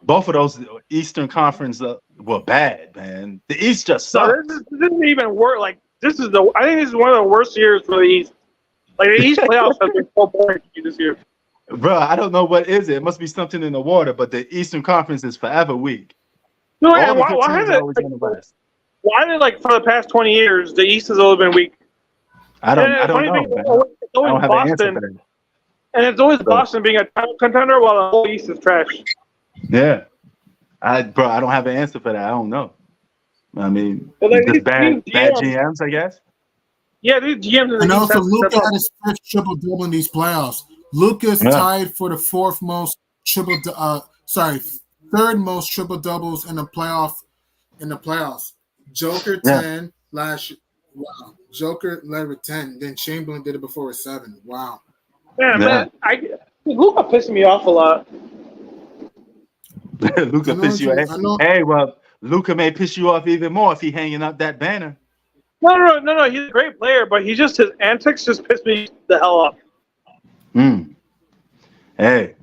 Both of those Eastern Conference were bad, man. The East just sucks. This isn't even worse. Like I think this is one of the worst years for the East. Like the East playoffs have been so boring this year. Bro, I don't know what is it. It must be something in the water, but the Eastern Conference is forever weak. No, why did for the past 20 years the East has always been weak? I don't know. It's always Boston, and it's always Boston being a title contender while the whole East is trash. Yeah, I don't have an answer for that. I don't know. I mean, just bad GMs, I guess. Yeah, these GMs. And also, Luka had his first triple double in these playoffs. Luka's tied for the third most triple doubles in the playoffs. Joker 10 last year. Wow. Joker led with 10. Then Chamberlain did it before with 7. Wow. Yeah, man. Luka pissed me off a lot. Luka pissed you off. Hey, well, Luka may piss you off even more if he hanging up that banner. No. He's a great player, but his antics just piss me the hell off. Hey,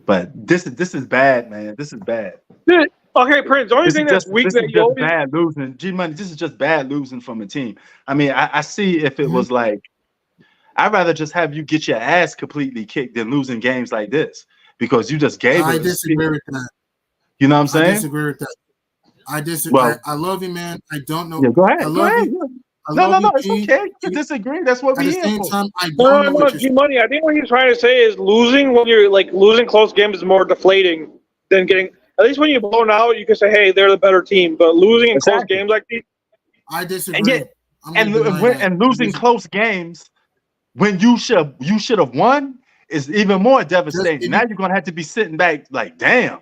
but this is bad, man. This is bad. Dude, okay, Prince. The only thing that's weak that you always bad losing. G-Money. This is just bad losing from a team. I mean, I see if it was like, I'd rather just have you get your ass completely kicked than losing games like this because you just gave it. I disagree with that. You know what I'm saying? I disagree with that. I disagree. Well, I love you, man. I don't know. Yeah, go ahead. I No, love no, you, no. It's G. okay. You can disagree. That's what At we're the here same for. time, I No, don't no, know no, what you're G Money. I think what he's trying to say is losing when you're like losing close games is more deflating than getting. At least when you're blown out, you can say, "Hey, they're the better team." But losing in close Exactly. games like these, I And yet, disagree. I'm going to deny that. and losing close games when you should have won is even more Just devastating. if Now you, you're gonna have to be sitting back like, damn,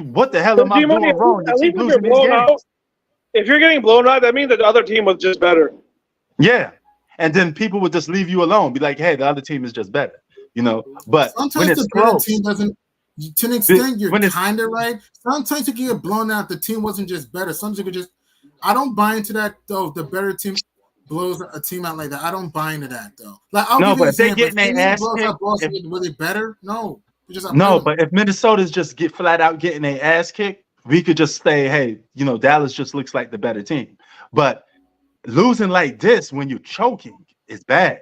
what the hell but am I G Money, doing wrong to at keep least when you're losing these blown out, games? if you're getting blown out, that means that the other team was just better. Yeah. And then people would just leave you alone, be like, hey, the other team is just better, But when sometimes it's the better close, team doesn't. To an extent, you're when it's kind of right. Sometimes you can get blown out. The team wasn't just better. Sometimes you could just. I don't buy into that though. The better team blows a team out like that. I don't buy into that though. Like I'll no, give you but an if they example. getting If their Indiana ass blows kicked, out Boston, were they better? No, they're just no, unbeatable. but if Minnesota's just get flat out getting their ass kicked, we could just say, hey, Dallas just looks like the better team. But losing like this when you're choking is bad.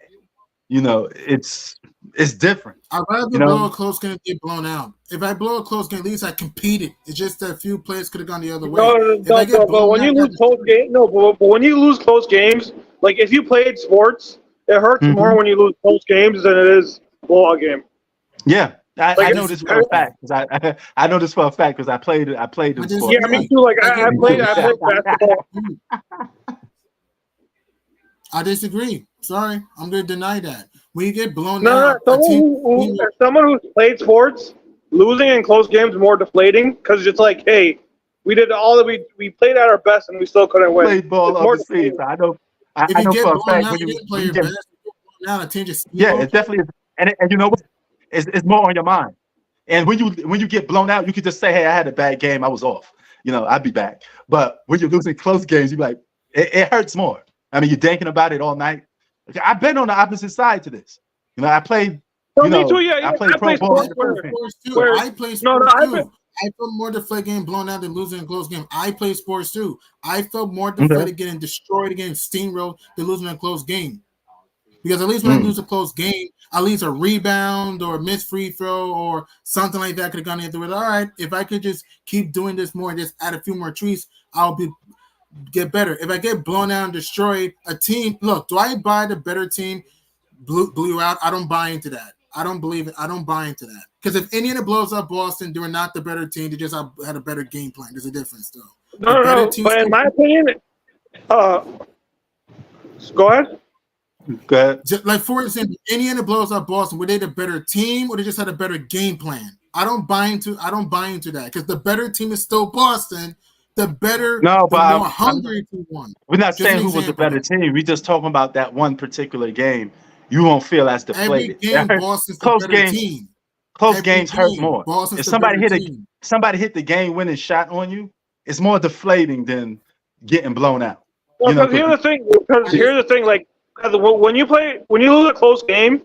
It's different. I'd rather You blow know, a close game than get blown out. If I blow a close game, at least I competed. It's just that a few players could have gone the other way. No, no, If I no, get but blown when you out, lose close game, no, but when you lose close games, like if you played sports, it hurts more Mhm. when you lose close games than it is a blowout game. Yeah, Like, I know this for a fact because I know this for a fact because I played I them yeah, sports. me disagree. too. Like If I I get blown I out, played basketball. I disagree. Sorry, I'm going to deny that. When you get blown No, no, out, a team as someone who's played sports, losing in close games is more deflating because it's like, hey, we did all that we played at our best and we still couldn't win. Played ball It's more overseas. deflating. if I you know get for a blown fact out, you didn't play when you your get best. You get blown out, a team just yeah, steamrolled it you. definitely is, and you know what? It's more on your mind. And when you get blown out, you could just say, hey, I had a bad game, I was off. I'd be back. But when you're losing close games, you're like, it hurts more. I mean, you're thinking about it all night. I've been on the opposite side to this. I played. So me too. Yeah, I yeah. played I pro play ball in sports the I play Philippines. sports too. where I play no, sports I've been. too. I felt more deflated getting blown out than losing a close game. I play sports too. I felt more Okay. deflated getting destroyed again, steamrolled than losing a close game. Because at least when I Mm. lose a close game, at least a rebound or a missed free throw or something like that could have gone the other way. All right, if I could just keep doing this more and just add a few more tweaks, I'll get better. If I get blown out and destroyed, a team, look, do I buy the better team blew you out? I don't buy into that. I don't believe it. I don't buy into that. Because if Indiana blows up Boston, they were not the better team. They just had a better game plan. There's a difference, though. No, The better no. team. But in my opinion, uh, go ahead. Go ahead. Like for example, Indiana blows up Boston. Were they the better team, or they just had a better game plan? I don't buy into that because the better team is still Boston. The No, more but hungry to won. we're not Just an saying who was the example. better team. We're just talking about that one particular game. You won't feel as Every deflated. game, Boston's the Close better games, team. close Every games hurt game, more. Boston's If the better somebody team. hit the game winning shot on you, it's more deflating than getting blown out. Well, because here's the thing. Like, 'cause when you lose a close game,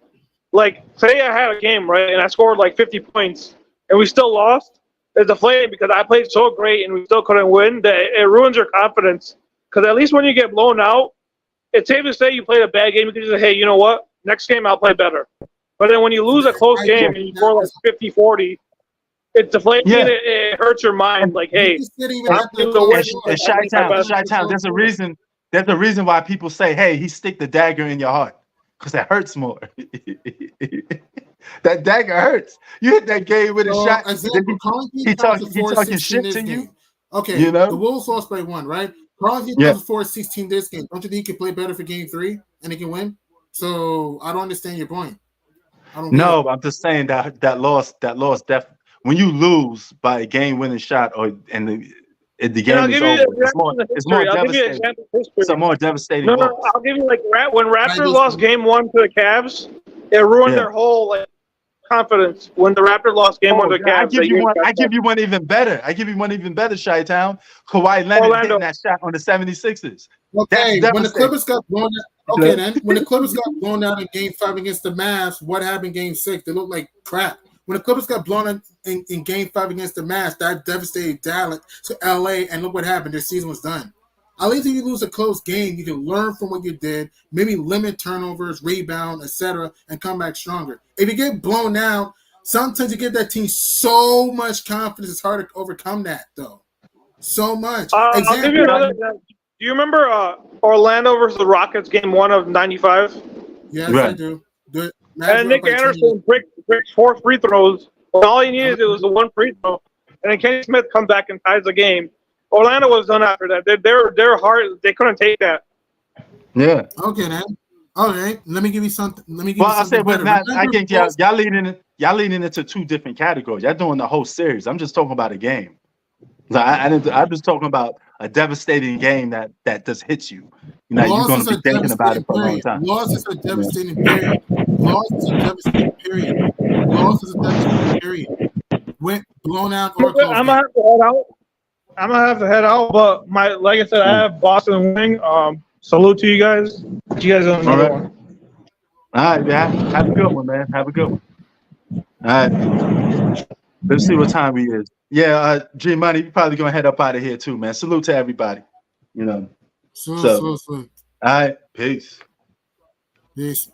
like say I had a game right and I scored like 50 points and we still lost, it's deflating because I played so great and we still couldn't win that it ruins your confidence. Because at least when you get blown out, it's safe to say you played a bad game. You can just say, hey, you know what? Next game I'll play better. But then when you lose a close game and you score like 50, 40, it's deflating. Yeah. It hurts your mind. Like, hey, I'm doing the worst. And Chi-Town, there's a reason. There's a reason why people say, "Hey, he stick the dagger in your heart," because that hurts more. That dagger hurts. You hit that game with a shot. Example, He talking shit to you. Okay, the Wolves lost by 1, right? Carlton Yeah. does 4-16 this game. Don't you think he can play better for game 3 and he can win? So I don't understand your point. I don't No, get it. I'm just saying that loss when you lose by a game winning shot and the game is over, it's more devastating. It's a more devastating No, loss. I'll give you like when Raptors lost game 1 to the Cavs, it ruined their whole like confidence when the Raptors lost game 1 to the Cavs. I give you one even better. I give you one even better, Chi-Town. Kawhi Leonard hitting that shot on the 76ers. Okay, when the Clippers got blown out, when the Clippers got blown out in game 5 against the Mavs, what happened in game 6? They looked like crap. When the Clippers got blown out in game 5 against the Mavs, that devastated Dallas to LA, and look what happened. Their season was done. At least if you lose a close game, you can learn from what you did, maybe limit turnovers, rebound, etc., and come back stronger. If you get blown out, sometimes you give that team so much confidence, it's hard to overcome that, though. So much. I'll give you another example. Do you remember Orlando versus the Rockets game 1 of '95? Yes, Right. I do. Good. And Nick Anderson breaks 4 free throws. All he needed was the 1 free throw, and then Kenny Smith comes back and ties the game. Orlando was done after that. They're hard. They couldn't take that. Yeah. Okay, then. All right. Let me give you something. I said, but better. now I think y'all leading into 2 different categories. Y'all doing the whole series. I'm just talking about a game. I'm just talking about a devastating game that just hits you. You know, you're going to be thinking about it for a long time. Loss is a devastating period. Loss is a devastating period. Loss is a devastating period. Went blown out or close. I'm gonna have to head out. But like I said, I have Boston winning. Salute to you guys. You guys on another one. All right, yeah. Have a good one, man. Have a good one. All right. Let's see what time we is. Yeah, G Money, you probably gonna head up out of here too, man. Salute to everybody. You know. So. All right, peace. Peace.